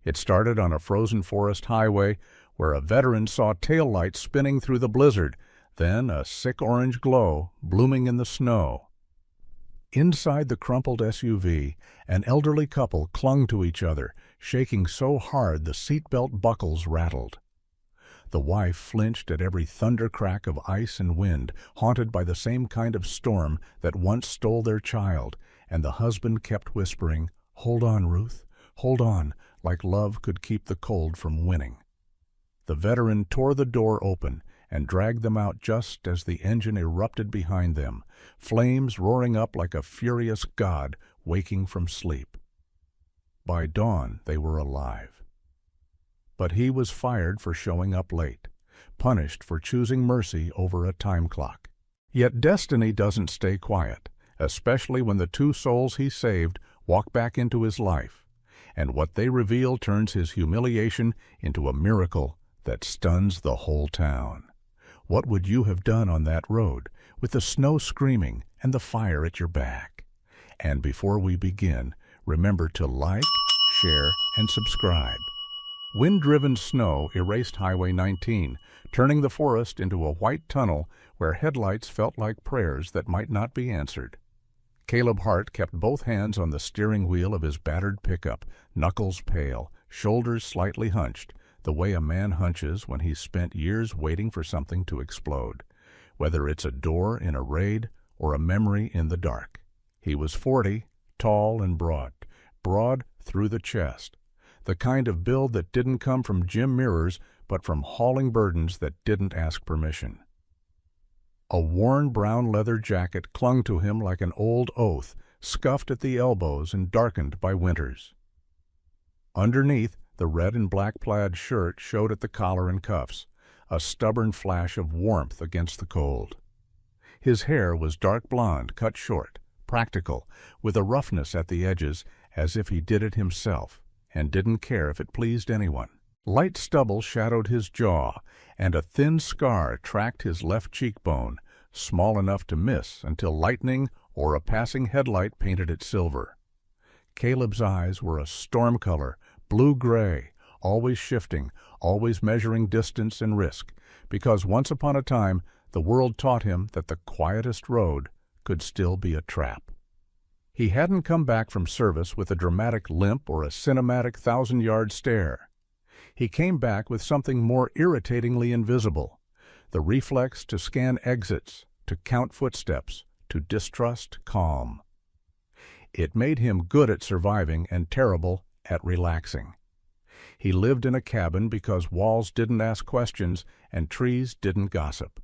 It started on a frozen forest highway where a veteran saw taillights spinning through the blizzard, then a sick orange glow blooming in the snow. Inside the crumpled SUV, an elderly couple clung to each other, shaking so hard the seatbelt buckles rattled. The wife flinched at every thunder crack of ice and wind, haunted by the same kind of storm that once stole their child, and the husband kept whispering, "Hold on, Ruth, hold on," like love could keep the cold from winning. The veteran tore the door open and dragged them out just as the engine erupted behind them, flames roaring up like a furious god waking from sleep. By dawn, they were alive. But he was fired for showing up late, punished for choosing mercy over a time clock. Yet destiny doesn't stay quiet, especially when the two souls he saved walk back into his life, and what they reveal turns his humiliation into a miracle that stuns the whole town. What would you have done on that road, with the snow screaming and the fire at your back? And before we begin, remember to like, share, and subscribe. Wind-driven snow erased Highway 19, turning the forest into a white tunnel where headlights felt like prayers that might not be answered. Caleb Hart kept both hands on the steering wheel of his battered pickup, knuckles pale, shoulders slightly hunched, the way a man hunches when he's spent years waiting for something to explode, whether it's a door in a raid or a memory in the dark. He was 40, tall and broad through the chest, the kind of build that didn't come from gym mirrors but from hauling burdens that didn't ask permission. A worn brown leather jacket clung to him like an old oath, scuffed at the elbows and darkened by winters. Underneath, the red and black plaid shirt showed at the collar and cuffs, a stubborn flash of warmth against the cold. His hair was dark blonde, cut short, practical, with a roughness at the edges, as if he did it himself, and didn't care if it pleased anyone. Light stubble shadowed his jaw, and a thin scar tracked his left cheekbone, small enough to miss until lightning or a passing headlight painted it silver. Caleb's eyes were a storm color, blue-gray, always shifting, always measuring distance and risk, because once upon a time the world taught him that the quietest road could still be a trap. He hadn't come back from service with a dramatic limp or a cinematic thousand-yard stare. He came back with something more irritatingly invisible, the reflex to scan exits, to count footsteps, to distrust calm. It made him good at surviving and terrible at relaxing. He lived in a cabin because walls didn't ask questions and trees didn't gossip.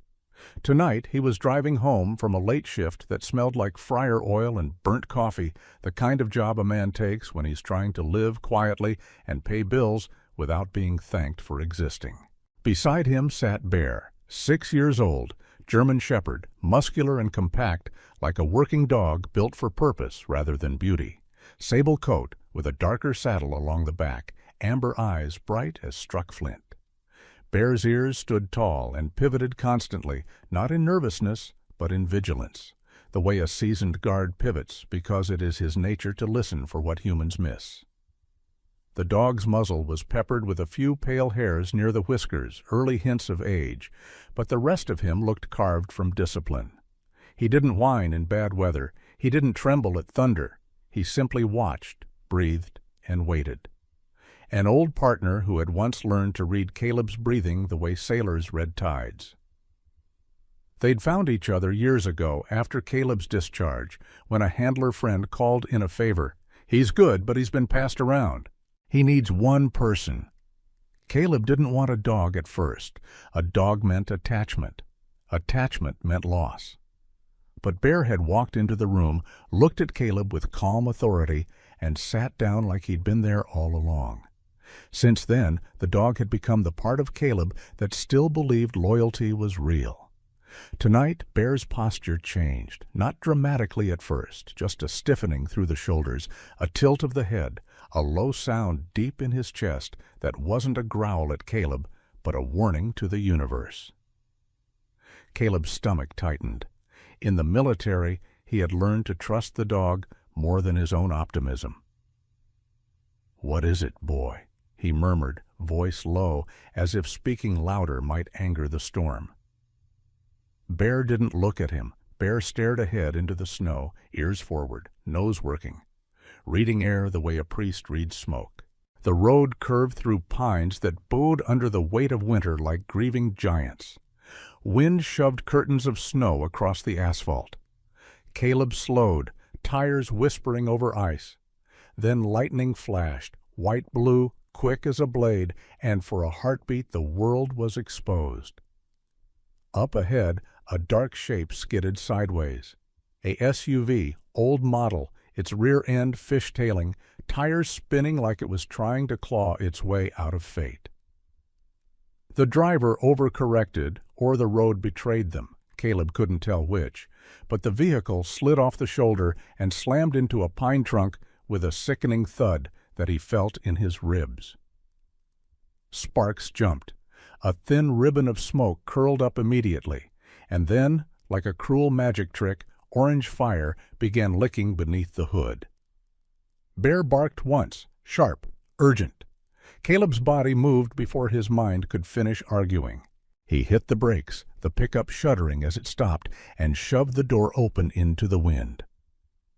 Tonight he was driving home from a late shift that smelled like fryer oil and burnt coffee, the kind of job a man takes when he's trying to live quietly and pay bills without being thanked for existing. Beside him sat Bear, 6 years old, German shepherd, muscular and compact, like a working dog built for purpose rather than beauty. Sable coat with a darker saddle along the back, amber eyes bright as struck flint. Bear's ears stood tall and pivoted constantly, not in nervousness, but in vigilance, the way a seasoned guard pivots because it is his nature to listen for what humans miss. The dog's muzzle was peppered with a few pale hairs near the whiskers, early hints of age, but the rest of him looked carved from discipline. He didn't whine in bad weather. He didn't tremble at thunder. He simply watched, breathed, and waited. An old partner who had once learned to read Caleb's breathing the way sailors read tides. They'd found each other years ago after Caleb's discharge, when a handler friend called in a favor. "He's good, but he's been passed around. He needs one person." Caleb didn't want a dog at first. A dog meant attachment. Attachment meant loss. But Bear had walked into the room, looked at Caleb with calm authority, and sat down like he'd been there all along. Since then, the dog had become the part of Caleb that still believed loyalty was real. Tonight, Bear's posture changed, not dramatically at first, just a stiffening through the shoulders, a tilt of the head, a low sound deep in his chest that wasn't a growl at Caleb, but a warning to the universe. Caleb's stomach tightened. In the military, he had learned to trust the dog more than his own optimism. "What is it, boy?" he murmured, voice low, as if speaking louder might anger the storm. Bear didn't look at him. Bear stared ahead into the snow, ears forward, nose working, reading air the way a priest reads smoke. The road curved through pines that bowed under the weight of winter like grieving giants. Wind shoved curtains of snow across the asphalt. Caleb slowed, tires whispering over ice. Then lightning flashed, white-blue, quick as a blade, and for a heartbeat the world was exposed. Up ahead, a dark shape skidded sideways. A SUV, old model, its rear end fishtailing, tires spinning like it was trying to claw its way out of fate. The driver overcorrected, or the road betrayed them. Caleb couldn't tell which, but the vehicle slid off the shoulder and slammed into a pine trunk with a sickening thud that he felt in his ribs. Sparks jumped. A thin ribbon of smoke curled up immediately, and then, like a cruel magic trick, orange fire began licking beneath the hood. Bear barked once, sharp, urgent. Caleb's body moved before his mind could finish arguing. He hit the brakes, the pickup shuddering as it stopped, and shoved the door open into the wind.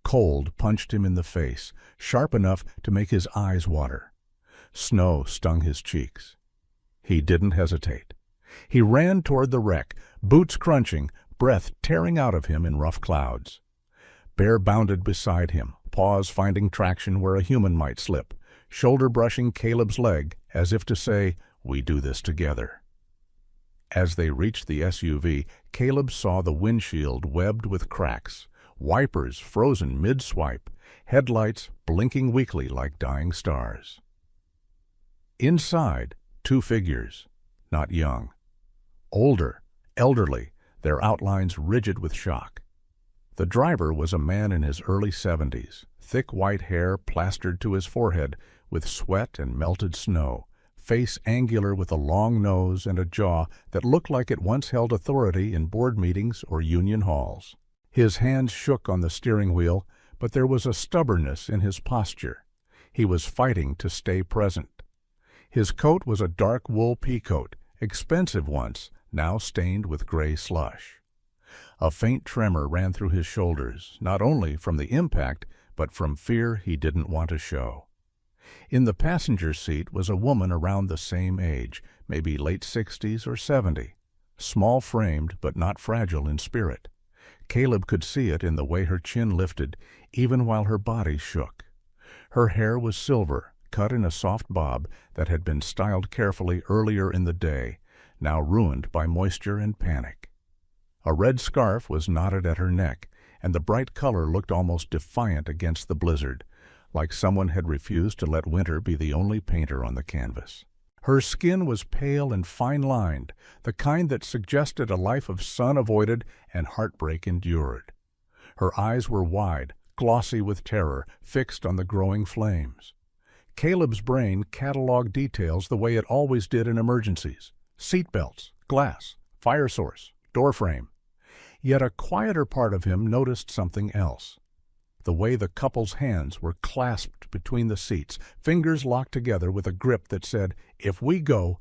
Cold punched him in the face, sharp enough to make his eyes water. Snow stung his cheeks. He didn't hesitate. He ran toward the wreck, boots crunching, breath tearing out of him in rough clouds. Bear bounded beside him, paws finding traction where a human might slip, shoulder brushing Caleb's leg as if to say, "We do this together." As they reached the SUV, Caleb saw the windshield webbed with cracks, wipers frozen mid-swipe, headlights blinking weakly like dying stars. Inside, two figures, not young. Older, elderly, their outlines rigid with shock. The driver was a man in his early 70s, thick white hair plastered to his forehead with sweat and melted snow, face angular with a long nose and a jaw that looked like it once held authority in board meetings or union halls. His hands shook on the steering wheel, but there was a stubbornness in his posture. He was fighting to stay present. His coat was a dark wool peacoat, expensive once, now stained with gray slush. A faint tremor ran through his shoulders, not only from the impact, but from fear he didn't want to show. In the passenger seat was a woman around the same age, maybe late 60s or 70, small-framed but not fragile in spirit. Caleb could see it in the way her chin lifted, even while her body shook. Her hair was silver, cut in a soft bob that had been styled carefully earlier in the day, now ruined by moisture and panic. A red scarf was knotted at her neck, and the bright color looked almost defiant against the blizzard, like someone had refused to let winter be the only painter on the canvas. Her skin was pale and fine-lined, the kind that suggested a life of sun avoided and heartbreak endured. Her eyes were wide, glossy with terror, fixed on the growing flames. Caleb's brain cataloged details the way it always did in emergencies: seat belts, glass, fire source, door frame. Yet a quieter part of him noticed something else. The way the couple's hands were clasped between the seats, fingers locked together with a grip that said, "If we go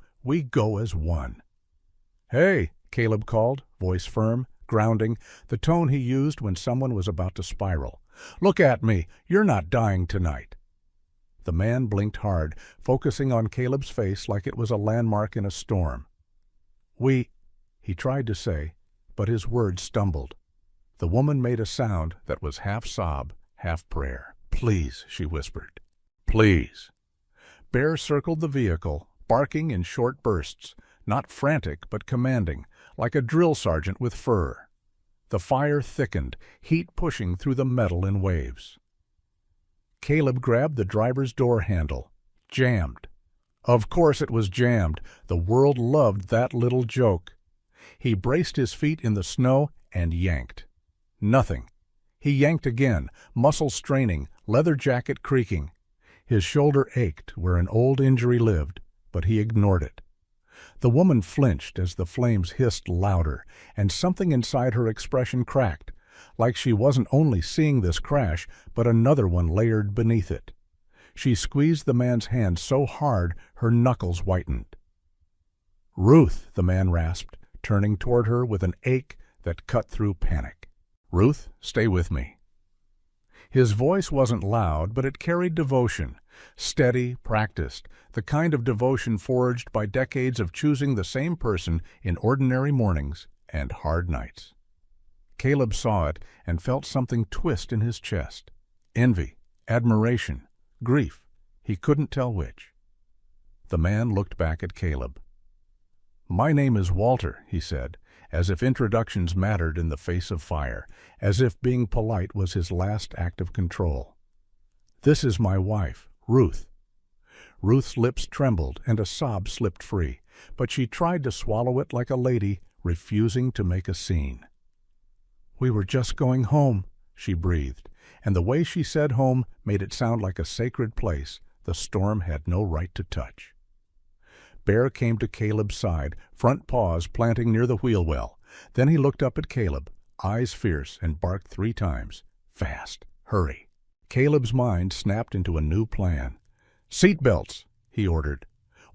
as one." "Hey," Caleb called, voice firm, grounding, the tone he used when someone was about to spiral. "Look at me. You're not dying tonight." The man blinked hard, focusing on Caleb's face like it was a landmark in a storm. He tried to say, but his words stumbled. The woman made a sound that was half sob, half prayer. "Please," she whispered. "Please." Bear circled the vehicle, barking in short bursts, not frantic but commanding, like a drill sergeant with fur. The fire thickened, heat pushing through the metal in waves. Caleb grabbed the driver's door handle. Jammed. Of course it was jammed. The world loved that little joke. He braced his feet in the snow and yanked. Nothing. He yanked again, muscles straining, leather jacket creaking. His shoulder ached where an old injury lived, but he ignored it. The woman flinched as the flames hissed louder, and something inside her expression cracked, like she wasn't only seeing this crash, but another one layered beneath it. She squeezed the man's hand so hard her knuckles whitened. "Ruth," the man rasped, turning toward her with an ache that cut through panic. "Ruth, stay with me." His voice wasn't loud, but it carried devotion, steady, practiced, the kind of devotion forged by decades of choosing the same person in ordinary mornings and hard nights. Caleb saw it and felt something twist in his chest. Envy, admiration, grief, he couldn't tell which. The man looked back at Caleb. "My name is Walter," he said, as if introductions mattered in the face of fire, as if being polite was his last act of control. "This is my wife, Ruth." Ruth's lips trembled and a sob slipped free, but she tried to swallow it like a lady, refusing to make a scene. "We were just going home," she breathed, and the way she said home made it sound like a sacred place the storm had no right to touch. Bear came to Caleb's side, front paws planting near the wheel well. Then he looked up at Caleb, eyes fierce, and barked 3 times. "Fast! Hurry!" Caleb's mind snapped into a new plan. "Seat belts!" he ordered.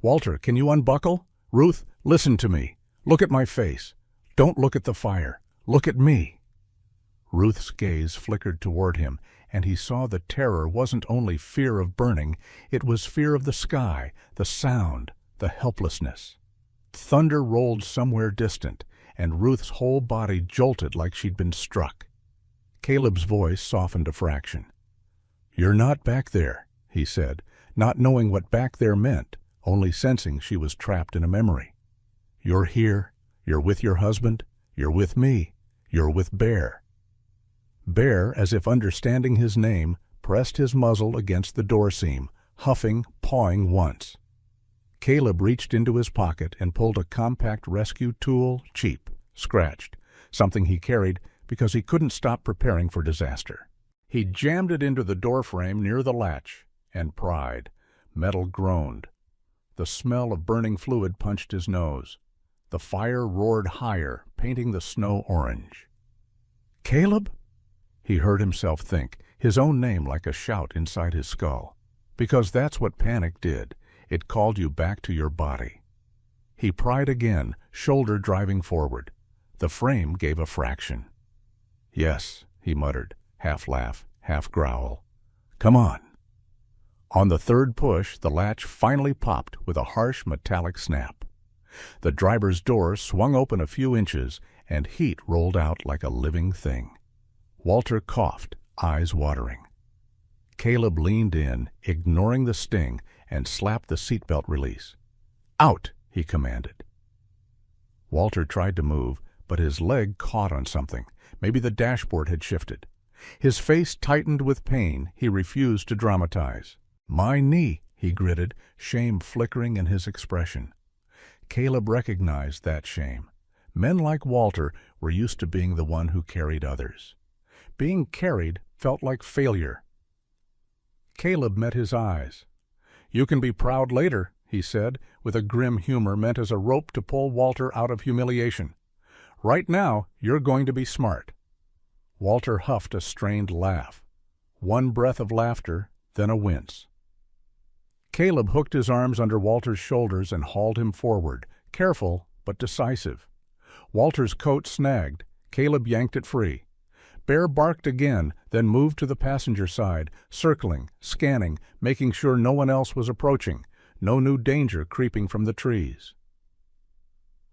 "Walter, can you unbuckle? Ruth, listen to me. Look at my face. Don't look at the fire. Look at me." Ruth's gaze flickered toward him, and he saw the terror wasn't only fear of burning, it was fear of the sky, the sound, the helplessness. Thunder rolled somewhere distant, and Ruth's whole body jolted like she'd been struck. Caleb's voice softened a fraction. "You're not back there," he said, not knowing what back there meant, only sensing she was trapped in a memory. "You're here, you're with your husband, you're with me, you're with Bear." Bear, as if understanding his name, pressed his muzzle against the door seam, huffing, pawing once. Caleb reached into his pocket and pulled a compact rescue tool, cheap, scratched, something he carried because he couldn't stop preparing for disaster. He jammed it into the doorframe near the latch and pried. Metal groaned. The smell of burning fluid punched his nose. The fire roared higher, painting the snow orange. "Caleb?" He heard himself think, his own name like a shout inside his skull. Because that's what panic did. It called you back to your body. He pried again, shoulder driving forward. The frame gave a fraction. "Yes," he muttered, half laugh, half growl. "Come on." On the third push, the latch finally popped with a harsh metallic snap. The driver's door swung open a few inches, and heat rolled out like a living thing. Walter coughed, eyes watering. Caleb leaned in, ignoring the sting, and slapped the seatbelt release. "Out!" he commanded. Walter tried to move, but his leg caught on something. Maybe the dashboard had shifted. His face tightened with pain. He refused to dramatize. "My knee," he gritted, shame flickering in his expression. Caleb recognized that shame. Men like Walter were used to being the one who carried others. Being carried felt like failure. Caleb met his eyes. "You can be proud later," he said, with a grim humor meant as a rope to pull Walter out of humiliation. "Right now, you're going to be smart." Walter huffed a strained laugh. One breath of laughter, then a wince. Caleb hooked his arms under Walter's shoulders and hauled him forward, careful but decisive. Walter's coat snagged. Caleb yanked it free. Bear barked again, then moved to the passenger side, circling, scanning, making sure no one else was approaching, no new danger creeping from the trees.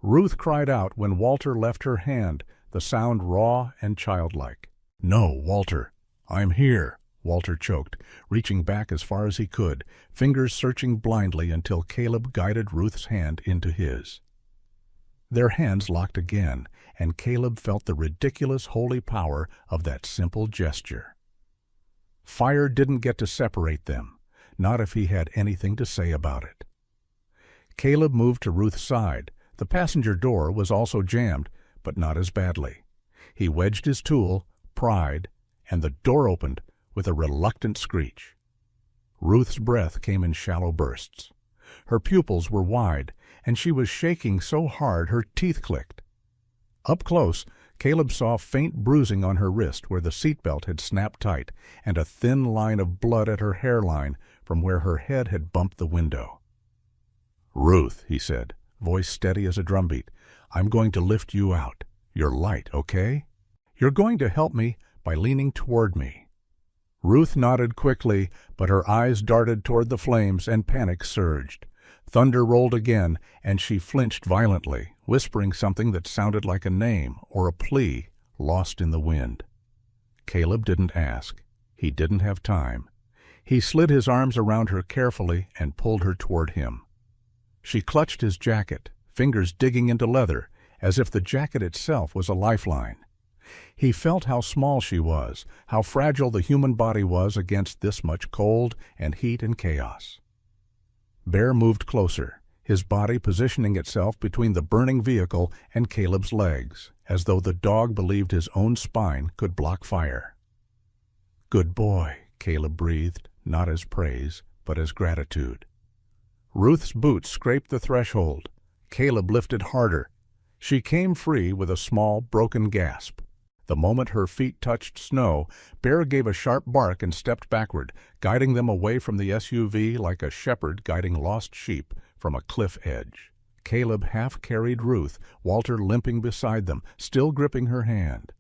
Ruth cried out when Walter left her hand, the sound raw and childlike. "No, Walter, I'm here," Walter choked, reaching back as far as he could, fingers searching blindly until Caleb guided Ruth's hand into his. Their hands locked again, and Caleb felt the ridiculous holy power of that simple gesture. Fire didn't get to separate them, not if he had anything to say about it. Caleb moved to Ruth's side. The passenger door was also jammed, but not as badly. He wedged his tool, pried, and the door opened with a reluctant screech. Ruth's breath came in shallow bursts. Her pupils were wide, and she was shaking so hard her teeth clicked. Up close, Caleb saw faint bruising on her wrist where the seatbelt had snapped tight, and a thin line of blood at her hairline, from where her head had bumped the window. "Ruth," he said, voice steady as a drumbeat, "I'm going to lift you out. You're light, okay? You're going to help me by leaning toward me." Ruth nodded quickly, but her eyes darted toward the flames and panic surged. Thunder rolled again, and she flinched violently, whispering something that sounded like a name or a plea lost in the wind. Caleb didn't ask. He didn't have time. He slid his arms around her carefully and pulled her toward him. She clutched his jacket, fingers digging into leather, as if the jacket itself was a lifeline. He felt how small she was, how fragile the human body was against this much cold and heat and chaos. Bear moved closer, his body positioning itself between the burning vehicle and Caleb's legs, as though the dog believed his own spine could block fire. "Good boy," Caleb breathed, not as praise, but as gratitude. Ruth's boots scraped the threshold. Caleb lifted harder. She came free with a small, broken gasp. The moment her feet touched snow, Bear gave a sharp bark and stepped backward, guiding them away from the SUV like a shepherd guiding lost sheep from a cliff edge. Caleb half-carried Ruth, Walter limping beside them, still gripping her hand.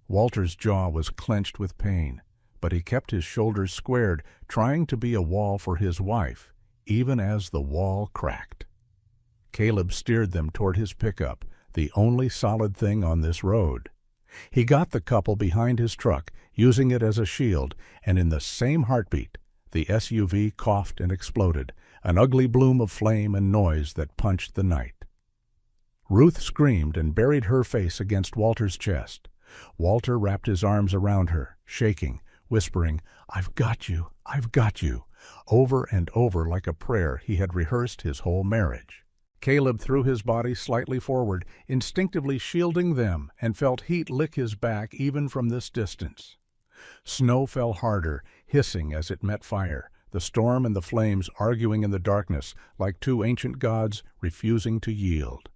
Walter's jaw was clenched with pain, but he kept his shoulders squared, trying to be a wall for his wife, even as the wall cracked. Caleb steered them toward his pickup, the only solid thing on this road. He got the couple behind his truck, using it as a shield, and in the same heartbeat, the SUV coughed and exploded, an ugly bloom of flame and noise that punched the night. Ruth screamed and buried her face against Walter's chest. Walter wrapped his arms around her, shaking, whispering, "I've got you, I've got you," over and over like a prayer he had rehearsed his whole marriage. Caleb threw his body slightly forward, instinctively shielding them, and felt heat lick his back even from this distance. Snow fell harder, hissing as it met fire, the storm and the flames arguing in the darkness like two ancient gods refusing to yield.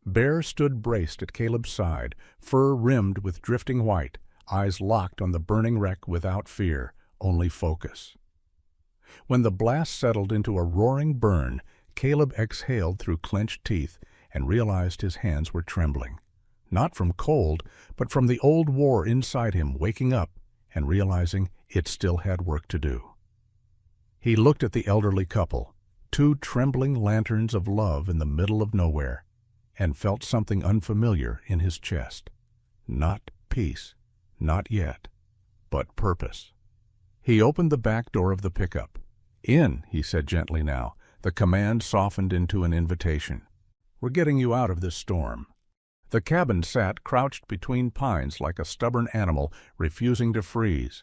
Bear stood braced at Caleb's side, fur rimmed with drifting white, eyes locked on the burning wreck without fear, only focus. When the blast settled into a roaring burn, Caleb exhaled through clenched teeth and realized his hands were trembling, not from cold, but from the old war inside him waking up and realizing it still had work to do. He looked at the elderly couple, two trembling lanterns of love in the middle of nowhere, and felt something unfamiliar in his chest. Not peace, not yet, but purpose. He opened the back door of the pickup. "In," he said gently now. The command softened into an invitation. "We're getting you out of this storm." The cabin sat crouched between pines like a stubborn animal refusing to freeze,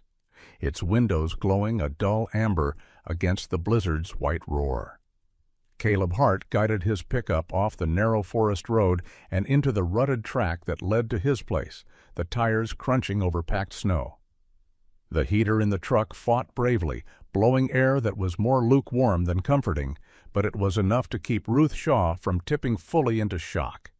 its windows glowing a dull amber against the blizzard's white roar. Caleb Hart guided his pickup off the narrow forest road and into the rutted track that led to his place, the tires crunching over packed snow. The heater in the truck fought bravely, blowing air that was more lukewarm than comforting, but it was enough to keep Ruth Shaw from tipping fully into shock.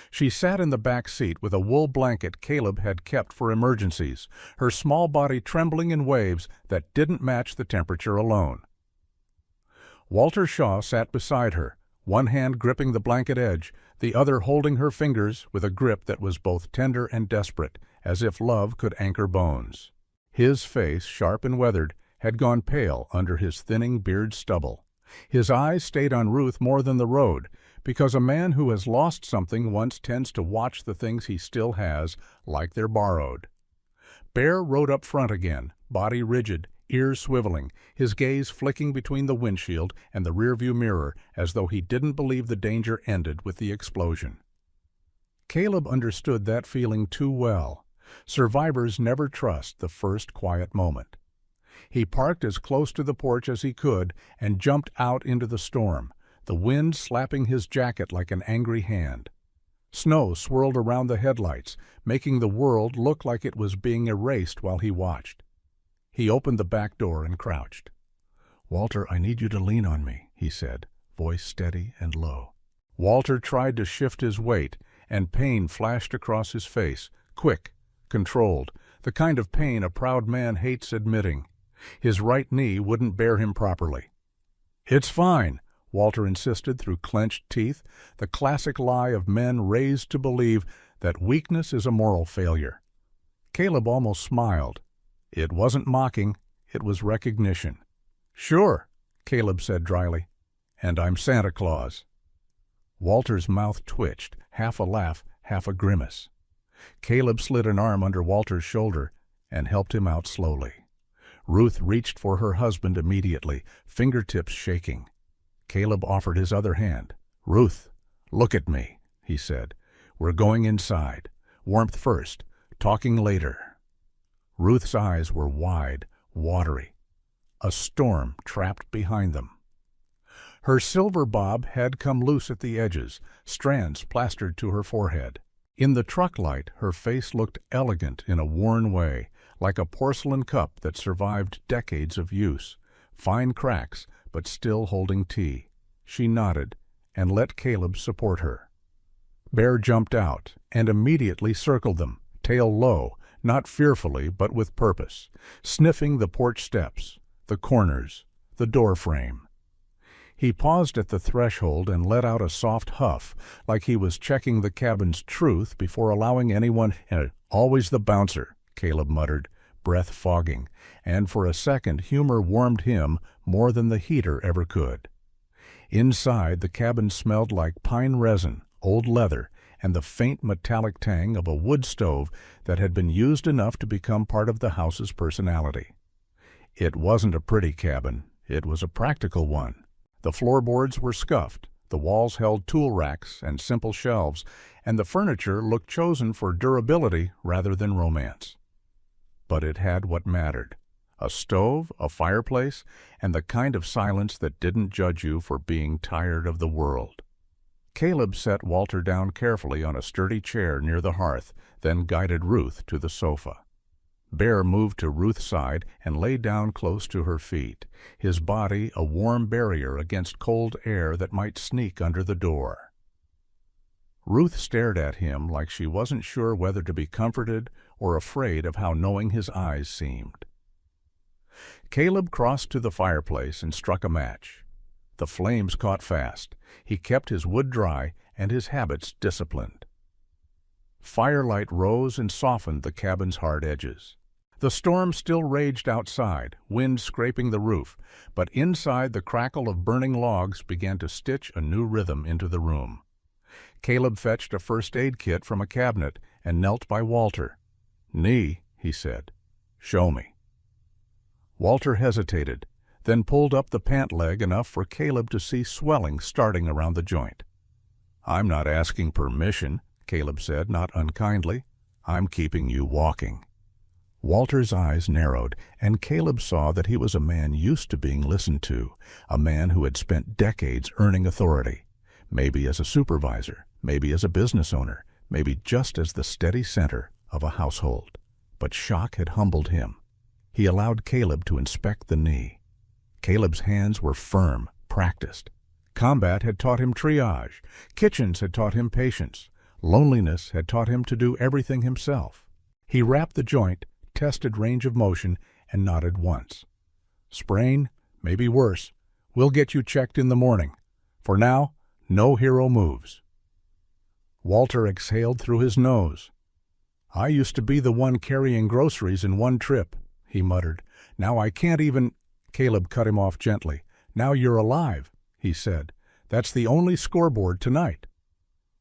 She sat in the back seat with a wool blanket Caleb had kept for emergencies, her small body trembling in waves that didn't match the temperature alone. Walter Shaw sat beside her, one hand gripping the blanket edge, the other holding her fingers with a grip that was both tender and desperate, as if love could anchor bones. His face, sharp and weathered, had gone pale under his thinning beard stubble. His eyes stayed on Ruth more than the road, because a man who has lost something once tends to watch the things he still has like they're borrowed. Bear rode up front again, body rigid, ears swiveling, his gaze flicking between the windshield and the rearview mirror as though he didn't believe the danger ended with the explosion. Caleb understood that feeling too well. Survivors never trust the first quiet moment. He parked as close to the porch as he could and jumped out into the storm, the wind slapping his jacket like an angry hand. Snow swirled around the headlights, making the world look like it was being erased while he watched. He opened the back door and crouched. "Walter, I need you to lean on me," he said, voice steady and low. Walter tried to shift his weight, and pain flashed across his face, quick, controlled, the kind of pain a proud man hates admitting. His right knee wouldn't bear him properly. "It's fine," Walter insisted through clenched teeth, the classic lie of men raised to believe that weakness is a moral failure. Caleb almost smiled. It wasn't mocking, it was recognition. "Sure," Caleb said dryly, "and I'm Santa Claus." Walter's mouth twitched, half a laugh, half a grimace. Caleb slid an arm under Walter's shoulder and helped him out slowly. Ruth reached for her husband immediately, fingertips shaking. Caleb offered his other hand. "Ruth, look at me," he said. "We're going inside. Warmth first, talking later." Ruth's eyes were wide, watery. A storm trapped behind them. Her silver bob had come loose at the edges, strands plastered to her forehead. In the truck light, her face looked elegant in a worn way, like a porcelain cup that survived decades of use, fine cracks, but still holding tea. She nodded and let Caleb support her. Bear jumped out and immediately circled them, tail low, not fearfully but with purpose, sniffing the porch steps, the corners, the door frame. He paused at the threshold and let out a soft huff, like he was checking the cabin's truth before allowing anyone. "Always the bouncer," Caleb muttered, breath fogging, and for a second humor warmed him more than the heater ever could. Inside, the cabin smelled like pine resin, old leather, and the faint metallic tang of a wood stove that had been used enough to become part of the house's personality. It wasn't a pretty cabin, it was a practical one. The floorboards were scuffed, the walls held tool racks and simple shelves, and the furniture looked chosen for durability rather than romance. But it had what mattered: a stove, a fireplace, and the kind of silence that didn't judge you for being tired of the world. Caleb set Walter down carefully on a sturdy chair near the hearth, then guided Ruth to the sofa. Bear moved to Ruth's side and lay down close to her feet, his body a warm barrier against cold air that might sneak under the door. Ruth stared at him like she wasn't sure whether to be comforted or afraid of how knowing his eyes seemed. Caleb crossed to the fireplace and struck a match. The flames caught fast. He kept his wood dry and his habits disciplined. Firelight rose and softened the cabin's hard edges. The storm still raged outside, wind scraping the roof, but inside the crackle of burning logs began to stitch a new rhythm into the room. Caleb fetched a first aid kit from a cabinet and knelt by Walter. "Knee," he said. "Show me." Walter hesitated, then pulled up the pant leg enough for Caleb to see swelling starting around the joint. "I'm not asking permission," Caleb said, not unkindly. "I'm keeping you walking." Walter's eyes narrowed, and Caleb saw that he was a man used to being listened to, a man who had spent decades earning authority, maybe as a supervisor, maybe as a business owner, maybe just as the steady center of a household. But shock had humbled him. He allowed Caleb to inspect the knee. Caleb's hands were firm, practiced. Combat had taught him triage. Kitchens had taught him patience. Loneliness had taught him to do everything himself. He wrapped the joint, tested range of motion, and nodded once. "Sprain, maybe worse. We'll get you checked in the morning. For now, no hero moves." Walter exhaled through his nose. "I used to be the one carrying groceries in one trip," he muttered. "Now I can't even—" Caleb cut him off gently. "Now you're alive," he said. "That's the only scoreboard tonight."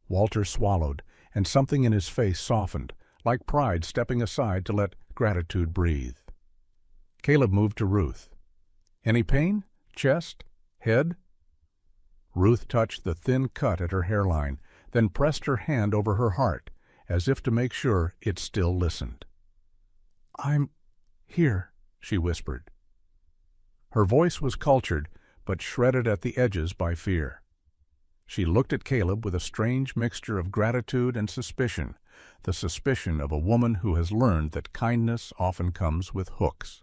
Walter swallowed, and something in his face softened, like pride stepping aside to let gratitude breathe. Caleb moved to Ruth. "Any pain? Chest? Head?" Ruth touched the thin cut at her hairline, then pressed her hand over her heart, as if to make sure it still listened. "I'm here," she whispered. Her voice was cultured, but shredded at the edges by fear. She looked at Caleb with a strange mixture of gratitude and suspicion, the suspicion of a woman who has learned that kindness often comes with hooks.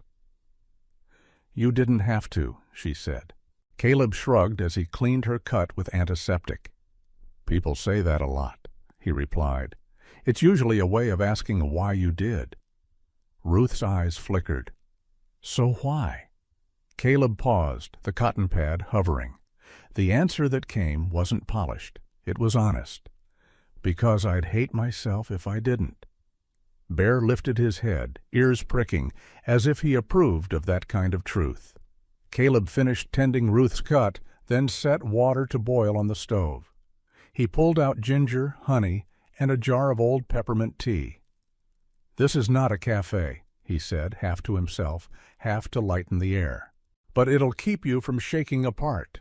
"You didn't have to," she said. Caleb shrugged as he cleaned her cut with antiseptic. "People say that a lot," he replied. "It's usually a way of asking why you did." Ruth's eyes flickered. So why? Caleb paused, the cotton pad hovering. The answer that came wasn't polished. It was honest. Because I'd hate myself if I didn't. Bear lifted his head, ears pricking, as if he approved of that kind of truth. Caleb finished tending Ruth's cut, then set water to boil on the stove. He pulled out ginger, honey, and a jar of old peppermint tea. "This is not a cafe," he said, half to himself, half to lighten the air. "But it'll keep you from shaking apart."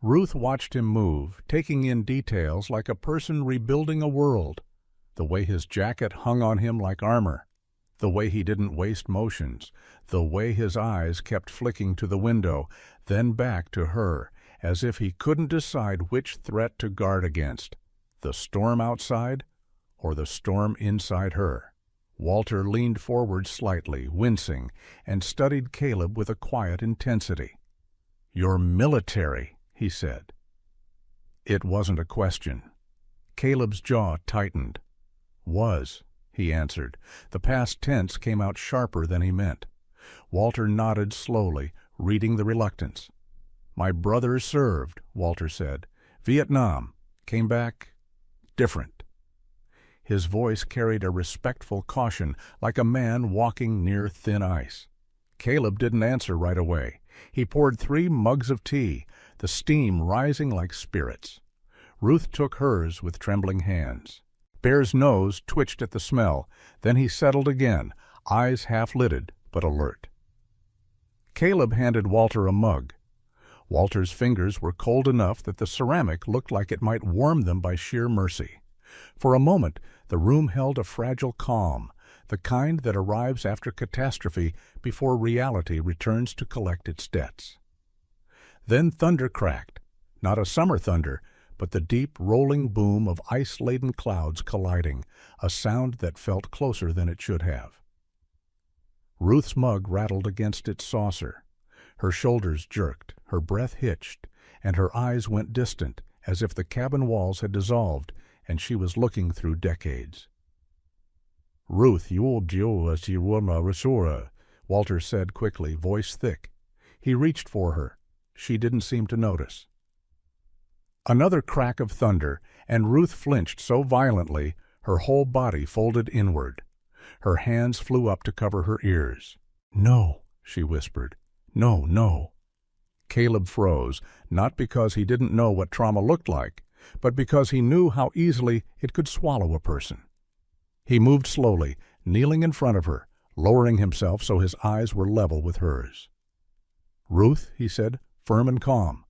Ruth watched him move, taking in details like a person rebuilding a world. The way his jacket hung on him like armor. The way he didn't waste motions. The way his eyes kept flicking to the window, then back to her, as if he couldn't decide which threat to guard against, the storm outside or the storm inside her. Walter leaned forward slightly, wincing, and studied Caleb with a quiet intensity. "You're military," he said. It wasn't a question. Caleb's jaw tightened. "Was," he answered. The past tense came out sharper than he meant. Walter nodded slowly, reading the reluctance. "My brother served," Walter said. "Vietnam. Came back different." His voice carried a respectful caution, like a man walking near thin ice. Caleb didn't answer right away. He poured 3 mugs of tea, the steam rising like spirits. Ruth took hers with trembling hands. Bear's nose twitched at the smell, then he settled again, eyes half-lidded but alert. Caleb handed Walter a mug. Walter's fingers were cold enough that the ceramic looked like it might warm them by sheer mercy. For a moment, the room held a fragile calm, the kind that arrives after catastrophe before reality returns to collect its debts. Then thunder cracked, not a summer thunder, but the deep rolling boom of ice-laden clouds colliding, a sound that felt closer than it should have. Ruth's mug rattled against its saucer. Her shoulders jerked, her breath hitched, and her eyes went distant, as if the cabin walls had dissolved and she was looking through decades. "Ruth, Walter said quickly, voice thick. He reached for her. She didn't seem to notice. Another crack of thunder, and Ruth flinched so violently her whole body folded inward. Her hands flew up to cover her ears. "No," she whispered. "No, no." Caleb froze, not because he didn't know what trauma looked like, but because he knew how easily it could swallow a person. He moved slowly, kneeling in front of her, lowering himself so his eyes were level with hers. "Ruth," he said, firm and calm,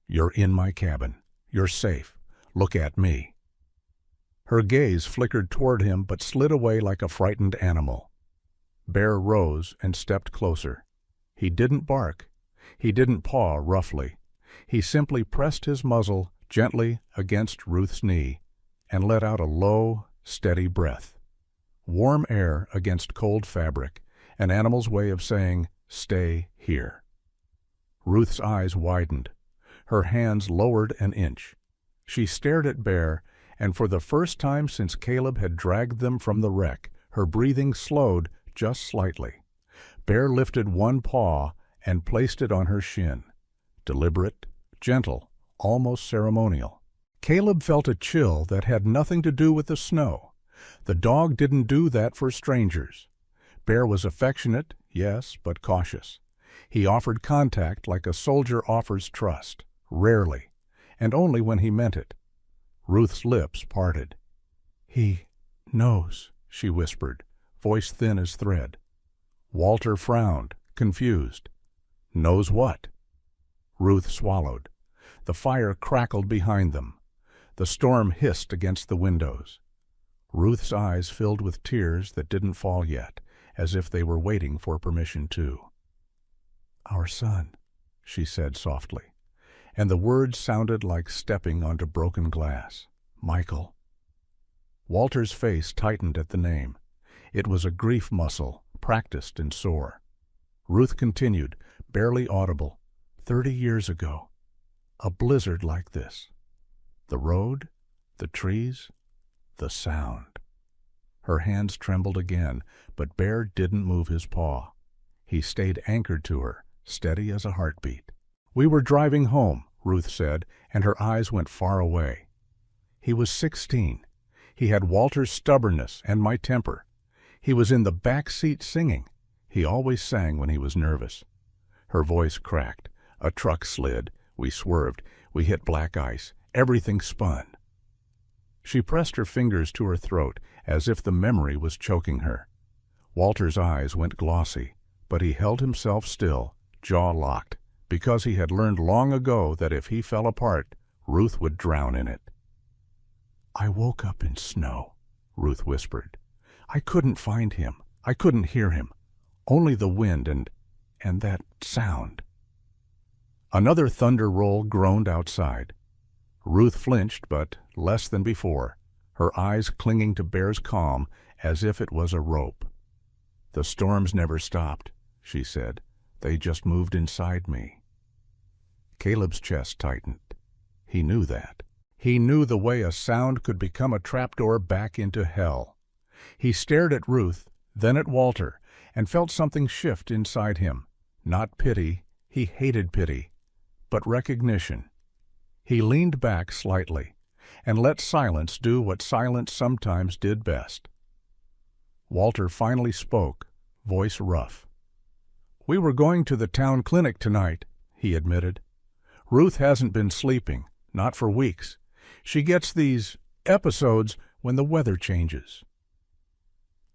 "you're in my cabin. You're safe. Look at me." Her gaze flickered toward him but slid away like a frightened animal. Bear rose and stepped closer. He didn't bark. He didn't paw roughly. He simply pressed his muzzle gently against Ruth's knee and let out a low, steady breath. Warm air against cold fabric, an animal's way of saying, "Stay here." Ruth's eyes widened. Her hands lowered an inch. She stared at Bear, and for the first time since Caleb had dragged them from the wreck, her breathing slowed just slightly. Bear lifted one paw and placed it on her shin. Deliberate, gentle, almost ceremonial. Caleb felt a chill that had nothing to do with the snow. The dog didn't do that for strangers. Bear was affectionate, yes, but cautious. He offered contact like a soldier offers trust, rarely, and only when he meant it. Ruth's lips parted. "He knows," she whispered, voice thin as thread. Walter frowned, confused. "Knows what?" Ruth swallowed. The fire crackled behind them. The storm hissed against the windows. Ruth's eyes filled with tears that didn't fall yet, as if they were waiting for permission to. "Our son," she said softly, and the words sounded like stepping onto broken glass. "Michael." Walter's face tightened at the name. It was a grief muscle, practiced and sore. Ruth continued, barely audible. 30 years ago. A blizzard like this. The road, the trees, the sound. Her hands trembled again, but Bear didn't move his paw. He stayed anchored to her, steady as a heartbeat. "We were driving home," Ruth said, and her eyes went far away. "He was 16. He had Walter's stubbornness and my temper. He was in the back seat singing. He always sang when he was nervous." Her voice cracked. "A truck slid. We swerved. We hit black ice. Everything spun." She pressed her fingers to her throat as if the memory was choking her. Walter's eyes went glossy, but he held himself still, jaw locked, because he had learned long ago that if he fell apart, Ruth would drown in it. "I woke up in snow," Ruth whispered. "I couldn't find him. I couldn't hear him. Only the wind and that sound." Another thunder roll groaned outside. Ruth flinched, but less than before, her eyes clinging to Bear's calm as if it was a rope. "The storms never stopped," she said. "They just moved inside me." Caleb's chest tightened. He knew that. He knew the way a sound could become a trapdoor back into hell. He stared at Ruth, then at Walter, and felt something shift inside him. Not pity, he hated pity, but recognition. He leaned back slightly, and let silence do what silence sometimes did best. Walter finally spoke, voice rough. "We were going to the town clinic tonight," he admitted. "Ruth hasn't been sleeping, not for weeks. She gets these episodes when the weather changes.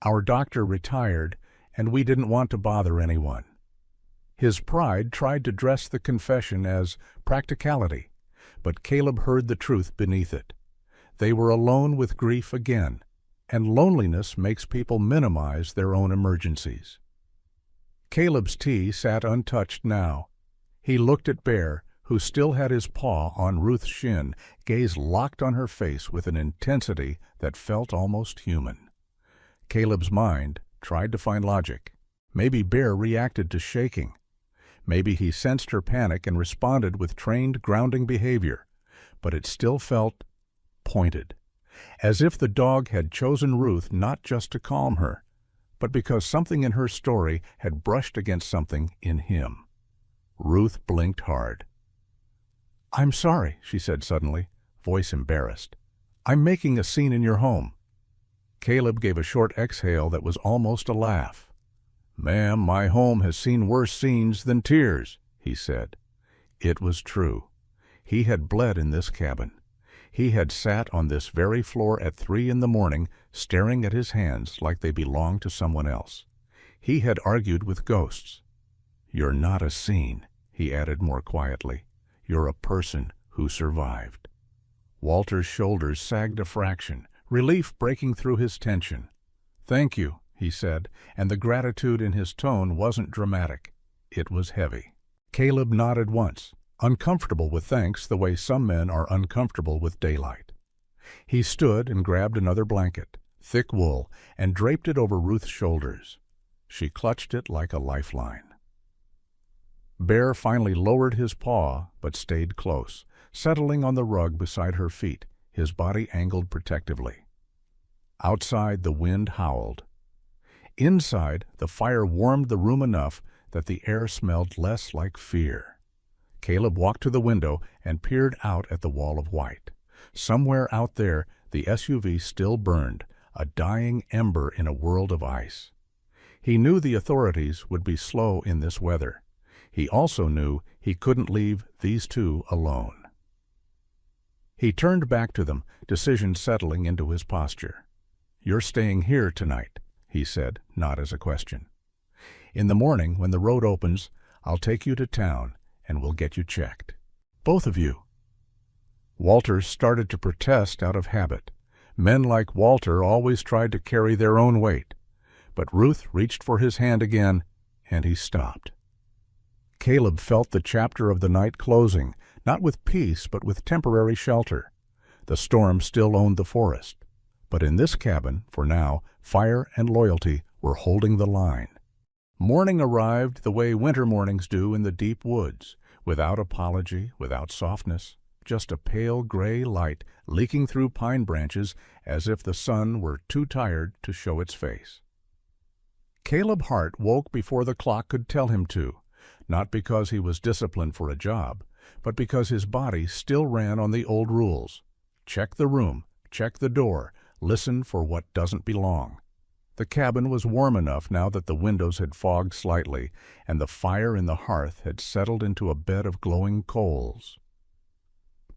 Our doctor retired, and we didn't want to bother anyone." His pride tried to dress the confession as practicality, but Caleb heard the truth beneath it. They were alone with grief again, and loneliness makes people minimize their own emergencies. Caleb's tea sat untouched now. He looked at Bear, who still had his paw on Ruth's shin, gaze locked on her face with an intensity that felt almost human. Caleb's mind tried to find logic. Maybe Bear reacted to shaking. Maybe he sensed her panic and responded with trained grounding behavior, but it still felt pointed, as if the dog had chosen Ruth not just to calm her, but because something in her story had brushed against something in him. Ruth blinked hard. "I'm sorry," she said suddenly, voice embarrassed. "I'm making a scene in your home." Caleb gave a short exhale that was almost a laugh. "Ma'am, my home has seen worse scenes than tears," he said. It was true. He had bled in this cabin. He had sat on this very floor at 3 a.m, staring at his hands like they belonged to someone else. He had argued with ghosts. "You're not a scene," he added more quietly. "You're a person who survived." Walter's shoulders sagged a fraction, relief breaking through his tension. "Thank you," he said, and the gratitude in his tone wasn't dramatic. It was heavy. Caleb nodded once, uncomfortable with thanks the way some men are uncomfortable with daylight. He stood and grabbed another blanket, thick wool, and draped it over Ruth's shoulders. She clutched it like a lifeline. Bear finally lowered his paw, but stayed close, settling on the rug beside her feet, his body angled protectively. Outside, the wind howled. Inside, the fire warmed the room enough that the air smelled less like fear. Caleb walked to the window and peered out at the wall of white. Somewhere out there, the SUV still burned, a dying ember in a world of ice. He knew the authorities would be slow in this weather. He also knew he couldn't leave these two alone. He turned back to them, decision settling into his posture. "You're staying here tonight," he said, not as a question. "In the morning, when the road opens, I'll take you to town, and we'll get you checked. Both of you." Walter started to protest out of habit. Men like Walter always tried to carry their own weight. But Ruth reached for his hand again, and he stopped. Caleb felt the chapter of the night closing, not with peace, but with temporary shelter. The storm still owned the forest. But in this cabin, for now, fire and loyalty were holding the line. Morning arrived the way winter mornings do in the deep woods, without apology, without softness, just a pale gray light leaking through pine branches as if the sun were too tired to show its face. Caleb Hart woke before the clock could tell him to, not because he was disciplined for a job, but because his body still ran on the old rules. Check the room, check the door, listen for what doesn't belong. The cabin was warm enough now that the windows had fogged slightly, and the fire in the hearth had settled into a bed of glowing coals.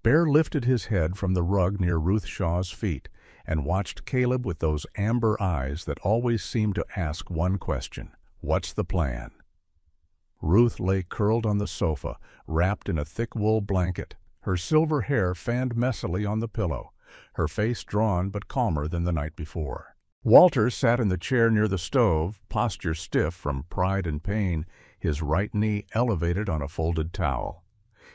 Bear lifted his head from the rug near Ruth Shaw's feet and watched Caleb with those amber eyes that always seemed to ask one question: what's the plan? Ruth lay curled on the sofa, wrapped in a thick wool blanket, her silver hair fanned messily on the pillow, her face drawn but calmer than the night before. Walter sat in the chair near the stove, posture stiff from pride and pain, his right knee elevated on a folded towel.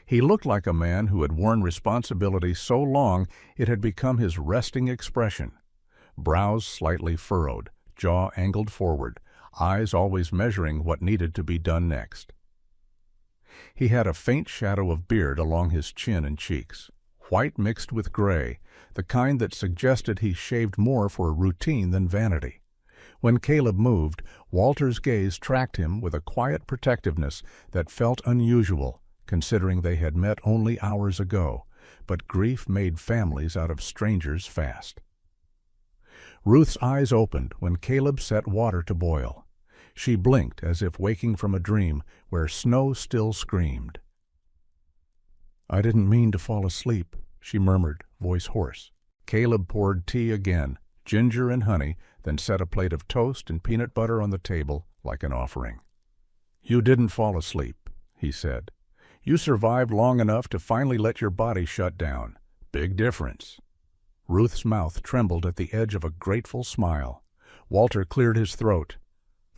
He looked like a man who had worn responsibility so long it had become his resting expression. Brows slightly furrowed, jaw angled forward, eyes always measuring what needed to be done next. He had a faint shadow of beard along his chin and cheeks, white mixed with gray, the kind that suggested he shaved more for routine than vanity. When Caleb moved, Walter's gaze tracked him with a quiet protectiveness that felt unusual, considering they had met only hours ago, but grief made families out of strangers fast. Ruth's eyes opened when Caleb set water to boil. She blinked as if waking from a dream where snow still screamed. "I didn't mean to fall asleep," she murmured, voice hoarse. Caleb poured tea again, ginger and honey, then set a plate of toast and peanut butter on the table like an offering. "You didn't fall asleep," he said. "You survived long enough to finally let your body shut down. Big difference." Ruth's mouth trembled at the edge of a grateful smile. Walter cleared his throat.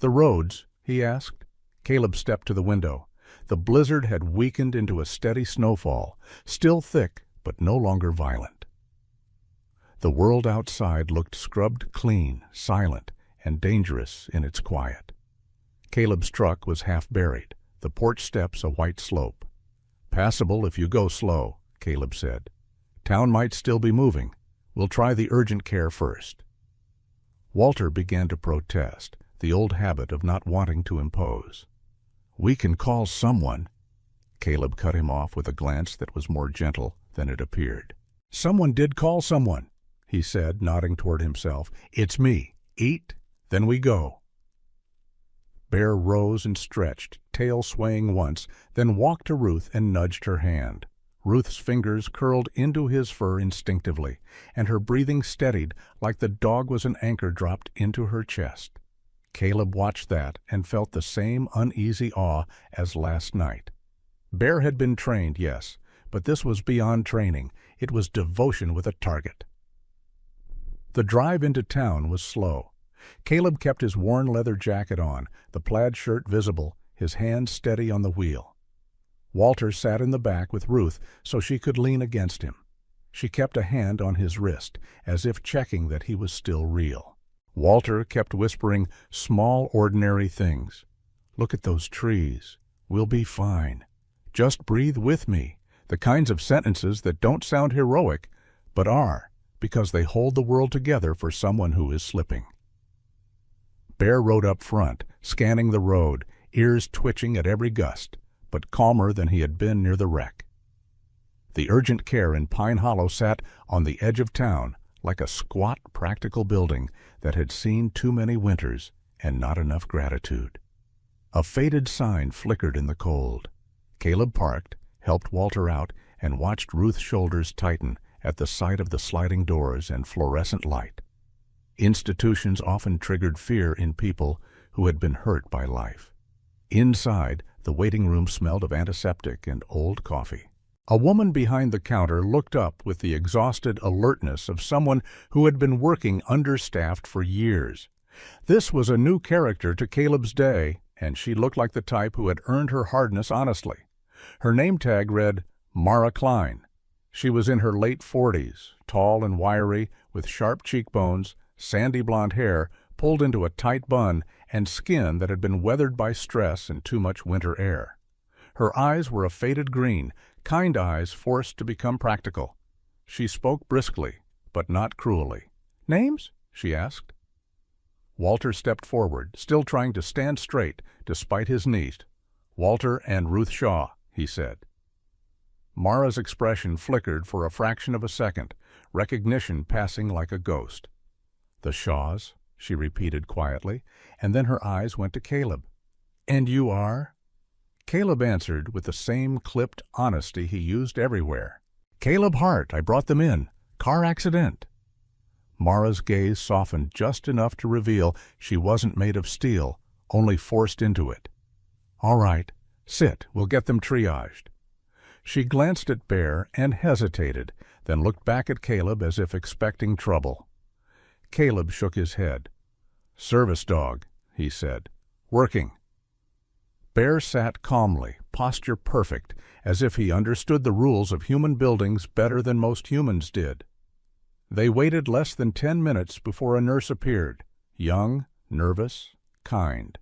"The roads?" he asked. Caleb stepped to the window. The blizzard had weakened into a steady snowfall, still thick but no longer violent. The world outside looked scrubbed clean, silent, and dangerous in its quiet. Caleb's truck was half buried, the porch steps a white slope. "Passable if you go slow," Caleb said. "Town might still be moving. We'll try the urgent care first." Walter began to protest, the old habit of not wanting to impose. "We can call someone." Caleb cut him off with a glance that was more gentle than it appeared. "Someone did call someone," he said, nodding toward himself. "It's me. Eat, then we go." Bear rose and stretched, tail swaying once, then walked to Ruth and nudged her hand. Ruth's fingers curled into his fur instinctively, and her breathing steadied like the dog was an anchor dropped into her chest. Caleb watched that and felt the same uneasy awe as last night. Bear had been trained, yes, but this was beyond training. It was devotion with a target. The drive into town was slow. Caleb kept his worn leather jacket on, the plaid shirt visible, his hand steady on the wheel. Walter sat in the back with Ruth so she could lean against him. She kept a hand on his wrist, as if checking that he was still real. Walter kept whispering small, ordinary things. "Look at those trees. We'll be fine. Just breathe with me." The kinds of sentences that don't sound heroic, but are, because they hold the world together for someone who is slipping. Bear rode up front, scanning the road, ears twitching at every gust, but calmer than he had been near the wreck. The urgent care in Pine Hollow sat on the edge of town like a squat, practical building that had seen too many winters and not enough gratitude. A faded sign flickered in the cold. Caleb parked, helped Walter out, and watched Ruth's shoulders tighten at the sight of the sliding doors and fluorescent light. Institutions often triggered fear in people who had been hurt by life. Inside, the waiting room smelled of antiseptic and old coffee. A woman behind the counter looked up with the exhausted alertness of someone who had been working understaffed for years. This was a new character to Caleb's day, and she looked like the type who had earned her hardness honestly. Her name tag read Mara Klein. She was in her late 40s, tall and wiry, with sharp cheekbones, sandy blonde hair pulled into a tight bun, and skin that had been weathered by stress and too much winter air. Her eyes were a faded green, kind eyes forced to become practical. She spoke briskly, but not cruelly. "Names?" she asked. Walter stepped forward, still trying to stand straight despite his knees. "Walter and Ruth Shaw," he said. Mara's expression flickered for a fraction of a second, recognition passing like a ghost. "The Shaws," she repeated quietly, and then her eyes went to Caleb. "And you are?" Caleb answered with the same clipped honesty he used everywhere. "Caleb Hart, I brought them in. Car accident." Mara's gaze softened just enough to reveal she wasn't made of steel, only forced into it. "All right, sit, we'll get them triaged." She glanced at Bear and hesitated, then looked back at Caleb as if expecting trouble. Caleb shook his head. "Service dog," he said. "Working." Bear sat calmly, posture perfect, as if he understood the rules of human buildings better than most humans did. They waited less than 10 minutes before a nurse appeared, young, nervous, kind.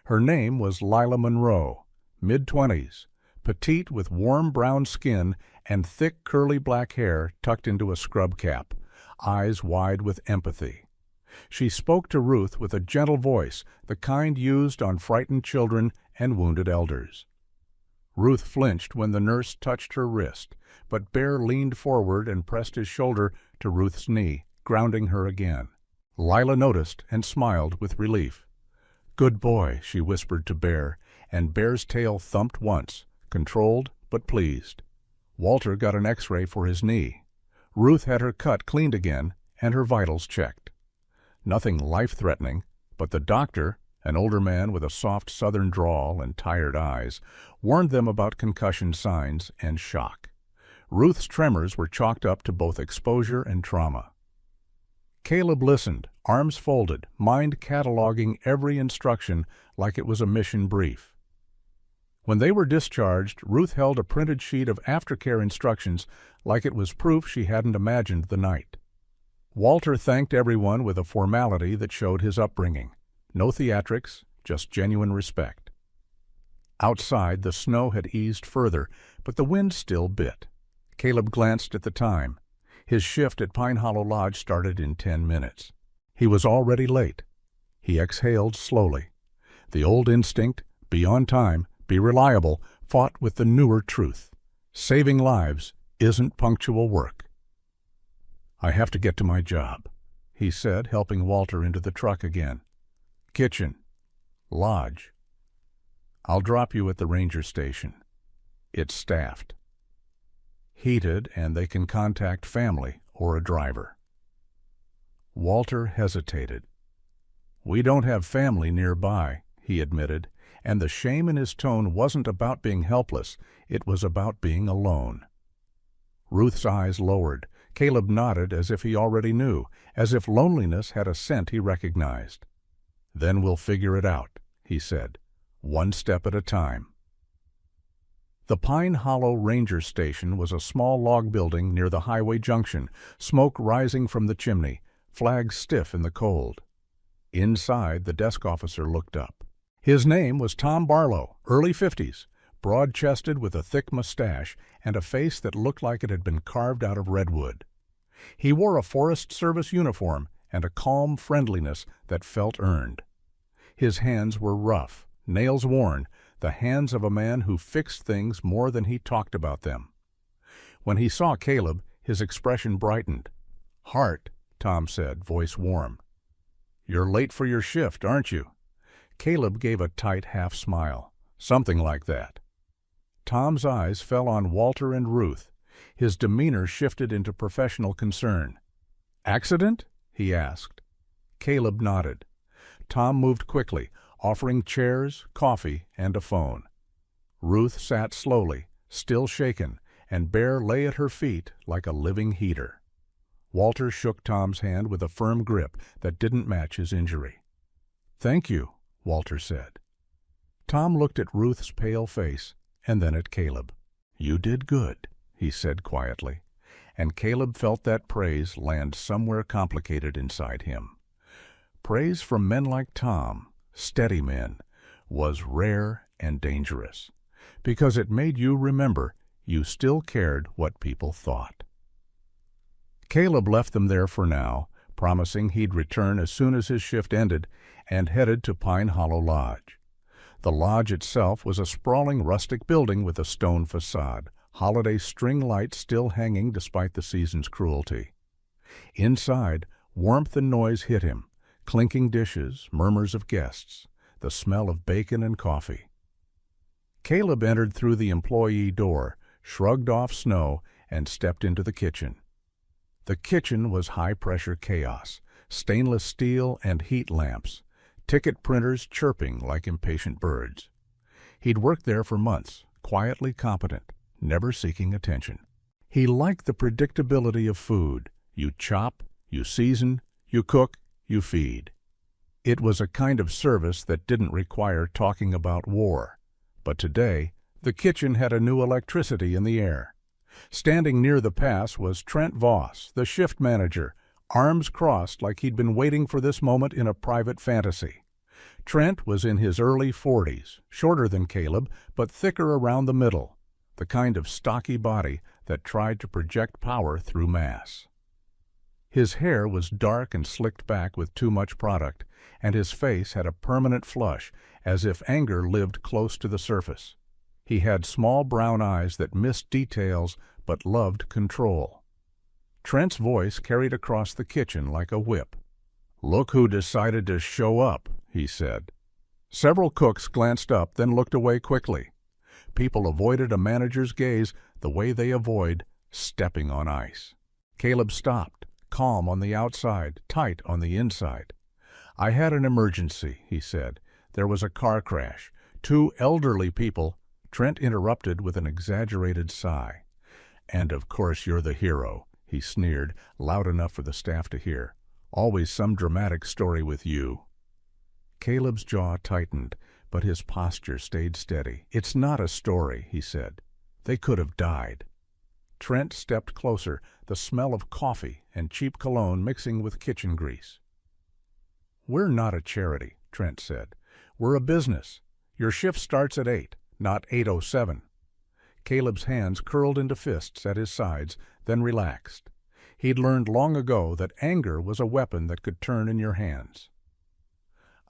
Her name was Lila Monroe, mid-20s, petite with warm brown skin and thick curly black hair tucked into a scrub cap, eyes wide with empathy. She spoke to Ruth with a gentle voice, the kind used on frightened children and wounded elders. Ruth flinched when the nurse touched her wrist, but Bear leaned forward and pressed his shoulder to Ruth's knee, grounding her again. Lila noticed and smiled with relief. "Good boy," she whispered to Bear, and Bear's tail thumped once, controlled but pleased. Walter got an X-ray for his knee. Ruth had her cut cleaned again and her vitals checked. Nothing life-threatening, but the doctor, an older man with a soft southern drawl and tired eyes, warned them about concussion signs and shock. Ruth's tremors were chalked up to both exposure and trauma. Caleb listened, arms folded, mind cataloging every instruction like it was a mission brief. When they were discharged, Ruth held a printed sheet of aftercare instructions like it was proof she hadn't imagined the night. Walter thanked everyone with a formality that showed his upbringing. No theatrics, just genuine respect. Outside, the snow had eased further, but the wind still bit. Caleb glanced at the time. His shift at Pine Hollow Lodge started in 10 minutes. He was already late. He exhaled slowly. The old instinct, be on time, be reliable, fought with the newer truth. Saving lives isn't punctual work. "I have to get to my job," he said, helping Walter into the truck again. "Kitchen. Lodge. I'll drop you at the ranger station. It's staffed. Heated, and they can contact family or a driver." Walter hesitated. "We don't have family nearby," he admitted, and the shame in his tone wasn't about being helpless, it was about being alone. Ruth's eyes lowered. Caleb nodded as if he already knew, as if loneliness had a scent he recognized. "Then we'll figure it out," he said, "one step at a time." The Pine Hollow Ranger Station was a small log building near the highway junction, smoke rising from the chimney, flags stiff in the cold. Inside, the desk officer looked up. His name was Tom Barlow, early 50s, broad-chested with a thick mustache and a face that looked like it had been carved out of redwood. He wore a Forest Service uniform and a calm friendliness that felt earned. His hands were rough, nails worn, the hands of a man who fixed things more than he talked about them. When he saw Caleb, his expression brightened. "Hart," Tom said, voice warm. "You're late for your shift, aren't you?" Caleb gave a tight half smile. "Something like that." Tom's eyes fell on Walter and Ruth. His demeanor shifted into professional concern. "Accident?" he asked. Caleb nodded. Tom moved quickly, offering chairs, coffee, and a phone. Ruth sat slowly, still shaken, and Bear lay at her feet like a living heater. Walter shook Tom's hand with a firm grip that didn't match his injury. "Thank you," Walter said. Tom looked at Ruth's pale face and then at Caleb. "You did good," he said quietly, and Caleb felt that praise land somewhere complicated inside him. Praise from men like Tom, steady men, was rare and dangerous, because it made you remember you still cared what people thought. Caleb left them there for now, promising he'd return as soon as his shift ended, and headed to Pine Hollow Lodge. The lodge itself was a sprawling rustic building with a stone facade, holiday string lights still hanging despite the season's cruelty. Inside, warmth and noise hit him, clinking dishes, murmurs of guests, the smell of bacon and coffee. Caleb entered through the employee door, shrugged off snow, and stepped into the kitchen. The kitchen was high-pressure chaos, stainless steel and heat lamps, ticket printers chirping like impatient birds. He'd worked there for months, quietly competent, never seeking attention. He liked the predictability of food. You chop, you season, you cook, you feed. It was a kind of service that didn't require talking about war. But today, the kitchen had a new electricity in the air. Standing near the pass was Trent Voss, the shift manager, arms crossed like he'd been waiting for this moment in a private fantasy. Trent was in his early 40s, shorter than Caleb, but thicker around the middle, the kind of stocky body that tried to project power through mass. His hair was dark and slicked back with too much product, and his face had a permanent flush, as if anger lived close to the surface. He had small brown eyes that missed details but loved control. Trent's voice carried across the kitchen like a whip. "Look who decided to show up," he said. Several cooks glanced up, then looked away quickly. People avoided a manager's gaze the way they avoid stepping on ice. Caleb stopped, calm on the outside, tight on the inside. "I had an emergency," he said. "There was a car crash. 2 elderly people—" Trent interrupted with an exaggerated sigh. "And of course you're the hero," he sneered, loud enough for the staff to hear. "Always some dramatic story with you." Caleb's jaw tightened, but his posture stayed steady. "It's not a story," he said. "They could have died." Trent stepped closer, the smell of coffee and cheap cologne mixing with kitchen grease. "We're not a charity," Trent said. "We're a business. Your shift starts at 8, not 8:07. Caleb's hands curled into fists at his sides, then relaxed. He'd learned long ago that anger was a weapon that could turn in your hands.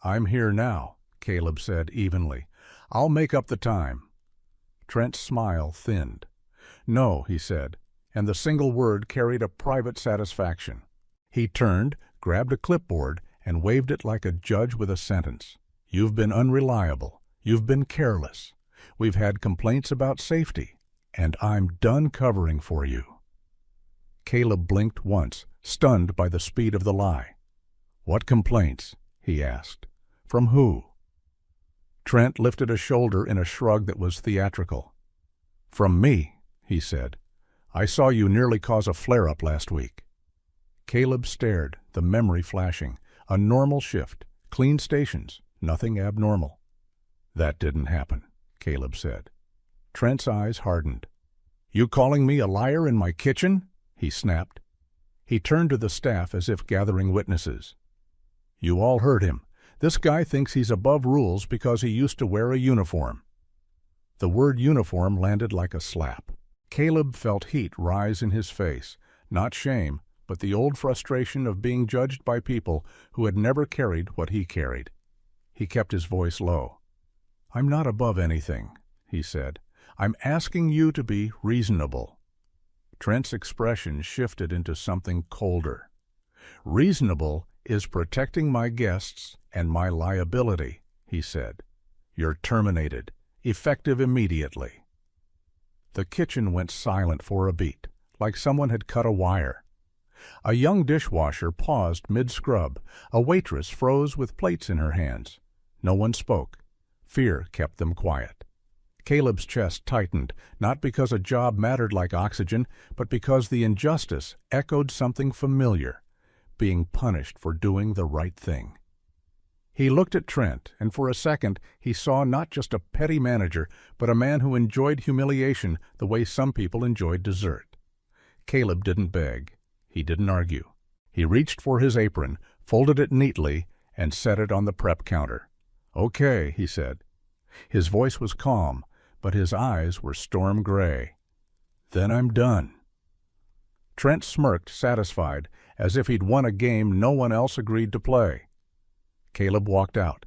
"I'm here now," Caleb said evenly. "I'll make up the time." Trent's smile thinned. "No," he said, and the single word carried a private satisfaction. He turned, grabbed a clipboard, and waved it like a judge with a sentence. "You've been unreliable. You've been careless. We've had complaints about safety, and I'm done covering for you." Caleb blinked once, stunned by the speed of the lie. "What complaints?" he asked. "From who?" Trent lifted a shoulder in a shrug that was theatrical. "From me," he said. "I saw you nearly cause a flare-up last week." Caleb stared, the memory flashing. A normal shift, clean stations, nothing abnormal. "That didn't happen," Caleb said. Trent's eyes hardened. "You calling me a liar in my kitchen?" he snapped. He turned to the staff as if gathering witnesses. "You all heard him. This guy thinks he's above rules because he used to wear a uniform." The word uniform landed like a slap. Caleb felt heat rise in his face, not shame, but the old frustration of being judged by people who had never carried what he carried. He kept his voice low. "I'm not above anything," he said. "I'm asking you to be reasonable." Trent's expression shifted into something colder. "Reasonable is protecting my guests and my liability," he said. "You're terminated, effective immediately." The kitchen went silent for a beat, like someone had cut a wire. A young dishwasher paused mid-scrub. A waitress froze with plates in her hands. No one spoke. Fear kept them quiet. Caleb's chest tightened, not because a job mattered like oxygen, but because the injustice echoed something familiar, being punished for doing the right thing. He looked at Trent, and for a second he saw not just a petty manager, but a man who enjoyed humiliation the way some people enjoyed dessert. Caleb didn't beg. He didn't argue. He reached for his apron, folded it neatly, and set it on the prep counter. "Okay," he said. His voice was calm, but his eyes were storm gray. "Then I'm done." Trent smirked, satisfied, as if he'd won a game no one else agreed to play. Caleb walked out.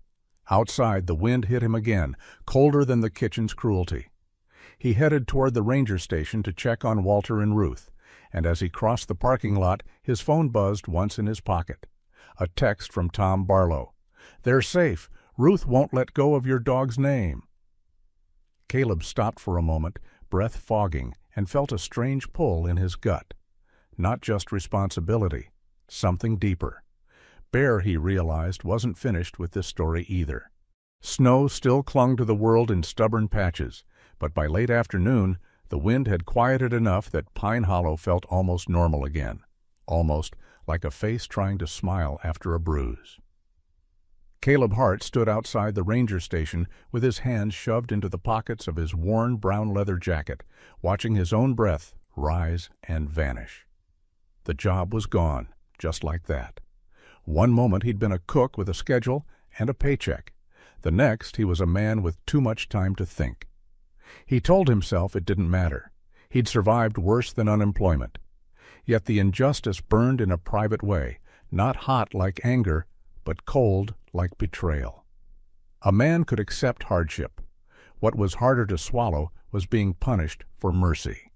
Outside, the wind hit him again, colder than the kitchen's cruelty. He headed toward the ranger station to check on Walter and Ruth, and as he crossed the parking lot, his phone buzzed once in his pocket. A text from Tom Barlow. "They're safe. Ruth won't let go of your dog's name." Caleb stopped for a moment, breath fogging, and felt a strange pull in his gut. Not just responsibility, something deeper. Bear, he realized, wasn't finished with this story either. Snow still clung to the world in stubborn patches, but by late afternoon, the wind had quieted enough that Pine Hollow felt almost normal again, almost like a face trying to smile after a bruise. Caleb Hart stood outside the ranger station with his hands shoved into the pockets of his worn brown leather jacket, watching his own breath rise and vanish. The job was gone, just like that. One moment he'd been a cook with a schedule and a paycheck. The next he was a man with too much time to think. He told himself it didn't matter. He'd survived worse than unemployment. Yet the injustice burned in a private way, not hot like anger, but cold like betrayal. A man could accept hardship. What was harder to swallow was being punished for mercy.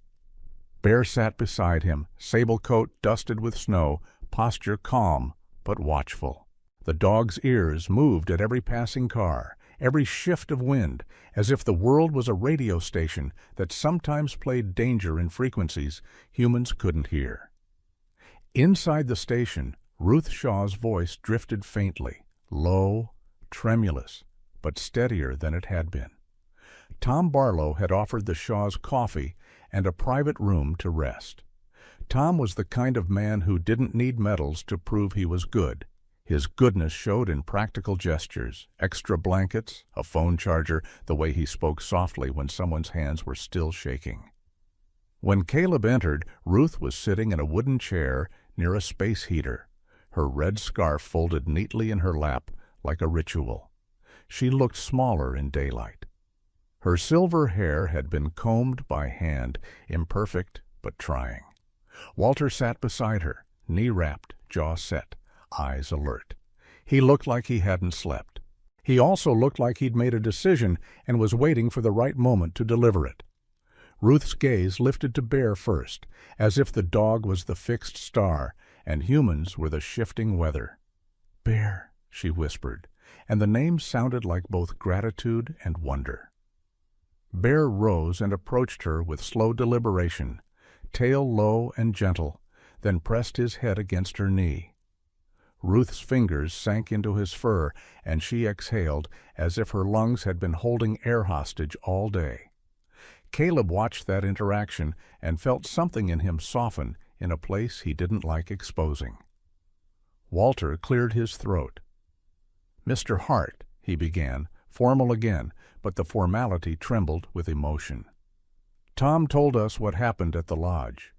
Bear sat beside him, sable coat dusted with snow, posture calm but watchful. The dog's ears moved at every passing car, every shift of wind, as if the world was a radio station that sometimes played danger in frequencies humans couldn't hear. Inside the station, Ruth Shaw's voice drifted faintly, low, tremulous, but steadier than it had been. Tom Barlow had offered the Shaws coffee and a private room to rest. Tom was the kind of man who didn't need medals to prove he was good. His goodness showed in practical gestures, extra blankets, a phone charger, the way he spoke softly when someone's hands were still shaking. When Caleb entered, Ruth was sitting in a wooden chair near a space heater, her red scarf folded neatly in her lap like a ritual. She looked smaller in daylight. Her silver hair had been combed by hand, imperfect but trying. Walter sat beside her, knee-wrapped, jaw set, eyes alert. He looked like he hadn't slept. He also looked like he'd made a decision and was waiting for the right moment to deliver it. Ruth's gaze lifted to Bear first, as if the dog was the fixed star and humans were the shifting weather. "Bear," she whispered, and the name sounded like both gratitude and wonder. Bear rose and approached her with slow deliberation, tail low and gentle, then pressed his head against her knee. Ruth's fingers sank into his fur, and she exhaled as if her lungs had been holding air hostage all day. Caleb watched that interaction and felt something in him soften in a place he didn't like exposing. Walter cleared his throat. "Mr. Hart," he began, formal again, but the formality trembled with emotion. "Tom told us what happened at the lodge."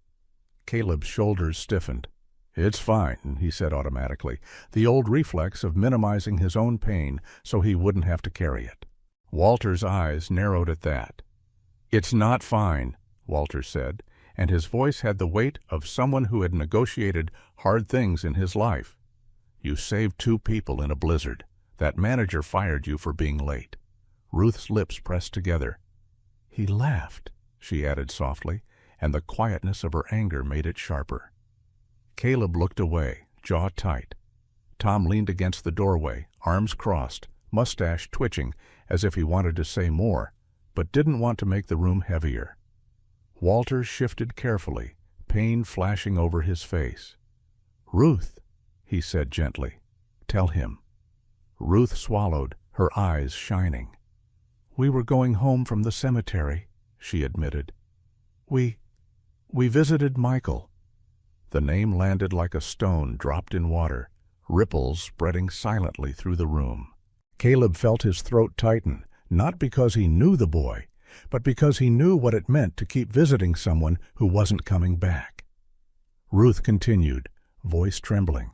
Caleb's shoulders stiffened. "It's fine," he said automatically, the old reflex of minimizing his own pain so he wouldn't have to carry it. Walter's eyes narrowed at that. "It's not fine," Walter said, and his voice had the weight of someone who had negotiated hard things in his life. "You saved 2 people in a blizzard. That manager fired you for being late." Ruth's lips pressed together. "He laughed," she added softly, and the quietness of her anger made it sharper. Caleb looked away, jaw tight. Tom leaned against the doorway, arms crossed, mustache twitching, as if he wanted to say more, but didn't want to make the room heavier. Walter shifted carefully, pain flashing over his face. "Ruth," he said gently, "tell him." Ruth swallowed, her eyes shining. "We were going home from the cemetery," she admitted. We visited Michael." The name landed like a stone dropped in water, ripples spreading silently through the room. Caleb felt his throat tighten, not because he knew the boy, but because he knew what it meant to keep visiting someone who wasn't coming back. Ruth continued, voice trembling.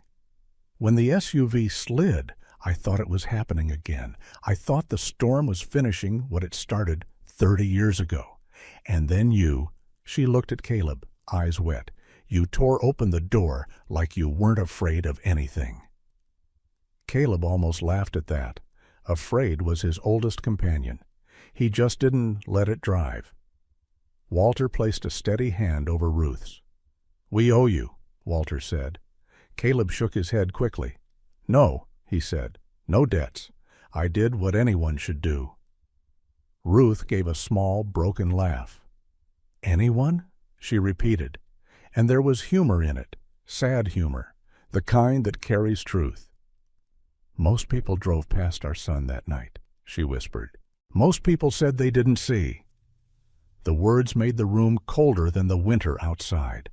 "When the SUV slid, I thought it was happening again. I thought the storm was finishing what it started 30 years ago. And then you," she looked at Caleb, eyes wet, You tore open the door like you weren't afraid of anything." Caleb almost laughed at that. Afraid was his oldest companion. He just didn't let it drive. Walter placed a steady hand over Ruth's. "We owe you," Walter said. Caleb shook his head quickly. "No," he said. "No debts. I did what anyone should do." Ruth gave a small, broken laugh. "Anyone?" she repeated, and there was humor in it, sad humor, the kind that carries truth. "Most people drove past our son that night," she whispered. "Most people said they didn't see." The words made the room colder than the winter outside.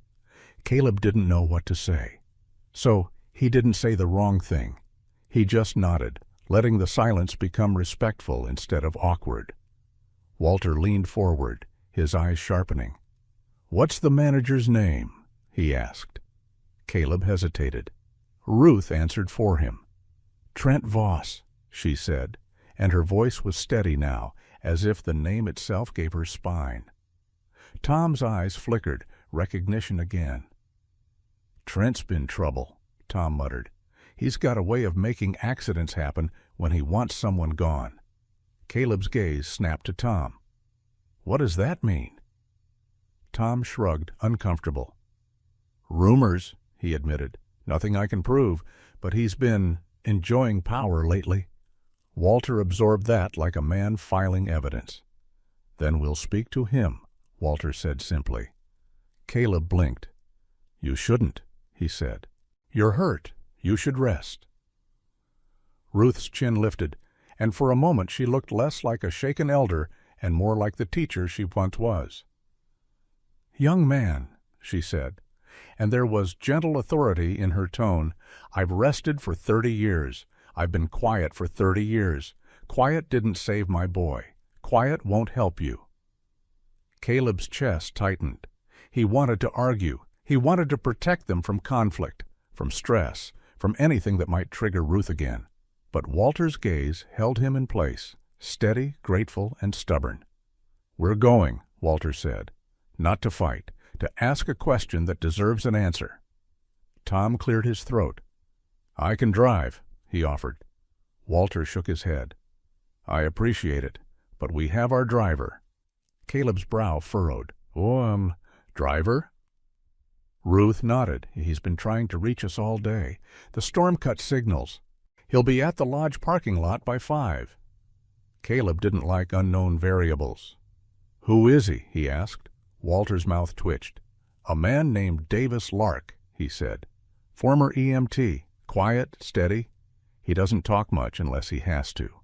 Caleb didn't know what to say. So he didn't say the wrong thing. He just nodded, letting the silence become respectful instead of awkward. Walter leaned forward, his eyes sharpening. "What's the manager's name?" he asked. Caleb hesitated. Ruth answered for him. "Trent Voss," she said, and her voice was steady now, as if the name itself gave her spine. Tom's eyes flickered, recognition again. "Trent's been trouble," Tom muttered. "He's got a way of making accidents happen when he wants someone gone." Caleb's gaze snapped to Tom. "What does that mean?" Tom shrugged, uncomfortable. "Rumors," he admitted. "Nothing I can prove, but he's been enjoying power lately." Walter absorbed that like a man filing evidence. "Then we'll speak to him," Walter said simply. Caleb blinked. "You shouldn't," he said. "You're hurt. You should rest." Ruth's chin lifted, and for a moment she looked less like a shaken elder and more like the teacher she once was. "Young man," she said, and there was gentle authority in her tone, "I've rested for 30 years. I've been quiet for 30 years. Quiet didn't save my boy. Quiet won't help you." Caleb's chest tightened. He wanted to argue. He wanted to protect them from conflict, from stress, from anything that might trigger Ruth again. But Walter's gaze held him in place, steady, grateful, and stubborn. "We're going," Walter said. "Not to fight, to ask a question that deserves an answer." Tom cleared his throat. "I can drive," he offered. Walter shook his head. "I appreciate it, but we have our driver." Caleb's brow furrowed. "Oh, driver?" Ruth nodded. "He's been trying to reach us all day. The storm cut signals. He'll be at the lodge parking lot by 5. Caleb didn't like unknown variables. "Who is he?" he asked. Walter's mouth twitched. "A man named Davis Lark," he said. "Former EMT. Quiet, steady. He doesn't talk much unless he has to."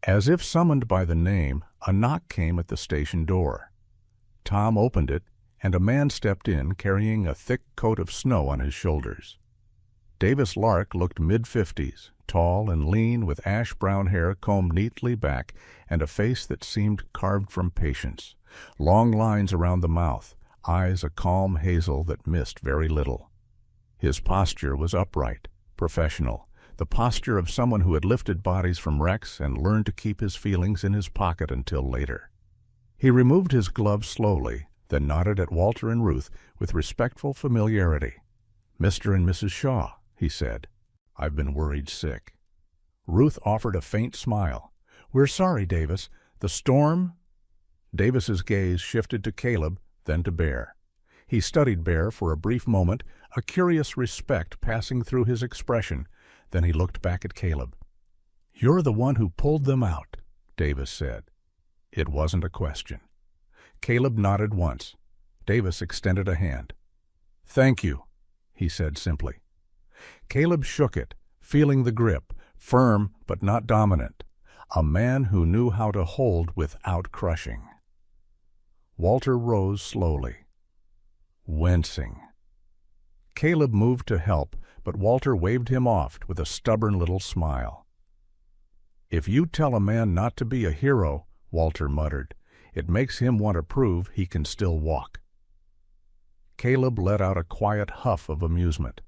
As if summoned by the name, a knock came at the station door. Tom opened it, and a man stepped in carrying a thick coat of snow on his shoulders. Davis Lark looked mid-50s, tall and lean with ash-brown hair combed neatly back and a face that seemed carved from patience. Long lines around the mouth, eyes a calm hazel that missed very little. His posture was upright, professional, the posture of someone who had lifted bodies from wrecks and learned to keep his feelings in his pocket until later. He removed his gloves slowly, then nodded at Walter and Ruth with respectful familiarity. "Mr. and Mrs. Shaw," he said. "I've been worried sick." Ruth offered a faint smile. "We're sorry, Davis. The storm—" Davis's gaze shifted to Caleb, then to Bear. He studied Bear for a brief moment, a curious respect passing through his expression. Then he looked back at Caleb. "You're the one who pulled them out," Davis said. It wasn't a question. Caleb nodded once. Davis extended a hand. "Thank you," he said simply. Caleb shook it, feeling the grip, firm but not dominant. A man who knew how to hold without crushing. Walter rose slowly, wincing. Caleb moved to help, but Walter waved him off with a stubborn little smile. "If you tell a man not to be a hero," Walter muttered, "it makes him want to prove he can still walk." Caleb let out a quiet huff of amusement.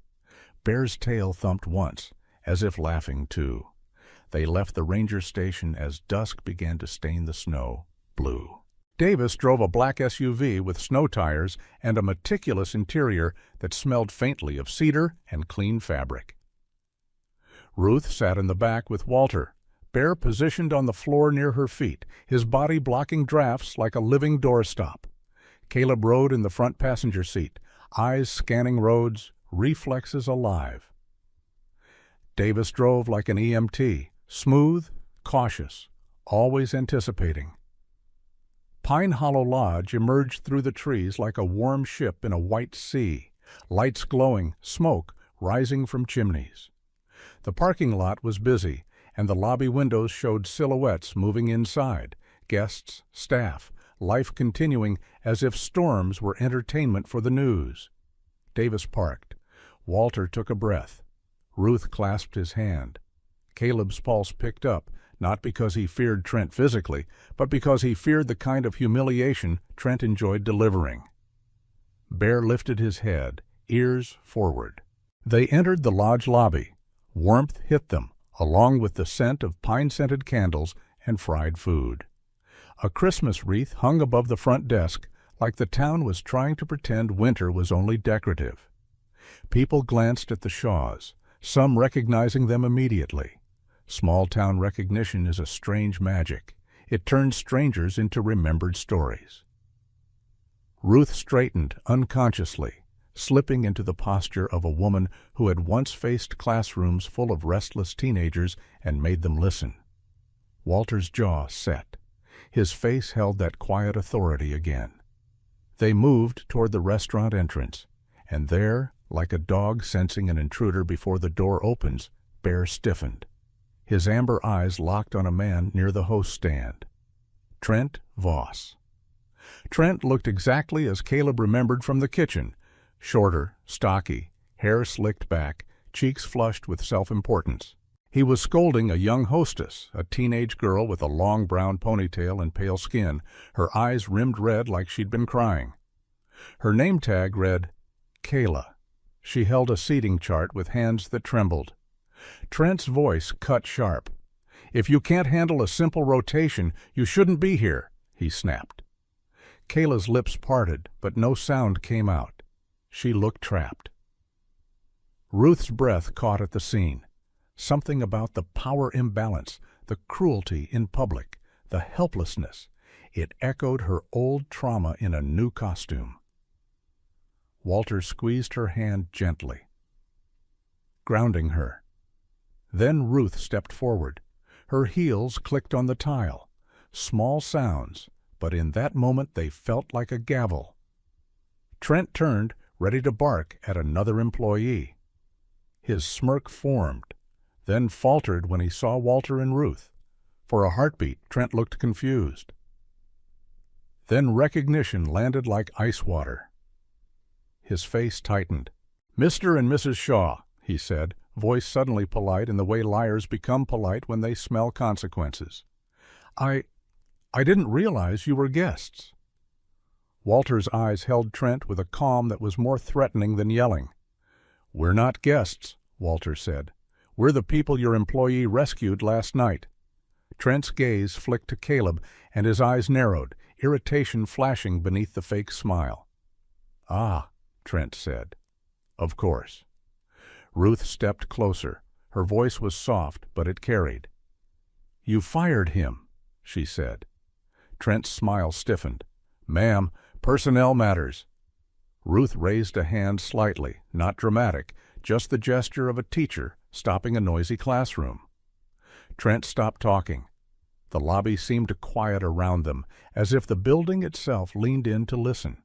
Bear's tail thumped once, as if laughing too. They left the ranger station as dusk began to stain the snow blue. Davis drove a black SUV with snow tires and a meticulous interior that smelled faintly of cedar and clean fabric. Ruth sat in the back with Walter, Bear positioned on the floor near her feet, his body blocking drafts like a living doorstop. Caleb rode in the front passenger seat, eyes scanning roads, reflexes alive. Davis drove like an EMT, smooth, cautious, always anticipating. Pine Hollow Lodge emerged through the trees like a warm ship in a white sea, lights glowing, smoke rising from chimneys. The parking lot was busy, and the lobby windows showed silhouettes moving inside, guests, staff, life continuing as if storms were entertainment for the news. Davis parked. Walter took a breath. Ruth clasped his hand. Caleb's pulse picked up, not because he feared Trent physically, but because he feared the kind of humiliation Trent enjoyed delivering. Bear lifted his head, ears forward. They entered the lodge lobby. Warmth hit them, along with the scent of pine-scented candles and fried food. A Christmas wreath hung above the front desk, like the town was trying to pretend winter was only decorative. People glanced at the Shaws, some recognizing them immediately. Small-town recognition is a strange magic. It turns strangers into remembered stories. Ruth straightened unconsciously, slipping into the posture of a woman who had once faced classrooms full of restless teenagers and made them listen. Walter's jaw set. His face held that quiet authority again. They moved toward the restaurant entrance, and there, like a dog sensing an intruder before the door opens, Bear stiffened. His amber eyes locked on a man near the host stand. Trent Voss. Trent looked exactly as Caleb remembered from the kitchen, shorter, stocky, hair slicked back, cheeks flushed with self-importance. He was scolding a young hostess, a teenage girl with a long brown ponytail and pale skin, her eyes rimmed red like she'd been crying. Her name tag read, Kayla. She held a seating chart with hands that trembled. Trent's voice cut sharp. "If you can't handle a simple rotation, you shouldn't be here," he snapped. Kayla's lips parted, but no sound came out. She looked trapped. Ruth's breath caught at the scene. Something about the power imbalance, the cruelty in public, the helplessness. It echoed her old trauma in a new costume. Walter squeezed her hand gently, grounding her. Then Ruth stepped forward. Her heels clicked on the tile. Small sounds, but in that moment they felt like a gavel. Trent turned, ready to bark at another employee. His smirk formed, then faltered when he saw Walter and Ruth. For a heartbeat, Trent looked confused. Then recognition landed like ice water. His face tightened. "Mr. and Mrs. Shaw," he said, voice suddenly polite in the way liars become polite when they smell consequences. I didn't realize you were guests." Walter's eyes held Trent with a calm that was more threatening than yelling. "We're not guests," Walter said. "We're the people your employee rescued last night." Trent's gaze flicked to Caleb, and his eyes narrowed, irritation flashing beneath the fake smile. "Ah," Trent said. "Of course." Ruth stepped closer. Her voice was soft, but it carried. "You fired him," she said. Trent's smile stiffened. "Ma'am, personnel matters." Ruth raised a hand slightly, not dramatic, just the gesture of a teacher stopping a noisy classroom. Trent stopped talking. The lobby seemed to quiet around them, as if the building itself leaned in to listen.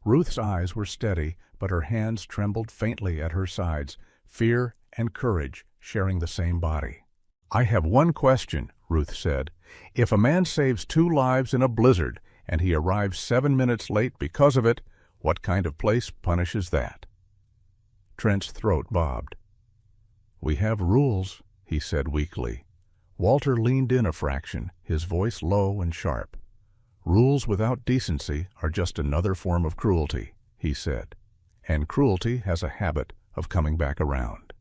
Ruth's eyes were steady, but her hands trembled faintly at her sides, fear and courage sharing the same body. "I have one question," Ruth said. "If a man saves 2 lives in a blizzard and he arrives 7 minutes late because of it, what kind of place punishes that?" Trent's throat bobbed. "We have rules," he said weakly. Walter leaned in a fraction, his voice low and sharp. "Rules without decency are just another form of cruelty," he said. "And cruelty has a habit of coming back around."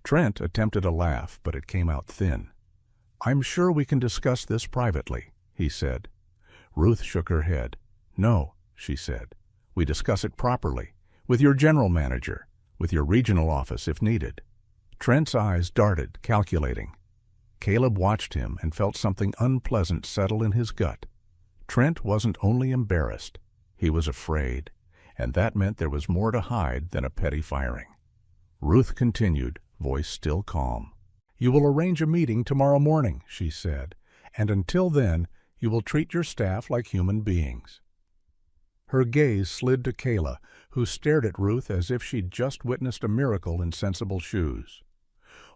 Trent attempted a laugh, but it came out thin. "I'm sure we can discuss this privately," he said. Ruth shook her head. "No," she said. "We discuss it properly, with your general manager, with your regional office if needed." Trent's eyes darted, calculating. Caleb watched him and felt something unpleasant settle in his gut. Trent wasn't only embarrassed, he was afraid, and that meant there was more to hide than a petty firing. Ruth continued, voice still calm. "You will arrange a meeting tomorrow morning," she said, "and until then, you will treat your staff like human beings." Her gaze slid to Kayla, who stared at Ruth as if she'd just witnessed a miracle in sensible shoes.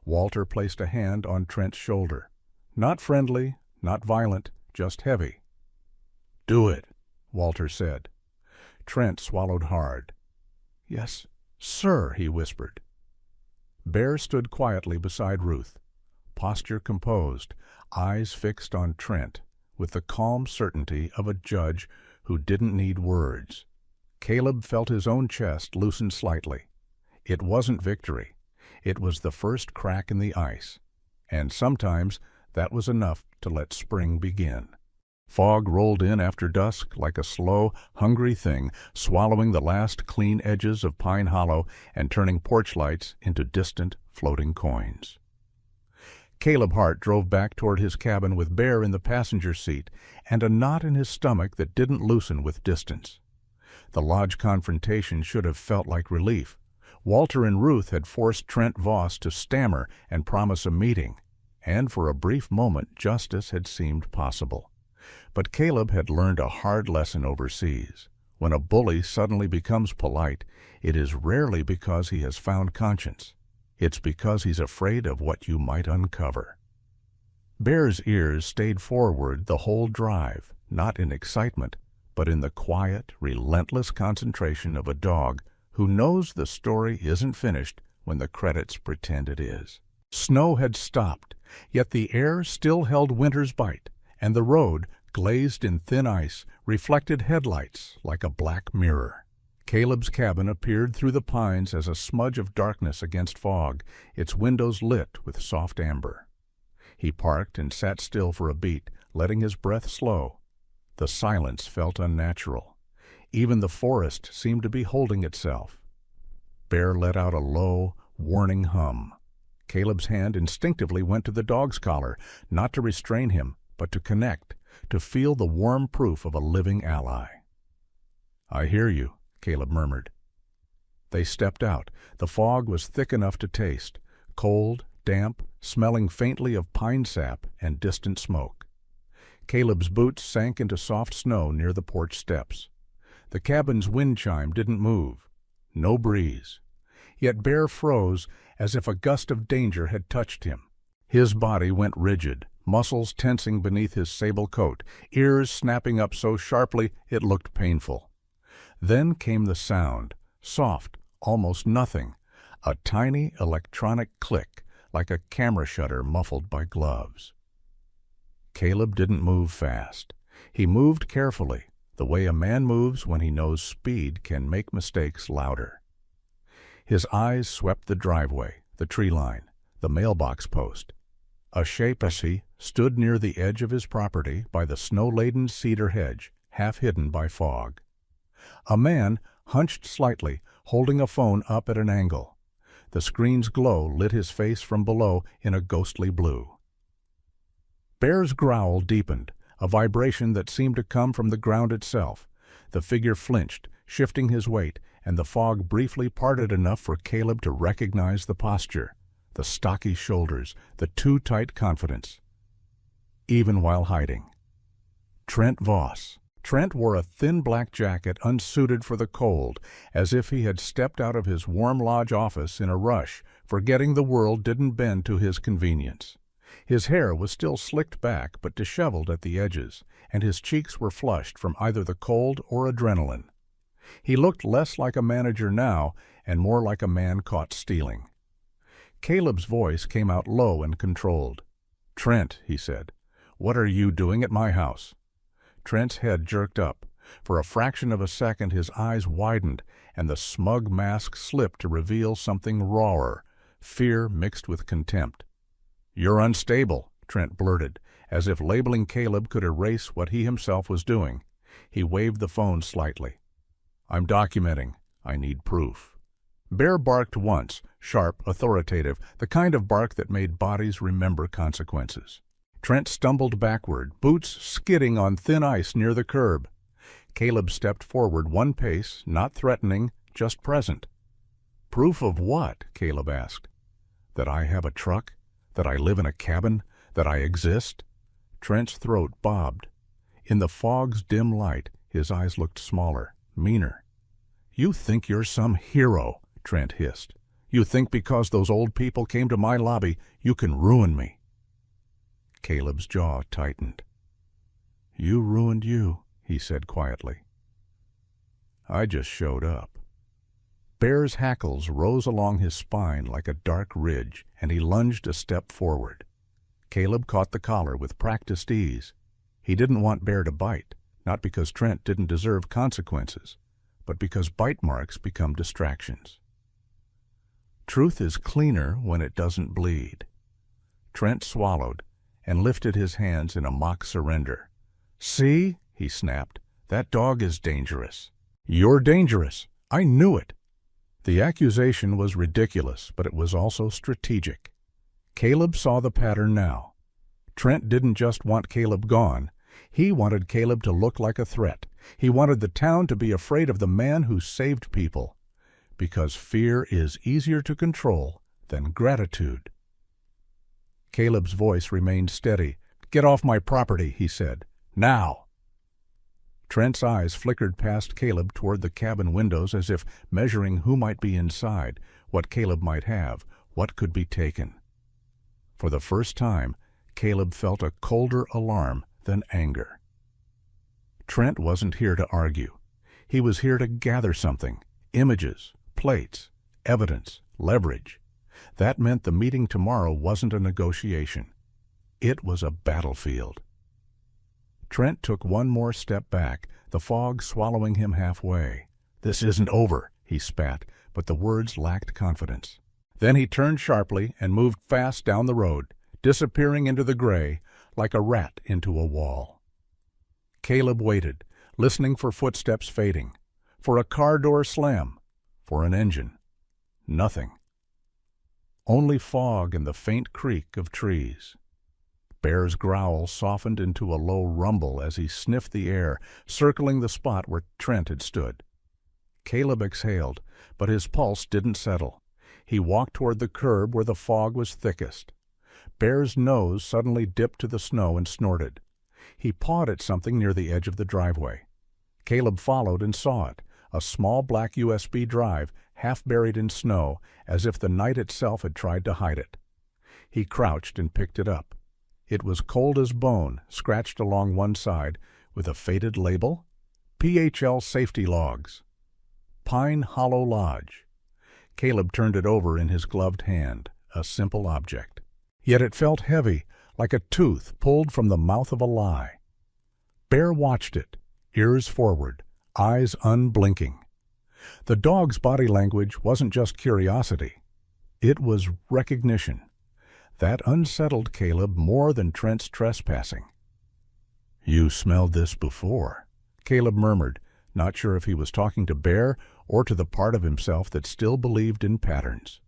Walter placed a hand on Trent's shoulder. Not friendly, not violent, just heavy. "Do it," Walter said. Trent swallowed hard. "Yes, sir," he whispered. Bear stood quietly beside Ruth, posture composed, eyes fixed on Trent, with the calm certainty of a judge who didn't need words. Caleb felt his own chest loosen slightly. It wasn't victory. It was the first crack in the ice, and sometimes that was enough to let spring begin. Fog rolled in after dusk like a slow, hungry thing, swallowing the last clean edges of Pine Hollow and turning porch lights into distant, floating coins. Caleb Hart drove back toward his cabin with Bear in the passenger seat and a knot in his stomach that didn't loosen with distance. The lodge confrontation should have felt like relief. Walter and Ruth had forced Trent Voss to stammer and promise a meeting, and for a brief moment justice had seemed possible. But Caleb had learned a hard lesson overseas. When a bully suddenly becomes polite, it is rarely because he has found conscience. It's because he's afraid of what you might uncover. Bear's ears stayed forward the whole drive, not in excitement, but in the quiet, relentless concentration of a dog who knows the story isn't finished when the credits pretend it is. Snow had stopped, yet the air still held winter's bite, and the road, glazed in thin ice, reflected headlights like a black mirror. Caleb's cabin appeared through the pines as a smudge of darkness against fog, its windows lit with soft amber. He parked and sat still for a beat, letting his breath slow. The silence felt unnatural. Even the forest seemed to be holding itself. Bear let out a low, warning hum. Caleb's hand instinctively went to the dog's collar, not to restrain him, but to connect, to feel the warm proof of a living ally. "I hear you," Caleb murmured. They stepped out. The fog was thick enough to taste, cold, damp, smelling faintly of pine sap and distant smoke. Caleb's boots sank into soft snow near the porch steps. The cabin's wind chime didn't move. No breeze. Yet Bear froze as if a gust of danger had touched him. His body went rigid, muscles tensing beneath his sable coat, ears snapping up so sharply it looked painful. Then came the sound, soft, almost nothing, a tiny electronic click, like a camera shutter muffled by gloves. Caleb didn't move fast. He moved carefully, the way a man moves when he knows speed can make mistakes louder. His eyes swept the driveway, the tree line, the mailbox post. A shape as he stood near the edge of his property by the snow-laden cedar hedge, half hidden by fog. A man, hunched slightly, holding a phone up at an angle. The screen's glow lit his face from below in a ghostly blue. Bear's growl deepened, a vibration that seemed to come from the ground itself. The figure flinched, shifting his weight, and the fog briefly parted enough for Caleb to recognize the posture, the stocky shoulders, the too tight confidence. Even while hiding. Trent Voss. Trent wore a thin black jacket unsuited for the cold, as if he had stepped out of his warm lodge office in a rush, forgetting the world didn't bend to his convenience. His hair was still slicked back but disheveled at the edges, and his cheeks were flushed from either the cold or adrenaline. He looked less like a manager now and more like a man caught stealing. Caleb's voice came out low and controlled. "Trent," he said, "what are you doing at my house?" Trent's head jerked up. For a fraction of a second his eyes widened, and the smug mask slipped to reveal something rawer, fear mixed with contempt. "You're unstable," Trent blurted, as if labeling Caleb could erase what he himself was doing. He waved the phone slightly. "I'm documenting. I need proof." Bear barked once, sharp, authoritative, the kind of bark that made bodies remember consequences. Trent stumbled backward, boots skidding on thin ice near the curb. Caleb stepped forward one pace, not threatening, just present. "Proof of what?" Caleb asked. "That I have a truck? That I live in a cabin? That I exist?" Trent's throat bobbed. In the fog's dim light, his eyes looked smaller, meaner. "You think you're some hero," Trent hissed. "You think because those old people came to my lobby, you can ruin me." Caleb's jaw tightened. "You ruined you," he said quietly. "I just showed up." Bear's hackles rose along his spine like a dark ridge, and he lunged a step forward. Caleb caught the collar with practiced ease. He didn't want Bear to bite, not because Trent didn't deserve consequences, but because bite marks become distractions. Truth is cleaner when it doesn't bleed. Trent swallowed and lifted his hands in a mock surrender. "See?" he snapped. "That dog is dangerous." "You're dangerous. I knew it." The accusation was ridiculous, but it was also strategic. Caleb saw the pattern now. Trent didn't just want Caleb gone. He wanted Caleb to look like a threat. He wanted the town to be afraid of the man who saved people. Because fear is easier to control than gratitude. Caleb's voice remained steady. "Get off my property," he said. "Now!" Trent's eyes flickered past Caleb toward the cabin windows as if measuring who might be inside, what Caleb might have, what could be taken. For the first time, Caleb felt a colder alarm than anger. Trent wasn't here to argue. He was here to gather something: images, plates, evidence, leverage. That meant the meeting tomorrow wasn't a negotiation. It was a battlefield. Trent took one more step back, the fog swallowing him halfway. "This isn't over," he spat, but the words lacked confidence. Then he turned sharply and moved fast down the road, disappearing into the gray like a rat into a wall. Caleb waited, listening for footsteps fading, for a car door slam, for an engine. Nothing. Only fog and the faint creak of trees. Bear's growl softened into a low rumble as he sniffed the air, circling the spot where Trent had stood. Caleb exhaled, but his pulse didn't settle. He walked toward the curb where the fog was thickest. Bear's nose suddenly dipped to the snow and snorted. He pawed at something near the edge of the driveway. Caleb followed and saw it, a small black USB drive half buried in snow, as if the night itself had tried to hide it. He crouched and picked it up. It was cold as bone, scratched along one side, with a faded label: PHL Safety Logs. Pine Hollow Lodge. Caleb turned it over in his gloved hand, a simple object. Yet it felt heavy, like a tooth pulled from the mouth of a lie. Bear watched it, ears forward, eyes unblinking. The dog's body language wasn't just curiosity. It was recognition. That unsettled Caleb more than Trent's trespassing. "You smelled this before," Caleb murmured, not sure if he was talking to Bear or to the part of himself that still believed in patterns.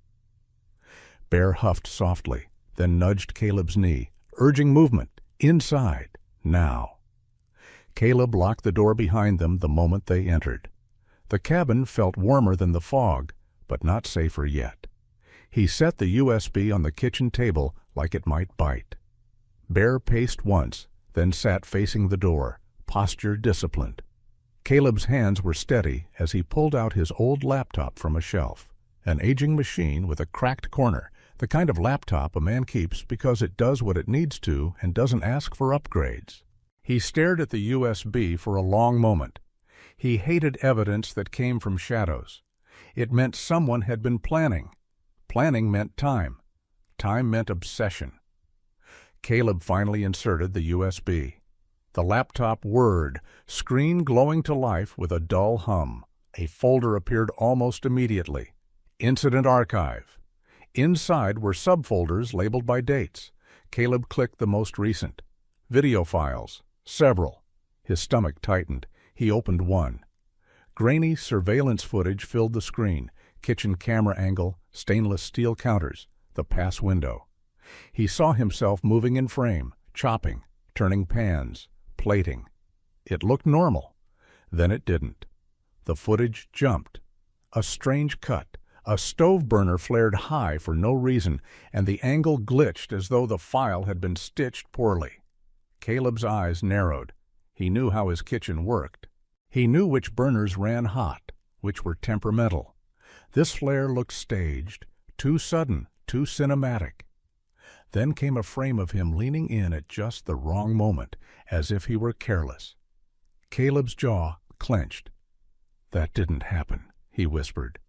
Bear huffed softly, then nudged Caleb's knee, urging movement, inside, now. Caleb locked the door behind them the moment they entered. The cabin felt warmer than the fog, but not safer yet. He set the USB on the kitchen table like it might bite. Bear paced once, then sat facing the door, posture disciplined. Caleb's hands were steady as he pulled out his old laptop from a shelf, an aging machine with a cracked corner, the kind of laptop a man keeps because it does what it needs to and doesn't ask for upgrades. He stared at the USB for a long moment. He hated evidence that came from shadows. It meant someone had been planning. Planning meant time. Time meant obsession. Caleb finally inserted the USB. The laptop whirred, screen glowing to life with a dull hum. A folder appeared almost immediately. Incident Archive. Inside were subfolders labeled by dates. Caleb clicked the most recent. Video files. Several. His stomach tightened. He opened one. Grainy surveillance footage filled the screen. Kitchen camera angle, stainless steel counters, the pass window. He saw himself moving in frame, chopping, turning pans, plating. It looked normal. Then it didn't. The footage jumped. A strange cut. A stove burner flared high for no reason, and the angle glitched as though the file had been stitched poorly. Caleb's eyes narrowed. He knew how his kitchen worked. He knew which burners ran hot, which were temperamental. This flare looked staged, too sudden, too cinematic. Then came a frame of him leaning in at just the wrong moment, as if he were careless. Caleb's jaw clenched. "That didn't happen," he whispered.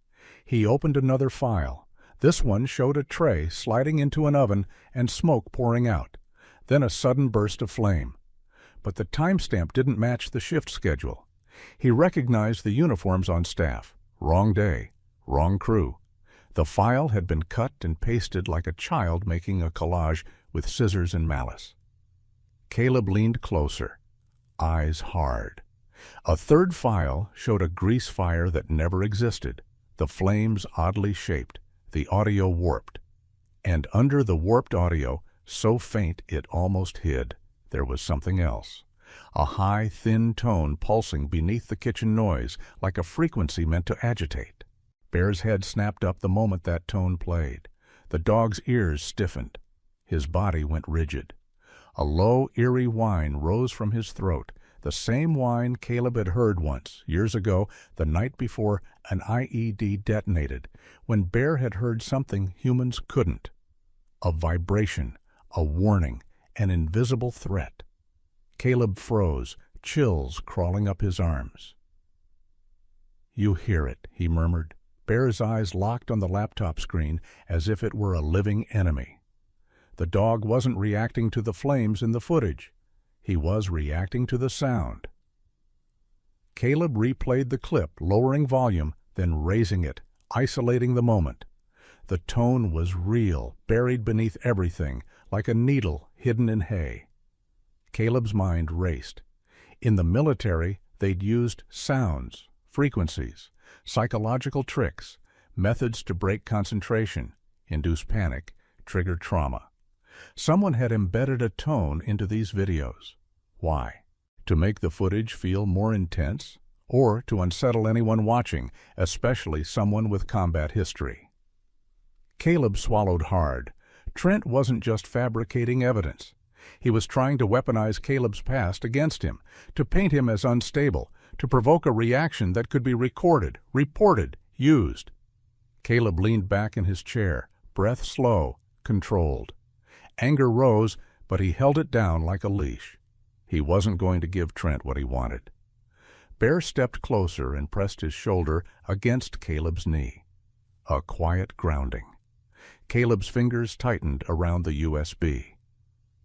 He opened another file. This one showed a tray sliding into an oven and smoke pouring out, then a sudden burst of flame. But the timestamp didn't match the shift schedule. He recognized the uniforms on staff. Wrong day, wrong crew. The file had been cut and pasted like a child making a collage with scissors and malice. Caleb leaned closer, eyes hard. A third file showed a grease fire that never existed, the flames oddly shaped, the audio warped. And under the warped audio, so faint it almost hid, there was something else. A high, thin tone pulsing beneath the kitchen noise, like a frequency meant to agitate. Bear's head snapped up the moment that tone played. The dog's ears stiffened. His body went rigid. A low, eerie whine rose from his throat, the same whine Caleb had heard once, years ago, the night before an IED detonated, when Bear had heard something humans couldn't. A vibration, a warning, an invisible threat. Caleb froze, chills crawling up his arms. "You hear it," he murmured. Bear's eyes locked on the laptop screen as if it were a living enemy. The dog wasn't reacting to the flames in the footage. He was reacting to the sound. Caleb replayed the clip, lowering volume, then raising it, isolating the moment. The tone was real, buried beneath everything, like a needle hidden in hay. Caleb's mind raced. In the military, they'd used sounds, frequencies, psychological tricks, methods to break concentration, induce panic, trigger trauma. Someone had embedded a tone into these videos. Why? To make the footage feel more intense, or to unsettle anyone watching, especially someone with combat history? Caleb swallowed hard. Trent wasn't just fabricating evidence. He was trying to weaponize Caleb's past against him, to paint him as unstable, to provoke a reaction that could be recorded, reported, used. Caleb leaned back in his chair, breath slow, controlled. Anger rose, but he held it down like a leash. He wasn't going to give Trent what he wanted. Bear stepped closer and pressed his shoulder against Caleb's knee. A quiet grounding. Caleb's fingers tightened around the USB.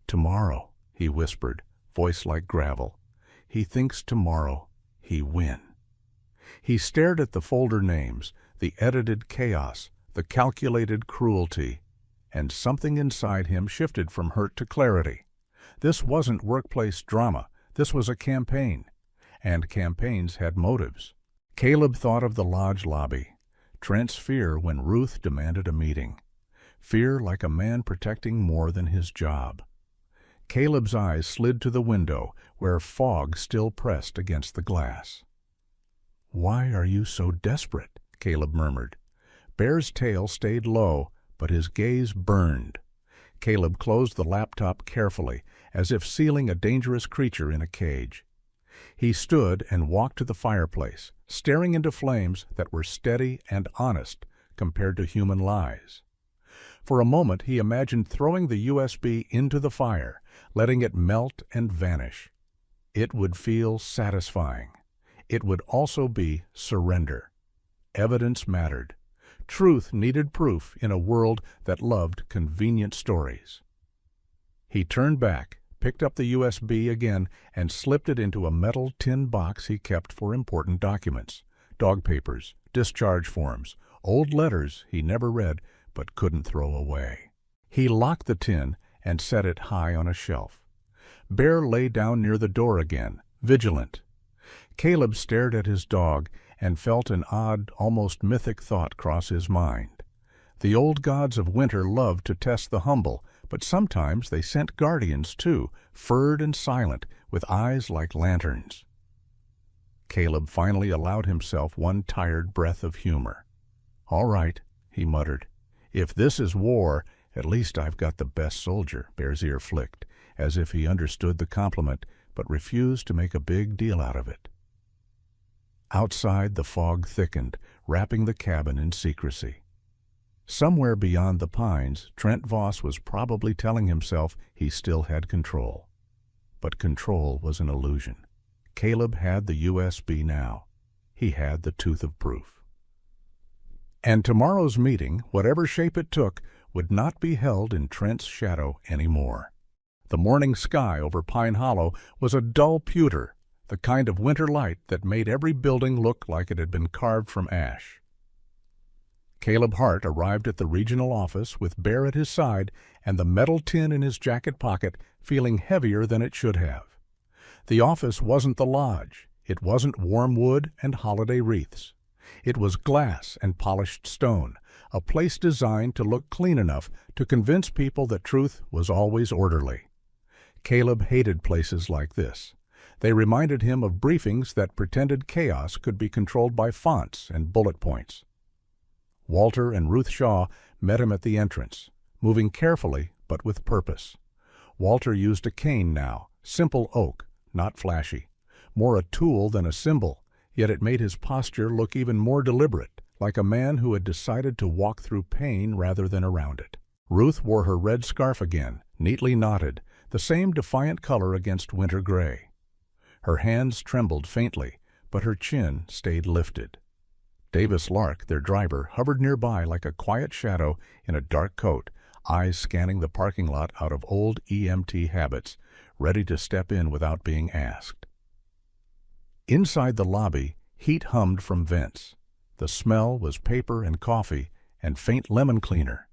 "Tomorrow," he whispered, voice like gravel. "He thinks tomorrow he win." He stared at the folder names, the edited chaos, the calculated cruelty, and something inside him shifted from hurt to clarity. This wasn't workplace drama. This was a campaign. And campaigns had motives. Caleb thought of the lodge lobby. Trent's fear when Ruth demanded a meeting. Fear like a man protecting more than his job. Caleb's eyes slid to the window, where fog still pressed against the glass. "Why are you so desperate?" Caleb murmured. Bear's tail stayed low, but his gaze burned. Caleb closed the laptop carefully, as if sealing a dangerous creature in a cage. He stood and walked to the fireplace, staring into flames that were steady and honest compared to human lies. For a moment he imagined throwing the USB into the fire, letting it melt and vanish. It would feel satisfying. It would also be surrender. Evidence mattered. Truth needed proof in a world that loved convenient stories. He turned back, picked up the USB again, and slipped it into a metal tin box he kept for important documents. Dog papers, discharge forms, old letters he never read but couldn't throw away. He locked the tin and set it high on a shelf. Bear lay down near the door again, vigilant. Caleb stared at his dog and felt an odd, almost mythic thought cross his mind. The old gods of winter loved to test the humble, but sometimes they sent guardians too, furred and silent, with eyes like lanterns. Caleb finally allowed himself one tired breath of humor. "All right," he muttered. "If this is war, at least I've got the best soldier," Bear's ear flicked, as if he understood the compliment, but refused to make a big deal out of it. Outside, the fog thickened, wrapping the cabin in secrecy. Somewhere beyond the pines, Trent Voss was probably telling himself he still had control. But control was an illusion. Caleb had the USB now. He had the tooth of proof. And tomorrow's meeting, whatever shape it took, would not be held in Trent's shadow anymore. The morning sky over Pine Hollow was a dull pewter, the kind of winter light that made every building look like it had been carved from ash. Caleb Hart arrived at the regional office with Bear at his side and the metal tin in his jacket pocket feeling heavier than it should have. The office wasn't the lodge. It wasn't warm wood and holiday wreaths. It was glass and polished stone, a place designed to look clean enough to convince people that truth was always orderly. Caleb hated places like this. They reminded him of briefings that pretended chaos could be controlled by fonts and bullet points. Walter and Ruth Shaw met him at the entrance, moving carefully but with purpose. Walter used a cane now, simple oak, not flashy, more a tool than a symbol, yet it made his posture look even more deliberate, like a man who had decided to walk through pain rather than around it. Ruth wore her red scarf again, neatly knotted, the same defiant color against winter gray. Her hands trembled faintly, but her chin stayed lifted. Davis Lark, their driver, hovered nearby like a quiet shadow in a dark coat, eyes scanning the parking lot out of old EMT habits, ready to step in without being asked. Inside the lobby, heat hummed from vents. The smell was paper and coffee and faint lemon cleaner.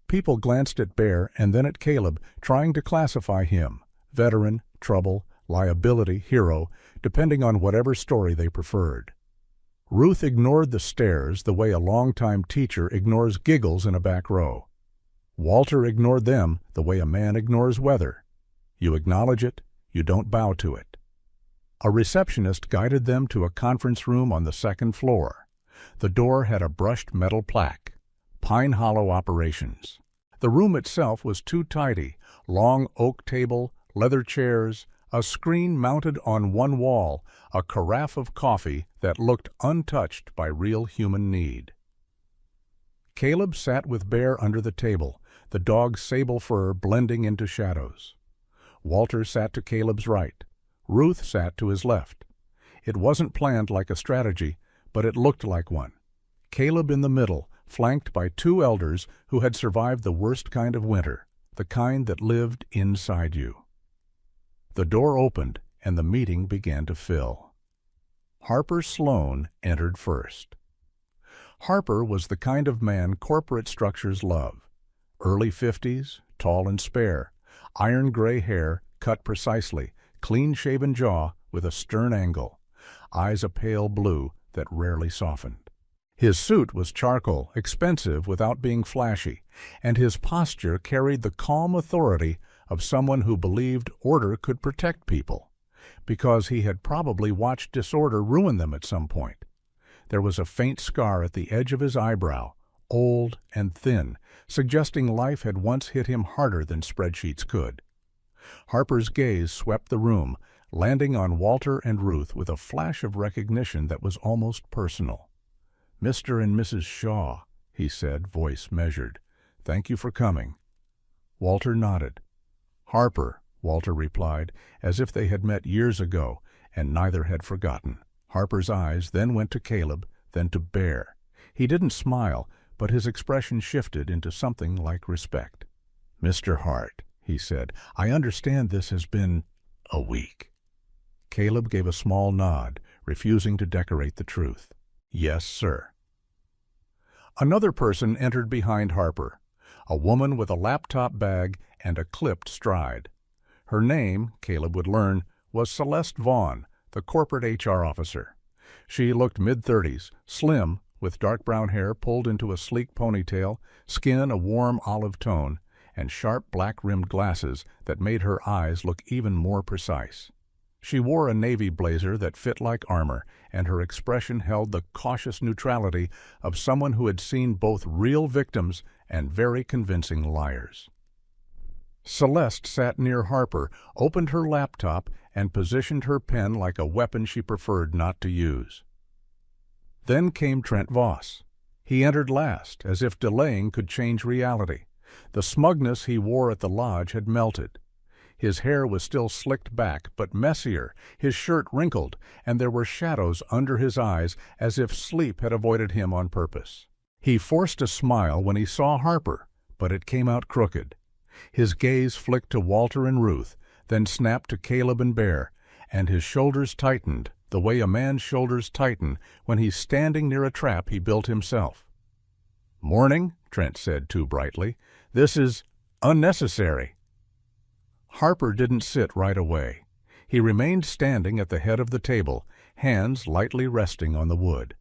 People glanced at Bear and then at Caleb, trying to classify him, veteran, trouble, liability, hero, depending on whatever story they preferred. Ruth ignored the stares the way a longtime teacher ignores giggles in a back row. Walter ignored them the way a man ignores weather. You acknowledge it, you don't bow to it. A receptionist guided them to a conference room on the second floor. The door had a brushed metal plaque, Pine Hollow Operations. The room itself was too tidy, long oak table, leather chairs, a screen mounted on one wall, a carafe of coffee that looked untouched by real human need. Caleb sat with Bear under the table, the dog's sable fur blending into shadows. Walter sat to Caleb's right. Ruth sat to his left. It wasn't planned like a strategy, but it looked like one. Caleb in the middle, flanked by two elders who had survived the worst kind of winter, the kind that lived inside you. The door opened, and the meeting began to fill. Harper Sloan entered first. Harper was the kind of man corporate structures love. Early 50s, tall and spare, iron gray hair cut precisely, clean-shaven jaw with a stern angle, eyes a pale blue that rarely softened. His suit was charcoal, expensive without being flashy, and his posture carried the calm authority of someone who believed order could protect people, because he had probably watched disorder ruin them at some point. There was a faint scar at the edge of his eyebrow, old and thin, suggesting life had once hit him harder than spreadsheets could. Harper's gaze swept the room, landing on Walter and Ruth with a flash of recognition that was almost personal. "Mr. and Mrs. Shaw," he said, voice measured. "Thank you for coming." Walter nodded. "Harper," Walter replied, as if they had met years ago, and neither had forgotten. Harper's eyes then went to Caleb, then to Bear. He didn't smile, but his expression shifted into something like respect. "Mr. Hart," he said, "I understand this has been a week." Caleb gave a small nod, refusing to decorate the truth. "Yes, sir." Another person entered behind Harper, a woman with a laptop bag and a clipped stride. Her name, Caleb would learn, was Celeste Vaughn, the corporate HR officer. She looked mid-30s, slim, with dark brown hair pulled into a sleek ponytail, skin a warm olive tone, and sharp black-rimmed glasses that made her eyes look even more precise. She wore a navy blazer that fit like armor, and her expression held the cautious neutrality of someone who had seen both real victims and very convincing liars. Celeste sat near Harper, opened her laptop, and positioned her pen like a weapon she preferred not to use. Then came Trent Voss. He entered last, as if delaying could change reality. The smugness he wore at the lodge had melted. His hair was still slicked back, but messier, his shirt wrinkled, and there were shadows under his eyes as if sleep had avoided him on purpose. He forced a smile when he saw Harper, but it came out crooked. His gaze flicked to Walter and Ruth, then snapped to Caleb and Bear, and his shoulders tightened, the way a man's shoulders tighten when he's standing near a trap he built himself. "Morning," Trent said too brightly. "This is unnecessary." Harper didn't sit right away. He remained standing at the head of the table, hands lightly resting on the wood.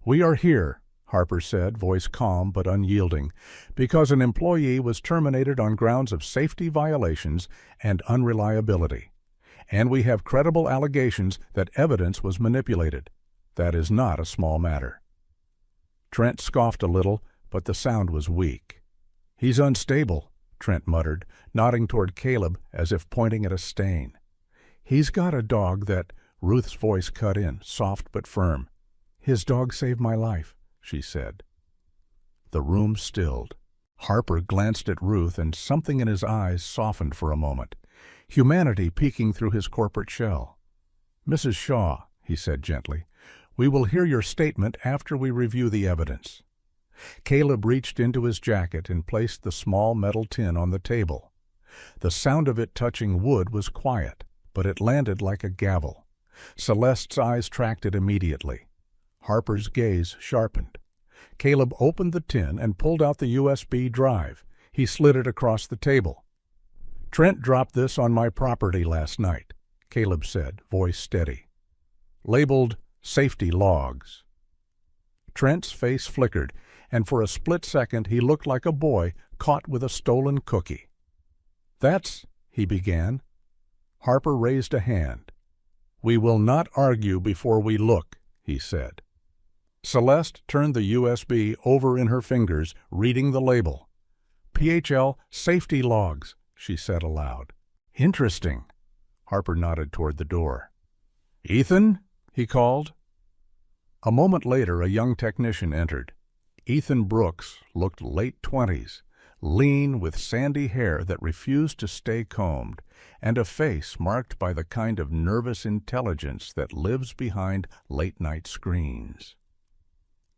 "We are here," Harper said, voice calm but unyielding, "because an employee was terminated on grounds of safety violations and unreliability. And we have credible allegations that evidence was manipulated. That is not a small matter." Trent scoffed a little, but the sound was weak. "He's unstable," Trent muttered, nodding toward Caleb as if pointing at a stain. "He's got a dog that—" Ruth's voice cut in, soft but firm. "His dog saved my life," she said. The room stilled. Harper glanced at Ruth, and something in his eyes softened for a moment. Humanity peeking through his corporate shell. "Mrs. Shaw," he said gently, "we will hear your statement after we review the evidence." Caleb reached into his jacket and placed the small metal tin on the table. The sound of it touching wood was quiet, but it landed like a gavel. Celeste's eyes tracked it immediately. Harper's gaze sharpened. Caleb opened the tin and pulled out the USB drive. He slid it across the table. "Trent dropped this on my property last night," Caleb said, voice steady. "Labeled safety logs." Trent's face flickered, and for a split second he looked like a boy caught with a stolen cookie. "That's—" he began. Harper raised a hand. "We will not argue before we look," he said. Celeste turned the USB over in her fingers, reading the label. "PHL safety logs," she said aloud. "Interesting." Harper nodded toward the door. "Ethan?" he called. A moment later a young technician entered. Ethan Brooks looked late 20s, lean with sandy hair that refused to stay combed, and a face marked by the kind of nervous intelligence that lives behind late-night screens.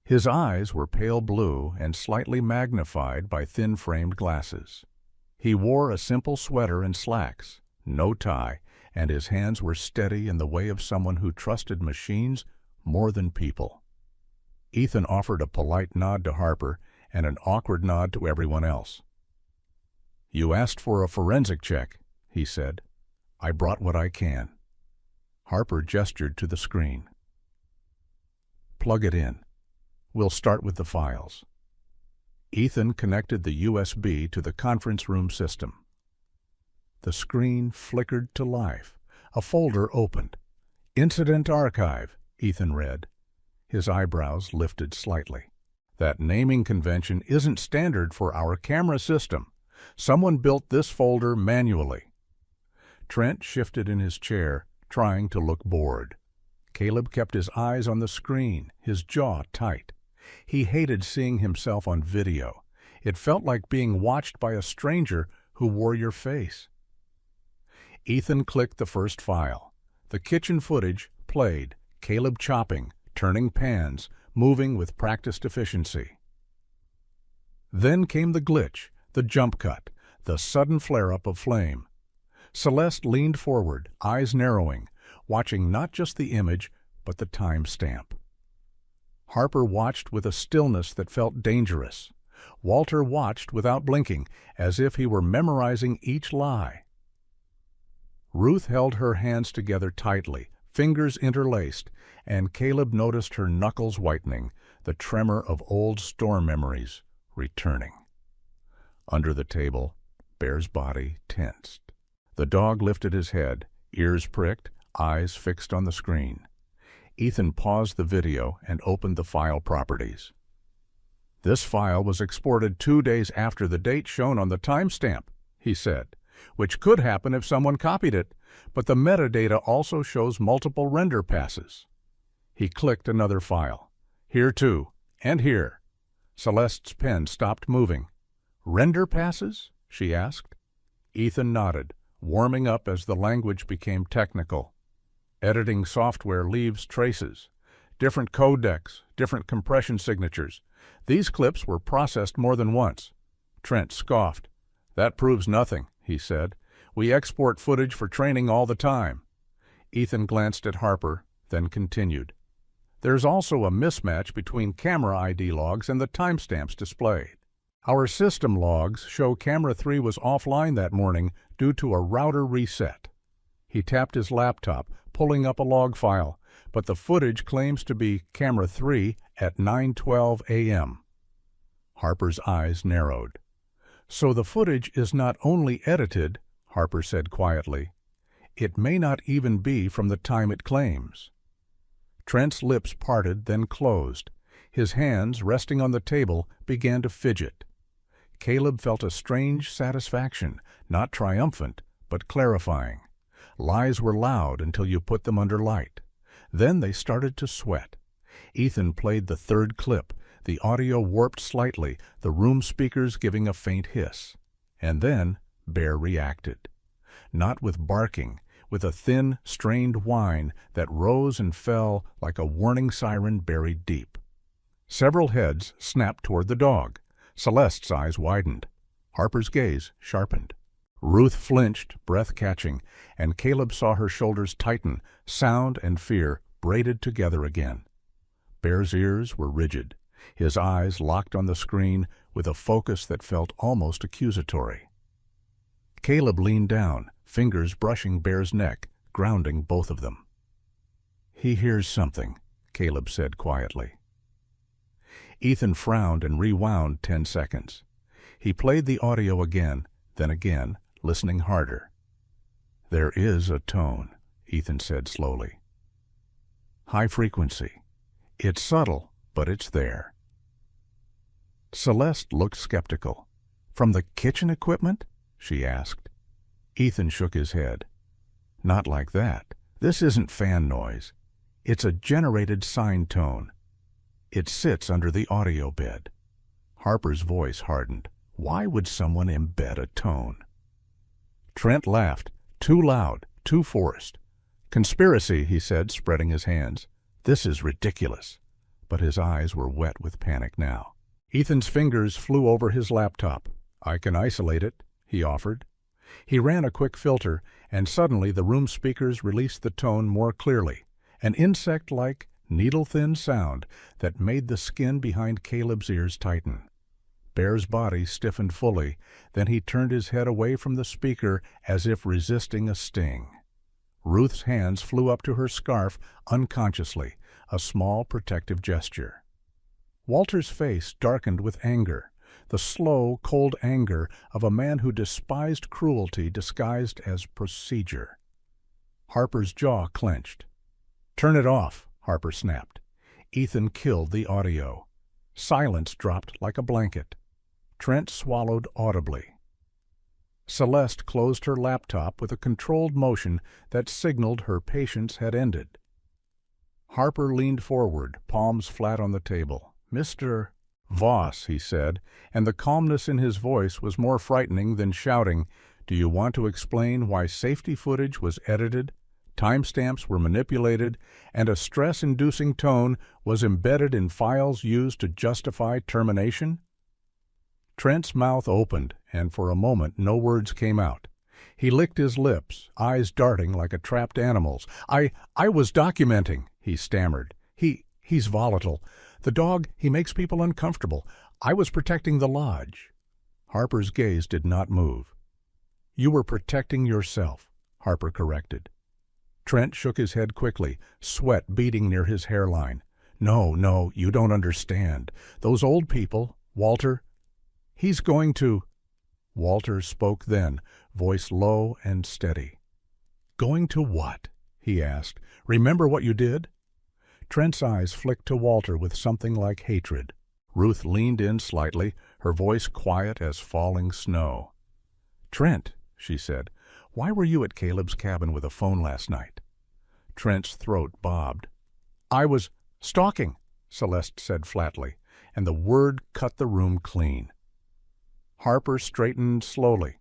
His eyes were pale blue and slightly magnified by thin-framed glasses. He wore a simple sweater and slacks, no tie, and his hands were steady in the way of someone who trusted machines more than people. Ethan offered a polite nod to Harper and an awkward nod to everyone else. "You asked for a forensic check," he said. "I brought what I can." Harper gestured to the screen. "Plug it in. We'll start with the files." Ethan connected the USB to the conference room system. The screen flickered to life. A folder opened. "Incident Archive," Ethan read. His eyebrows lifted slightly. "That naming convention isn't standard for our camera system. Someone built this folder manually." Trent shifted in his chair, trying to look bored. Caleb kept his eyes on the screen, his jaw tight. He hated seeing himself on video. It felt like being watched by a stranger who wore your face. Ethan clicked the first file. The kitchen footage played, Caleb chopping, turning pans, moving with practiced efficiency. Then came the glitch, the jump cut, the sudden flare-up of flame. Celeste leaned forward, eyes narrowing, watching not just the image, but the time stamp. Harper watched with a stillness that felt dangerous. Walter watched without blinking, as if he were memorizing each lie. Ruth held her hands together tightly, fingers interlaced, and Caleb noticed her knuckles whitening, the tremor of old storm memories returning. Under the table, Bear's body tensed. The dog lifted his head, ears pricked, eyes fixed on the screen. Ethan paused the video and opened the file properties. "This file was exported 2 days after the date shown on the timestamp," he said, "which could happen if someone copied it, but the metadata also shows multiple render passes." He clicked another file. "Here too, and here." Celeste's pen stopped moving. "Render passes?" she asked. Ethan nodded, warming up as the language became technical. Editing software leaves traces. Different codecs, different compression signatures. These clips were processed more than once. Trent scoffed. "That proves nothing," he said. "We export footage for training all the time." Ethan glanced at Harper, then continued. "There's also a mismatch between camera ID logs and the timestamps displayed. Our system logs show camera 3 was offline that morning due to a router reset." He tapped his laptop, pulling up a log file, but the footage claims to be camera 3 at 9:12 a.m. Harper's eyes narrowed. "So the footage is not only edited," Harper said quietly. "It may not even be from the time it claims." Trent's lips parted, then closed. His hands, resting on the table, began to fidget. Caleb felt a strange satisfaction, not triumphant, but clarifying. Lies were loud until you put them under light. Then they started to sweat. Ethan played the third clip, the audio warped slightly, the room speakers giving a faint hiss. And then Bear reacted. Not with barking, with a thin, strained whine that rose and fell like a warning siren buried deep. Several heads snapped toward the dog. Celeste's eyes widened. Harper's gaze sharpened. Ruth flinched, breath catching, and Caleb saw her shoulders tighten, sound and fear braided together again. Bear's ears were rigid, his eyes locked on the screen with a focus that felt almost accusatory. Caleb leaned down, fingers brushing Bear's neck, grounding both of them. "He hears something," Caleb said quietly. Ethan frowned and rewound 10 seconds. He played the audio again, then again, listening harder. "There is a tone," Ethan said slowly. "High frequency. It's subtle, but it's there." Celeste looked skeptical. "From the kitchen equipment?" she asked. Ethan shook his head. "Not like that. This isn't fan noise. It's a generated sine tone. It sits under the audio bed." Harper's voice hardened. Why would someone embed a tone? Trent laughed. Too loud, too forced. "Conspiracy," he said, spreading his hands. "This is ridiculous." But his eyes were wet with panic now. Ethan's fingers flew over his laptop. "I can isolate it," he offered. He ran a quick filter, and suddenly the room speakers released the tone more clearly, an insect-like, needle-thin sound that made the skin behind Caleb's ears tighten. Bear's body stiffened fully, then he turned his head away from the speaker as if resisting a sting. Ruth's hands flew up to her scarf unconsciously, a small protective gesture. Walter's face darkened with anger, the slow, cold anger of a man who despised cruelty disguised as procedure. Harper's jaw clenched. "Turn it off," Harper snapped. Ethan killed the audio. Silence dropped like a blanket. Trent swallowed audibly. Celeste closed her laptop with a controlled motion that signaled her patience had ended. Harper leaned forward, palms flat on the table. "Mr. Voss," he said, and the calmness in his voice was more frightening than shouting, "Do you want to explain why safety footage was edited, timestamps were manipulated, and a stress-inducing tone was embedded in files used to justify termination?" Trent's mouth opened, and for a moment no words came out. He licked his lips, eyes darting like a trapped animal's. I was documenting," he stammered. He's volatile. The dog, he makes people uncomfortable. I was protecting the lodge." Harper's gaze did not move. "You were protecting yourself," Harper corrected. Trent shook his head quickly, sweat beading near his hairline. No, you don't understand. Those old people, Walter, he's going to... Walter spoke then, voice low and steady. Going to what? He asked. Remember what you did? Trent's eyes flicked to Walter with something like hatred. Ruth leaned in slightly, her voice quiet as falling snow. Trent, she said, why were you at Caleb's cabin with a phone last night? Trent's throat bobbed. I was stalking, Celeste said flatly, and the word cut the room clean. Harper straightened slowly.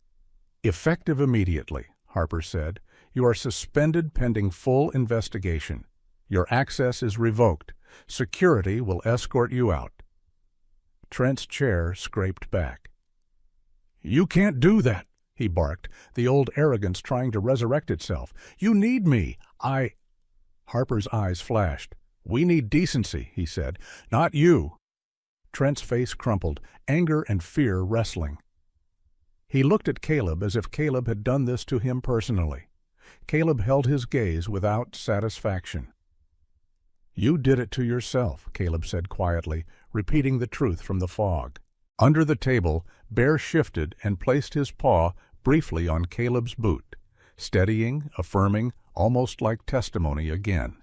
Effective immediately, Harper said. You are suspended pending full investigation. Your access is revoked. Security will escort you out. Trent's chair scraped back. You can't do that, he barked, the old arrogance trying to resurrect itself. You need me. Harper's eyes flashed. We need decency, he said, not you. Trent's face crumpled, anger and fear wrestling. He looked at Caleb as if Caleb had done this to him personally. Caleb held his gaze without satisfaction. You did it to yourself, Caleb said quietly, repeating the truth from the fog. Under the table, Bear shifted and placed his paw briefly on Caleb's boot, steadying, affirming, almost like testimony again.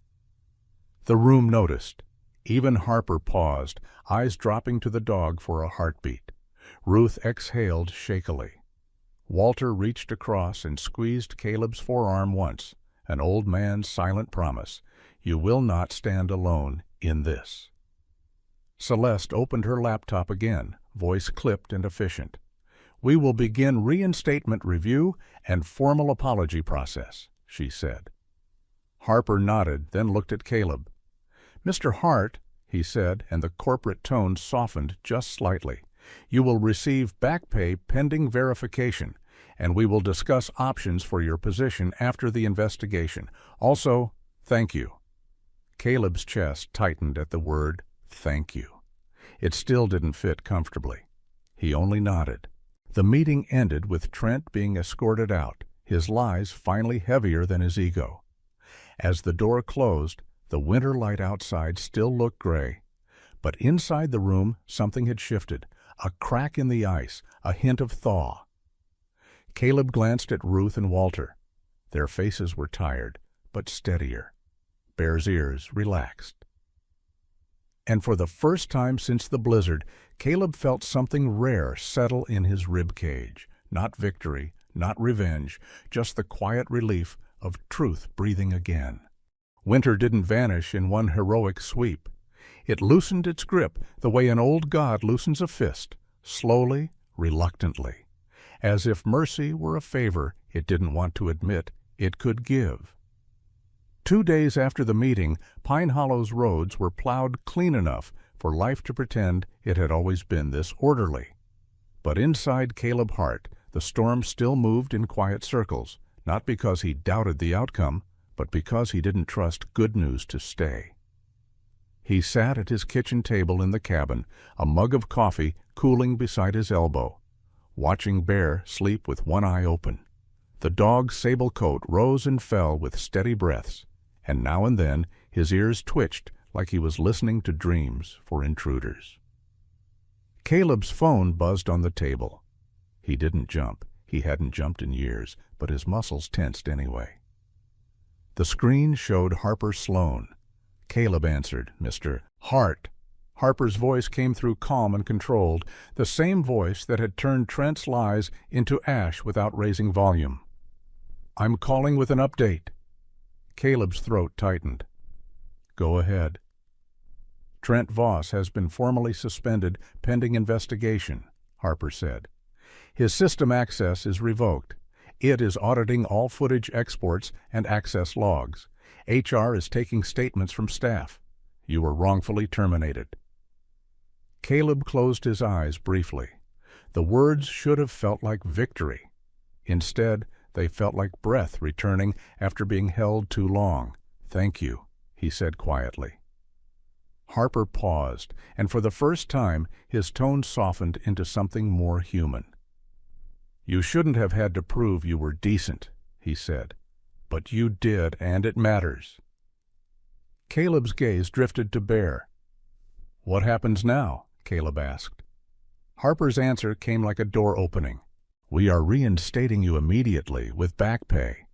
The room noticed. Even Harper paused, eyes dropping to the dog for a heartbeat. Ruth exhaled shakily. Walter reached across and squeezed Caleb's forearm once, an old man's silent promise. You will not stand alone in this. Celeste opened her laptop again, voice clipped and efficient. We will begin reinstatement review and formal apology process, she said. Harper nodded, then looked at Caleb. Mr. Hart, he said, and the corporate tone softened just slightly. You will receive back pay pending verification, and we will discuss options for your position after the investigation. Also, thank you. Caleb's chest tightened at the word, thank you. It still didn't fit comfortably. He only nodded. The meeting ended with Trent being escorted out, his lies finally heavier than his ego. As the door closed, the winter light outside still looked gray. But inside the room, something had shifted, a crack in the ice, a hint of thaw. Caleb glanced at Ruth and Walter. Their faces were tired, but steadier. Bear's ears relaxed. And for the first time since the blizzard, Caleb felt something rare settle in his rib cage. Not victory, not revenge, just the quiet relief of truth breathing again. Winter didn't vanish in one heroic sweep. It loosened its grip the way an old god loosens a fist, slowly, reluctantly, as if mercy were a favor it didn't want to admit it could give. 2 days after the meeting, Pine Hollow's roads were plowed clean enough for life to pretend it had always been this orderly. But inside Caleb Hart, the storm still moved in quiet circles, not because he doubted the outcome, but because he didn't trust good news to stay. He sat at his kitchen table in the cabin, a mug of coffee cooling beside his elbow, watching Bear sleep with one eye open. The dog's sable coat rose and fell with steady breaths, and now and then his ears twitched like he was listening to dreams for intruders. Caleb's phone buzzed on the table. He didn't jump. He hadn't jumped in years, but his muscles tensed anyway. The screen showed Harper Sloan. Caleb answered, Mr. Hart. Harper's voice came through calm and controlled, the same voice that had turned Trent's lies into ash without raising volume. I'm calling with an update. Caleb's throat tightened. Go ahead. Trent Voss has been formally suspended pending investigation, Harper said. His system access is revoked. It is auditing all footage exports and access logs. HR is taking statements from staff. You were wrongfully terminated. Caleb closed his eyes briefly. The words should have felt like victory. Instead, they felt like breath returning after being held too long. Thank you, he said quietly. Harper paused, and for the first time his tone softened into something more human. You shouldn't have had to prove you were decent, he said. But you did, and it matters." Caleb's gaze drifted to Bear. "What happens now?" Caleb asked. Harper's answer came like a door opening. "We are reinstating you immediately with back pay.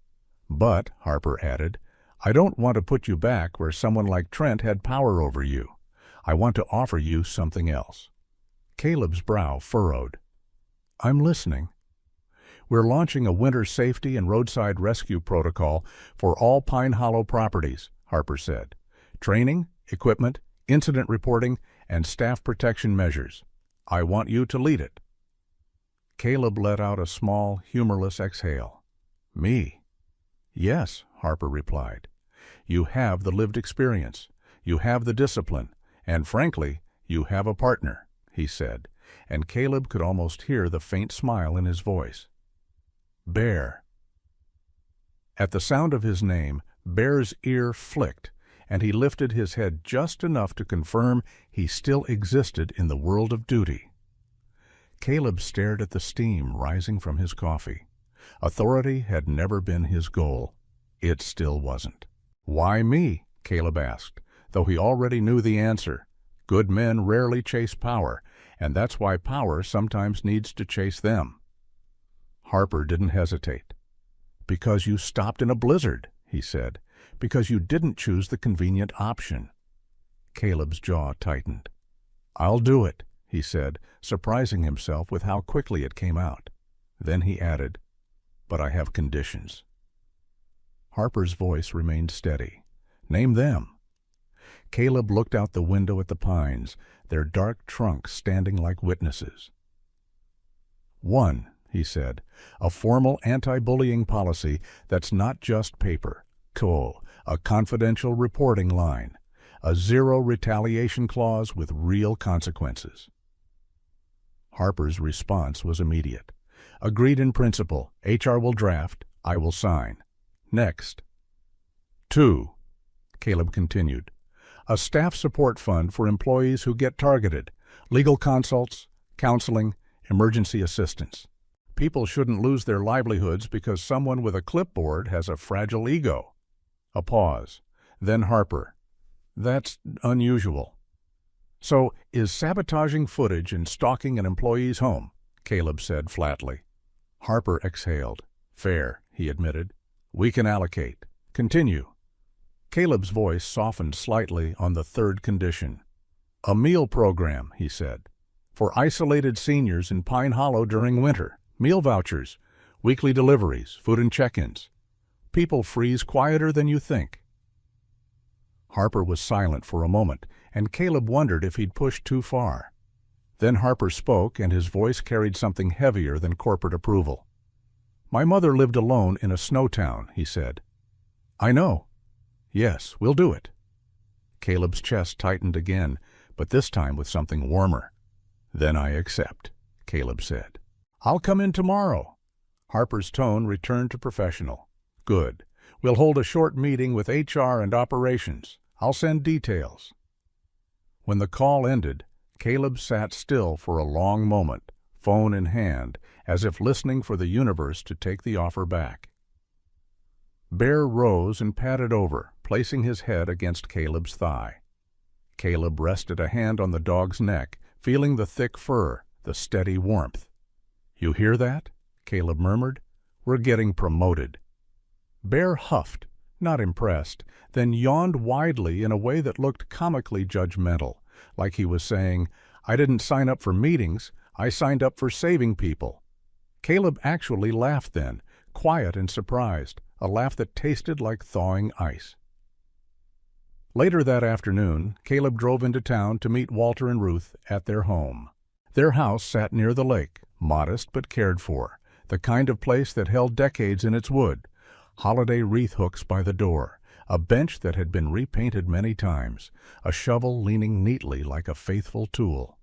But," Harper added, "I don't want to put you back where someone like Trent had power over you. I want to offer you something else." Caleb's brow furrowed. "I'm listening." "We're launching a winter safety and roadside rescue protocol for all Pine Hollow properties," Harper said. "Training, equipment, incident reporting, and staff protection measures. I want you to lead it." Caleb let out a small, humorless exhale. "Me?" "Yes," Harper replied. "You have the lived experience, you have the discipline, and frankly, you have a partner," he said, and Caleb could almost hear the faint smile in his voice. "Bear." At the sound of his name, Bear's ear flicked, and he lifted his head just enough to confirm he still existed in the world of duty. Caleb stared at the steam rising from his coffee. Authority had never been his goal. It still wasn't. "Why me?" Caleb asked, though he already knew the answer. Good men rarely chase power, and that's why power sometimes needs to chase them. Harper didn't hesitate. "Because you stopped in a blizzard," he said. "Because you didn't choose the convenient option." Caleb's jaw tightened. "I'll do it," he said, surprising himself with how quickly it came out. Then he added, "But I have conditions." Harper's voice remained steady. "Name them." Caleb looked out the window at the pines, their dark trunks standing like witnesses. "1," he said, "a formal anti-bullying policy that's not just paper. 2, a confidential reporting line. A zero retaliation clause with real consequences." Harper's response was immediate. "Agreed in principle. HR will draft. I will sign. Next." 2, Caleb continued, "a staff support fund for employees who get targeted. Legal consults, counseling, emergency assistance. People shouldn't lose their livelihoods because someone with a clipboard has a fragile ego." A pause. Then Harper. "That's unusual." "So, is sabotaging footage and stalking an employee's home," Caleb said flatly. Harper exhaled. "Fair," he admitted. "We can allocate. Continue." Caleb's voice softened slightly on the third condition. "A meal program," he said, "for isolated seniors in Pine Hollow during winter. Meal vouchers, weekly deliveries, food and check-ins. People freeze quieter than you think." Harper was silent for a moment, and Caleb wondered if he'd pushed too far. Then Harper spoke, and his voice carried something heavier than corporate approval. "My mother lived alone in a snow town," he said. "I know." "Yes, we'll do it." Caleb's chest tightened again, but this time with something warmer. "Then I accept," Caleb said. "I'll come in tomorrow." Harper's tone returned to professional. "Good. We'll hold a short meeting with HR and operations. I'll send details." When the call ended, Caleb sat still for a long moment, phone in hand, as if listening for the universe to take the offer back. Bear rose and padded over, placing his head against Caleb's thigh. Caleb rested a hand on the dog's neck, feeling the thick fur, the steady warmth. "You hear that?" Caleb murmured. "We're getting promoted." Bear huffed, not impressed, then yawned widely in a way that looked comically judgmental, like he was saying, "I didn't sign up for meetings, I signed up for saving people." Caleb actually laughed then, quiet and surprised, a laugh that tasted like thawing ice. Later that afternoon, Caleb drove into town to meet Walter and Ruth at their home. Their house sat near the lake, modest but cared for, the kind of place that held decades in its wood, holiday wreath hooks by the door, a bench that had been repainted many times, a shovel leaning neatly like a faithful tool.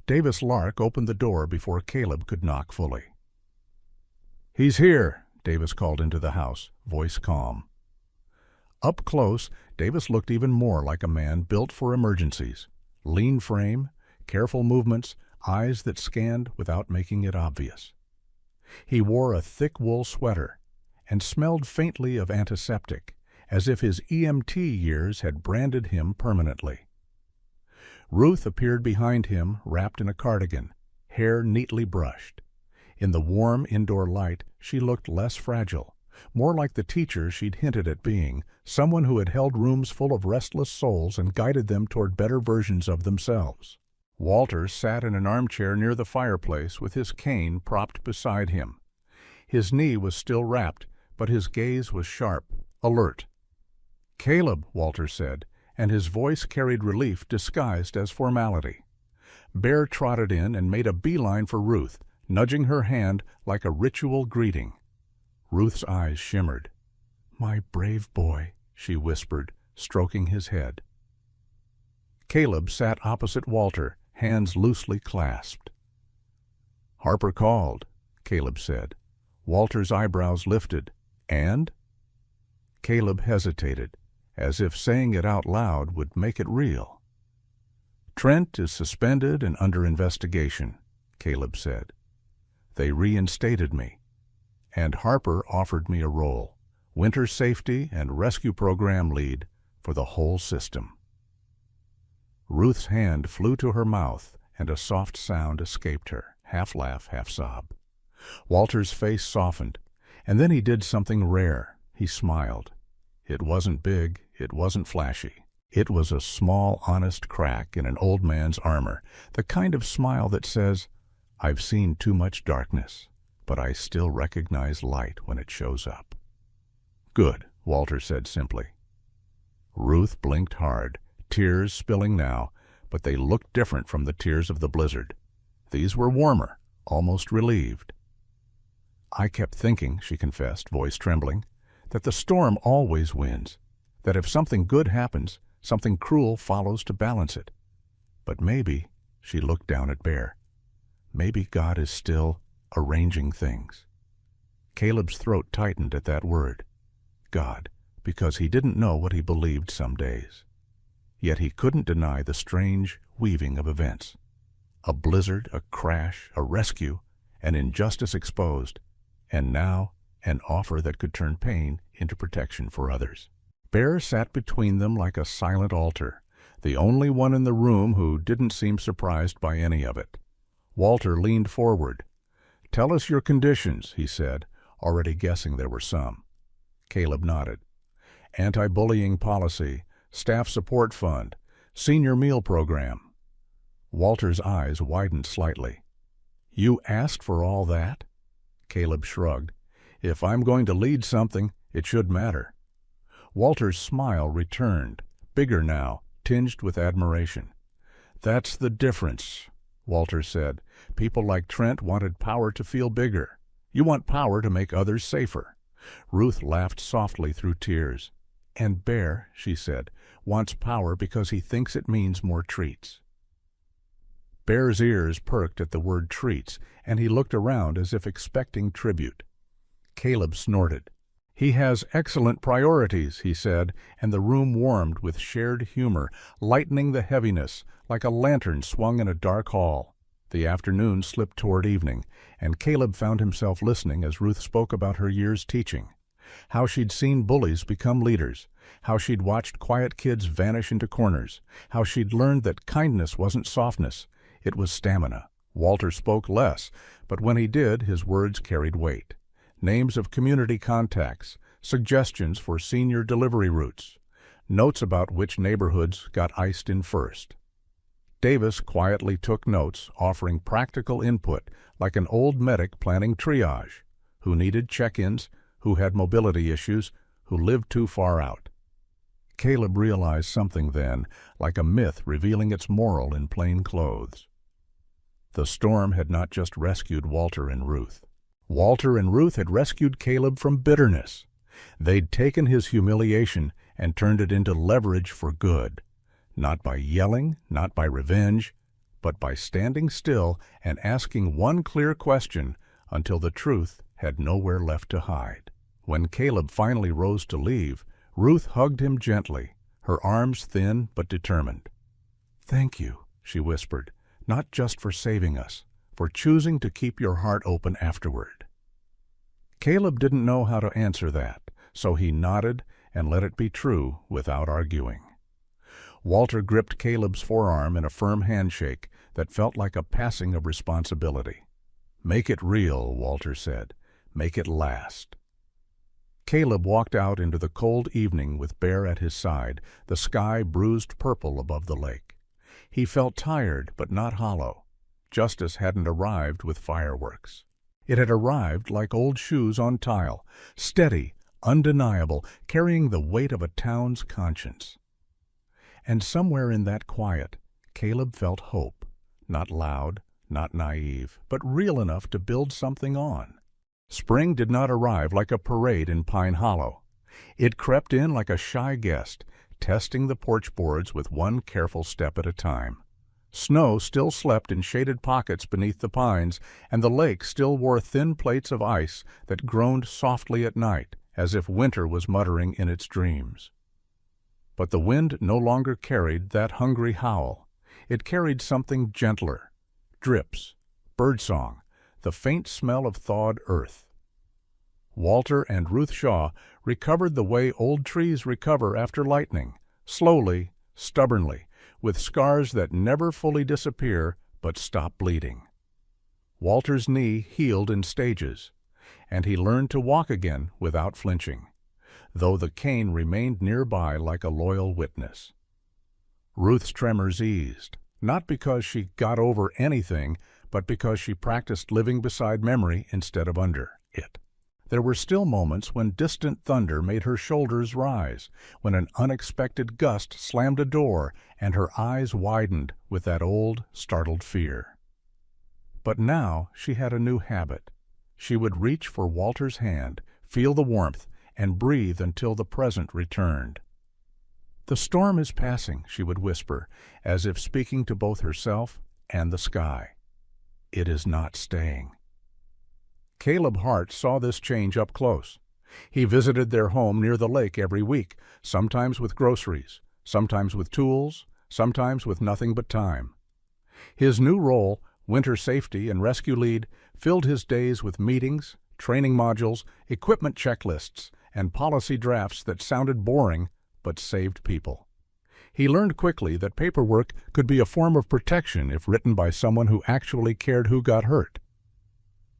Davis Lark opened the door before Caleb could knock fully. "He's here," Davis called into the house, voice calm. Up close, Davis looked even more like a man built for emergencies. Lean frame, careful movements, eyes that scanned without making it obvious. He wore a thick wool sweater, and smelled faintly of antiseptic, as if his EMT years had branded him permanently. Ruth appeared behind him, wrapped in a cardigan, hair neatly brushed. In the warm indoor light, she looked less fragile, more like the teacher she'd hinted at being, someone who had held rooms full of restless souls and guided them toward better versions of themselves. Walter sat in an armchair near the fireplace with his cane propped beside him. His knee was still wrapped, but his gaze was sharp, alert. "Caleb," Walter said, and his voice carried relief disguised as formality. Bear trotted in and made a beeline for Ruth, nudging her hand like a ritual greeting. Ruth's eyes shimmered. "My brave boy," she whispered, stroking his head. Caleb sat opposite Walter, hands loosely clasped. "Harper called," Caleb said. Walter's eyebrows lifted. "And?" Caleb hesitated, as if saying it out loud would make it real. "Trent is suspended and under investigation," Caleb said. "They reinstated me, and Harper offered me a role, winter safety and rescue program lead for the whole system." Ruth's hand flew to her mouth, and a soft sound escaped her, half laugh, half sob. Walter's face softened, and then he did something rare. He smiled. It wasn't big, it wasn't flashy. It was a small, honest crack in an old man's armor, the kind of smile that says, "I've seen too much darkness, but I still recognize light when it shows up." "Good," Walter said simply. Ruth blinked hard, tears spilling now, but they looked different from the tears of the blizzard. These were warmer, almost relieved. "I kept thinking," she confessed, voice trembling, "that the storm always wins, that if something good happens, something cruel follows to balance it. But maybe," she looked down at Bear, "maybe God is still arranging things." Caleb's throat tightened at that word, God, because he didn't know what he believed some days. Yet he couldn't deny the strange weaving of events. A blizzard, a crash, a rescue, an injustice exposed, and now an offer that could turn pain into protection for others. Bear sat between them like a silent altar, the only one in the room who didn't seem surprised by any of it. Walter leaned forward. "Tell us your conditions," he said, already guessing there were some. Caleb nodded. "Anti-bullying policy, staff support fund, senior meal program." Walter's eyes widened slightly. "You asked for all that?" Caleb shrugged. "If I'm going to lead something, it should matter." Walter's smile returned, bigger now, tinged with admiration. "That's the difference," Walter said. "People like Trent wanted power to feel bigger. You want power to make others safer." Ruth laughed softly through tears. "And Bear," she said, "wants power because he thinks it means more treats." Bear's ears perked at the word treats, and he looked around as if expecting tribute. Caleb snorted. "He has excellent priorities," he said, and the room warmed with shared humor, lightening the heaviness like a lantern swung in a dark hall. The afternoon slipped toward evening, and Caleb found himself listening as Ruth spoke about her year's teaching. How she'd seen bullies become leaders, how she'd watched quiet kids vanish into corners, how she'd learned that kindness wasn't softness, it was stamina. Walter spoke less, but when he did, his words carried weight. Names of community contacts, suggestions for senior delivery routes, notes about which neighborhoods got iced in first. Davis quietly took notes, offering practical input like an old medic planning triage, who needed check-ins, who had mobility issues, who lived too far out. Caleb realized something then, like a myth revealing its moral in plain clothes. The storm had not just rescued Walter and Ruth. Walter and Ruth had rescued Caleb from bitterness. They'd taken his humiliation and turned it into leverage for good, not by yelling, not by revenge, but by standing still and asking one clear question until the truth had nowhere left to hide. When Caleb finally rose to leave, Ruth hugged him gently, her arms thin but determined. "Thank you," she whispered, "not just for saving us, for choosing to keep your heart open afterward." Caleb didn't know how to answer that, so he nodded and let it be true without arguing. Walter gripped Caleb's forearm in a firm handshake that felt like a passing of responsibility. "Make it real," Walter said. "Make it last." Caleb walked out into the cold evening with Bear at his side, the sky bruised purple above the lake. He felt tired but not hollow. Justice hadn't arrived with fireworks. It had arrived like old shoes on tile, steady, undeniable, carrying the weight of a town's conscience. And somewhere in that quiet, Caleb felt hope, not loud, not naive, but real enough to build something on. Spring did not arrive like a parade in Pine Hollow. It crept in like a shy guest, testing the porch boards with one careful step at a time. Snow still slept in shaded pockets beneath the pines, and the lake still wore thin plates of ice that groaned softly at night, as if winter was muttering in its dreams. But the wind no longer carried that hungry howl. It carried something gentler, drips, birdsong, the faint smell of thawed earth. Walter and Ruth Shaw recovered the way old trees recover after lightning, slowly, stubbornly, with scars that never fully disappear but stop bleeding. Walter's knee healed in stages, and he learned to walk again without flinching, though the cane remained nearby like a loyal witness. Ruth's tremors eased, not because she got over anything, but because she practiced living beside memory instead of under it. There were still moments when distant thunder made her shoulders rise, when an unexpected gust slammed a door and her eyes widened with that old, startled fear. But now she had a new habit. She would reach for Walter's hand, feel the warmth, and breathe until the present returned. "The storm is passing," she would whisper, as if speaking to both herself and the sky. "It is not staying." Caleb Hart saw this change up close. He visited their home near the lake every week, sometimes with groceries, sometimes with tools, sometimes with nothing but time. His new role, winter safety and rescue lead, filled his days with meetings, training modules, equipment checklists, and policy drafts that sounded boring but saved people. He learned quickly that paperwork could be a form of protection if written by someone who actually cared who got hurt.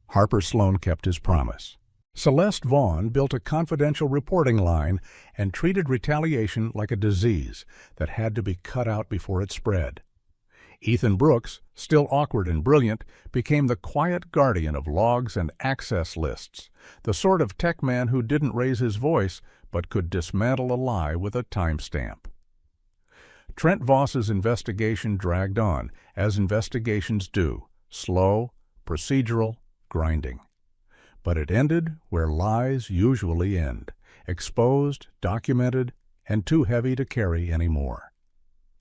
Harper Sloan kept his promise. Celeste Vaughn built a confidential reporting line and treated retaliation like a disease that had to be cut out before it spread. Ethan Brooks, still awkward and brilliant, became the quiet guardian of logs and access lists, the sort of tech man who didn't raise his voice but could dismantle a lie with a timestamp. Trent Voss's investigation dragged on, as investigations do, slow, procedural, grinding. But it ended where lies usually end, exposed, documented, and too heavy to carry anymore.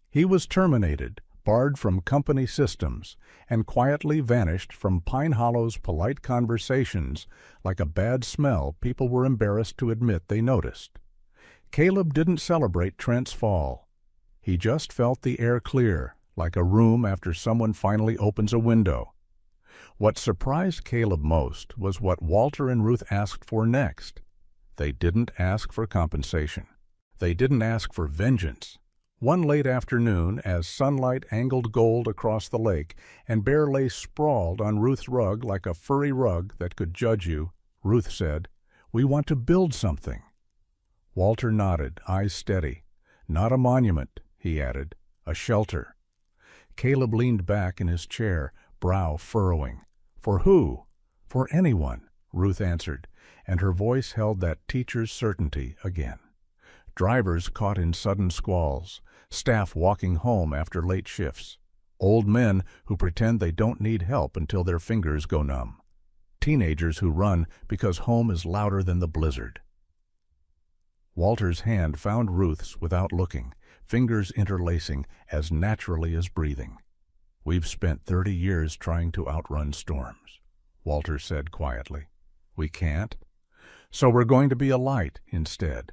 He was terminated, barred from company systems, and quietly vanished from Pine Hollow's polite conversations like a bad smell people were embarrassed to admit they noticed. Caleb didn't celebrate Trent's fall. He just felt the air clear, like a room after someone finally opens a window. What surprised Caleb most was what Walter and Ruth asked for next. They didn't ask for compensation. They didn't ask for vengeance. One late afternoon, as sunlight angled gold across the lake and Bear lay sprawled on Ruth's rug like a furry rug that could judge you, Ruth said, "We want to build something." Walter nodded, eyes steady. "Not a monument," he added, "a shelter." Caleb leaned back in his chair, brow furrowing. "For who?" "For anyone," Ruth answered, and her voice held that teacher's certainty again. Drivers caught in sudden squalls, staff walking home after late shifts, old men who pretend they don't need help until their fingers go numb, teenagers who run because home is louder than the blizzard. Walter's hand found Ruth's without looking, fingers interlacing as naturally as breathing. "We've spent 30 years trying to outrun storms," Walter said quietly. "We can't? So we're going to be a light instead."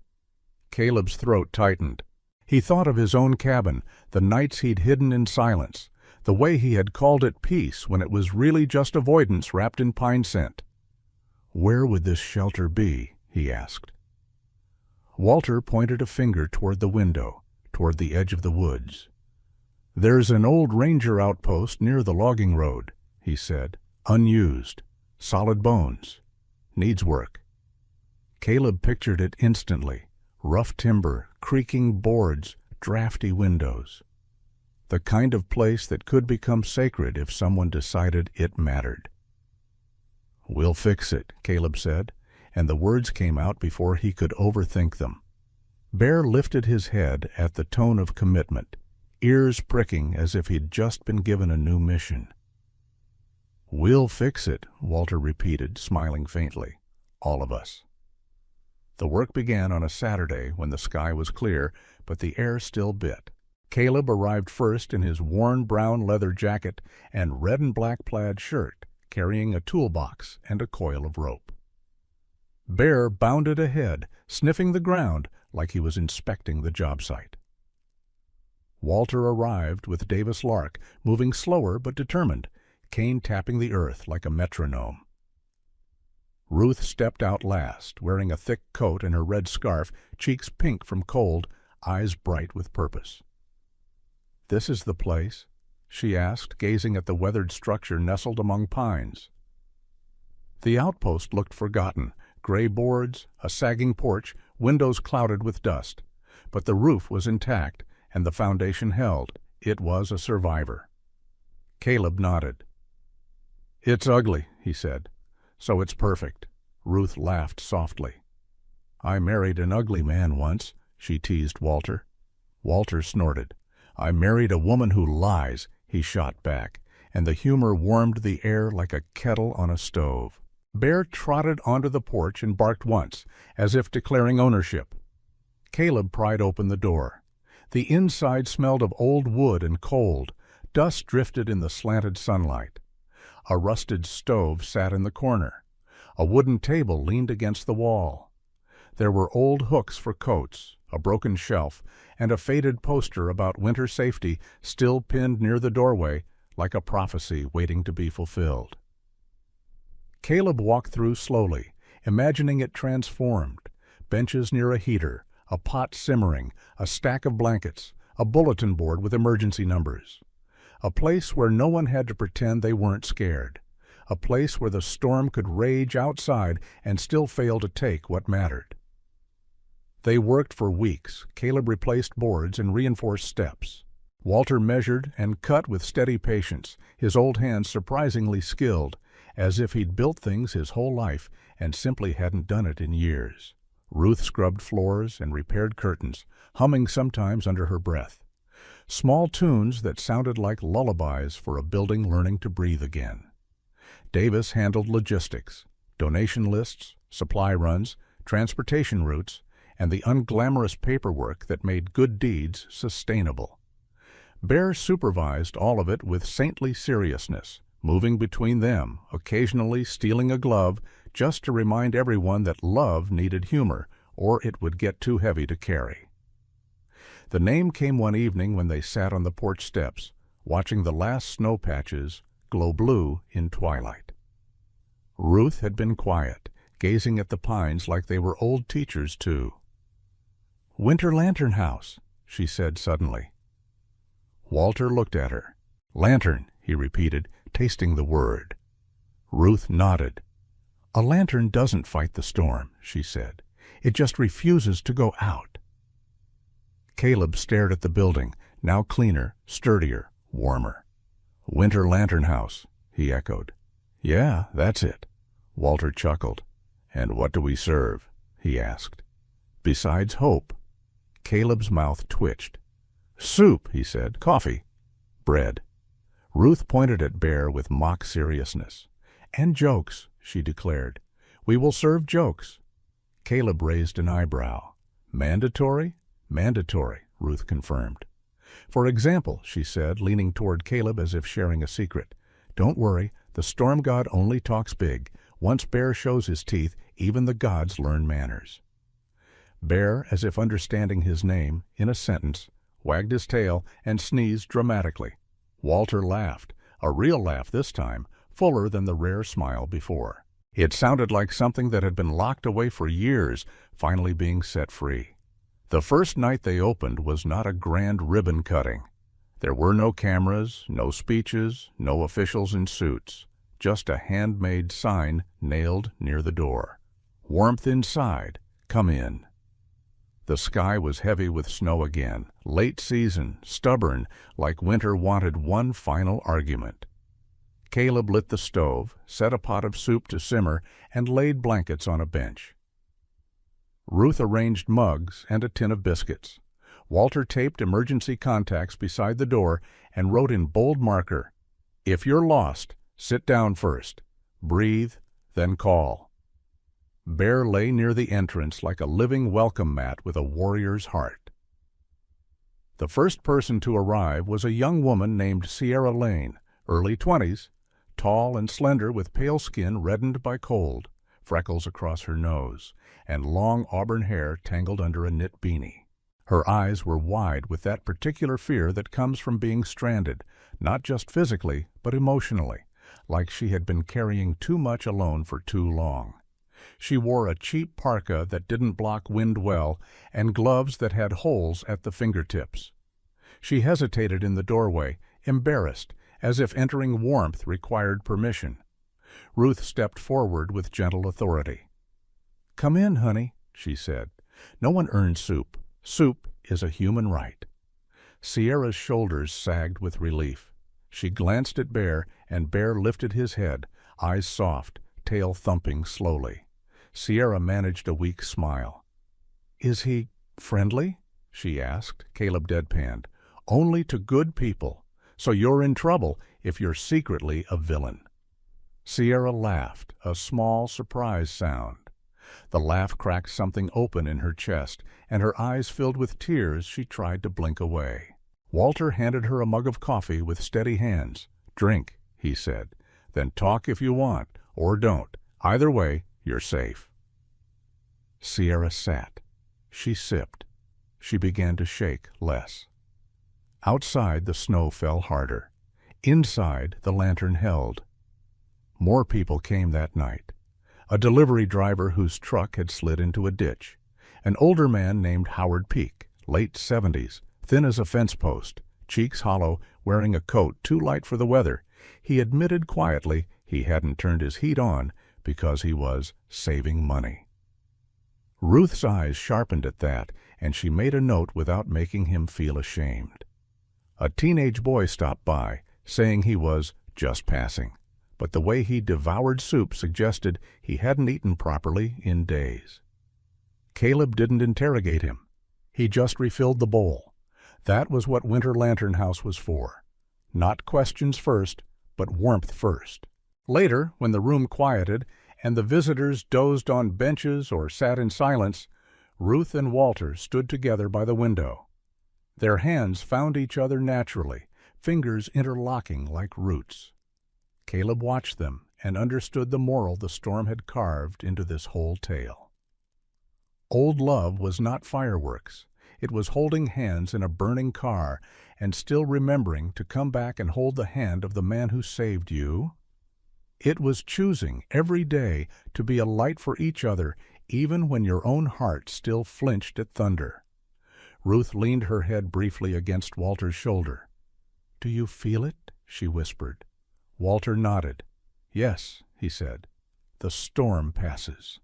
Caleb's throat tightened. He thought of his own cabin, the nights he'd hidden in silence, the way he had called it peace when it was really just avoidance wrapped in pine scent. "Where would this shelter be?" he asked. Walter pointed a finger toward the window, toward the edge of the woods. "There's an old ranger outpost near the logging road," he said. "Unused. Solid bones. Needs work." Caleb pictured it instantly. Rough timber, creaking boards, drafty windows. The kind of place that could become sacred if someone decided it mattered. "We'll fix it," Caleb said, and the words came out before he could overthink them. Bear lifted his head at the tone of commitment, ears pricking as if he'd just been given a new mission. "We'll fix it," Walter repeated, smiling faintly. "All of us." The work began on a Saturday when the sky was clear, but the air still bit. Caleb arrived first in his worn brown leather jacket and red and black plaid shirt, carrying a toolbox and a coil of rope. Bear bounded ahead, sniffing the ground like he was inspecting the job site. Walter arrived with Davis Lark, moving slower but determined, cane tapping the earth like a metronome. Ruth stepped out last, wearing a thick coat and her red scarf, cheeks pink from cold, eyes bright with purpose. "This is the place?" she asked, gazing at the weathered structure nestled among pines. The outpost looked forgotten, gray boards, a sagging porch, windows clouded with dust. But the roof was intact, and the foundation held. It was a survivor. Caleb nodded. "It's ugly," he said. "So it's perfect." Ruth laughed softly. "I married an ugly man once," she teased Walter. Walter snorted. "I married a woman who lies," he shot back, and the humor warmed the air like a kettle on a stove. Bear trotted onto the porch and barked once, as if declaring ownership. Caleb pried open the door. The inside smelled of old wood and cold. Dust drifted in the slanted sunlight. A rusted stove sat in the corner. A wooden table leaned against the wall. There were old hooks for coats, a broken shelf, and a faded poster about winter safety still pinned near the doorway like a prophecy waiting to be fulfilled. Caleb walked through slowly, imagining it transformed. Benches near a heater, a pot simmering, a stack of blankets, a bulletin board with emergency numbers. A place where no one had to pretend they weren't scared. A place where the storm could rage outside and still fail to take what mattered. They worked for weeks. Caleb replaced boards and reinforced steps. Walter measured and cut with steady patience, his old hands surprisingly skilled, as if he'd built things his whole life and simply hadn't done it in years. Ruth scrubbed floors and repaired curtains, humming sometimes under her breath. Small tunes that sounded like lullabies for a building learning to breathe again. Davis handled logistics, donation lists, supply runs, transportation routes, and the unglamorous paperwork that made good deeds sustainable. Bear supervised all of it with saintly seriousness, moving between them, occasionally stealing a glove just to remind everyone that love needed humor, or it would get too heavy to carry. The name came one evening when they sat on the porch steps, watching the last snow patches glow blue in twilight. Ruth had been quiet, gazing at the pines like they were old teachers too. "Winter Lantern House," she said suddenly. Walter looked at her. "Lantern," he repeated, tasting the word. Ruth nodded. "A lantern doesn't fight the storm," she said. "It just refuses to go out." Caleb stared at the building, now cleaner, sturdier, warmer. "Winter Lantern House," he echoed. "Yeah, that's it." Walter chuckled. "And what do we serve?" he asked. "Besides hope." Caleb's mouth twitched. "Soup," he said. "Coffee. Bread." Ruth pointed at Bear with mock seriousness. "And jokes," she declared. "We will serve jokes." Caleb raised an eyebrow. "Mandatory?" "Mandatory," Ruth confirmed. "For example," she said, leaning toward Caleb as if sharing a secret. "Don't worry, the storm god only talks big. Once Bear shows his teeth, even the gods learn manners." Bear, as if understanding his name, in a sentence, wagged his tail and sneezed dramatically. Walter laughed, a real laugh this time, fuller than the rare smile before. It sounded like something that had been locked away for years, finally being set free. The first night they opened was not a grand ribbon cutting. There were no cameras, no speeches, no officials in suits, just a handmade sign nailed near the door. Warmth inside, come in. The sky was heavy with snow again, late season, stubborn, like winter wanted one final argument. Caleb lit the stove, set a pot of soup to simmer, and laid blankets on a bench. Ruth arranged mugs and a tin of biscuits. Walter taped emergency contacts beside the door and wrote in bold marker, "If you're lost, sit down first. Breathe, then call." Bear lay near the entrance like a living welcome mat with a warrior's heart. The first person to arrive was a young woman named Sierra Lane, early 20s, tall and slender with pale skin reddened by cold, freckles across her nose, and long auburn hair tangled under a knit beanie. Her eyes were wide with that particular fear that comes from being stranded, not just physically, but emotionally, like she had been carrying too much alone for too long. She wore a cheap parka that didn't block wind well and gloves that had holes at the fingertips. She hesitated in the doorway, embarrassed, as if entering warmth required permission. Ruth stepped forward with gentle authority. "Come in, honey," she said. "No one earns soup. Soup is a human right." Sierra's shoulders sagged with relief. She glanced at Bear, and Bear lifted his head, eyes soft, tail thumping slowly. Sierra managed a weak smile. "Is he friendly?" she asked, Caleb deadpanned. "Only to good people. So you're in trouble if you're secretly a villain." Sierra laughed, a small surprise sound. The laugh cracked something open in her chest, and her eyes filled with tears she tried to blink away. Walter handed her a mug of coffee with steady hands. "Drink," he said. "Then talk if you want, or don't. Either way, you're safe." Sierra sat. She sipped. She began to shake less. Outside, the snow fell harder. Inside, the lantern held. More people came that night. A delivery driver whose truck had slid into a ditch. An older man named Howard Peak, late 70s, thin as a fence post, cheeks hollow, wearing a coat too light for the weather. He admitted quietly he hadn't turned his heat on because he was saving money. Ruth's eyes sharpened at that, and she made a note without making him feel ashamed. A teenage boy stopped by, saying he was just passing, but the way he devoured soup suggested he hadn't eaten properly in days. Caleb didn't interrogate him. He just refilled the bowl. That was what Winter Lantern House was for. Not questions first, but warmth first. Later, when the room quieted and the visitors dozed on benches or sat in silence, Ruth and Walter stood together by the window. Their hands found each other naturally, fingers interlocking like roots. Caleb watched them and understood the moral the storm had carved into this whole tale. Old love was not fireworks. It was holding hands in a burning car and still remembering to come back and hold the hand of the man who saved you. It was choosing every day to be a light for each other, even when your own heart still flinched at thunder. Ruth leaned her head briefly against Walter's shoulder. "Do you feel it?" she whispered. Walter nodded. "Yes," he said. "The storm passes."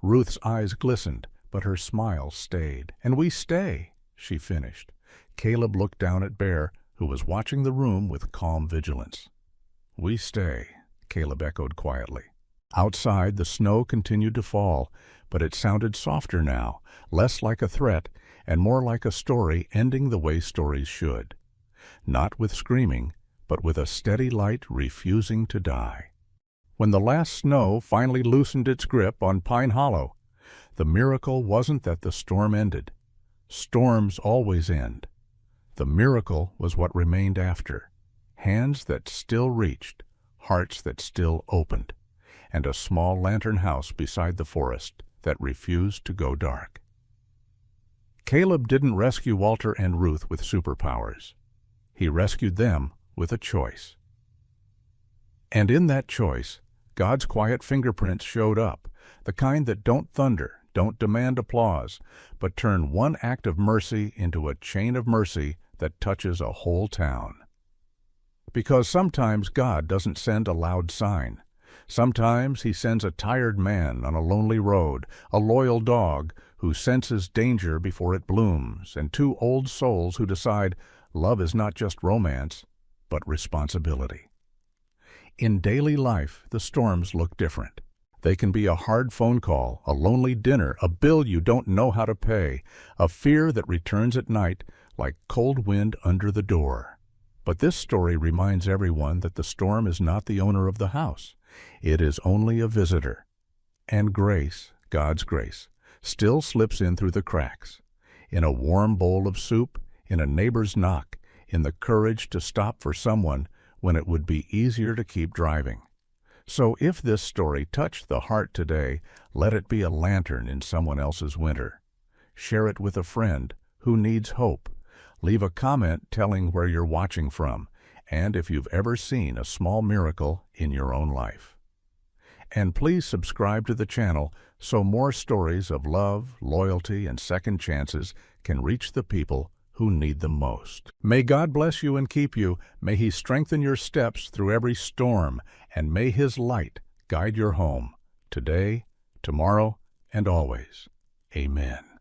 Ruth's eyes glistened, but her smile stayed. "And we stay," she finished. Caleb looked down at Bear, who was watching the room with calm vigilance. "We stay," Caleb echoed quietly. Outside, the snow continued to fall, but it sounded softer now, less like a threat, and more like a story ending the way stories should. Not with screaming, but with a steady light refusing to die. When the last snow finally loosened its grip on Pine Hollow, the miracle wasn't that the storm ended. Storms always end. The miracle was what remained after. Hands that still reached, hearts that still opened, and a small lantern house beside the forest that refused to go dark. Caleb didn't rescue Walter and Ruth with superpowers. He rescued them with a choice. And in that choice, God's quiet fingerprints showed up, the kind that don't thunder, don't demand applause, but turn one act of mercy into a chain of mercy that touches a whole town. Because sometimes God doesn't send a loud sign. Sometimes He sends a tired man on a lonely road, a loyal dog who senses danger before it blooms, and two old souls who decide love is not just romance, but responsibility. In daily life, the storms look different. They can be a hard phone call, a lonely dinner, a bill you don't know how to pay, a fear that returns at night like cold wind under the door. But this story reminds everyone that the storm is not the owner of the house. It is only a visitor. And grace, God's grace, still slips in through the cracks. In a warm bowl of soup, in a neighbor's knock, in the courage to stop for someone when it would be easier to keep driving. So if this story touched the heart today, let it be a lantern in someone else's winter. Share it with a friend who needs hope. Leave a comment telling where you're watching from, and if you've ever seen a small miracle in your own life. And please subscribe to the channel so more stories of love, loyalty, and second chances can reach the people who need them most. May God bless you and keep you. May He strengthen your steps through every storm, and may His light guide your home, today, tomorrow, and always. Amen.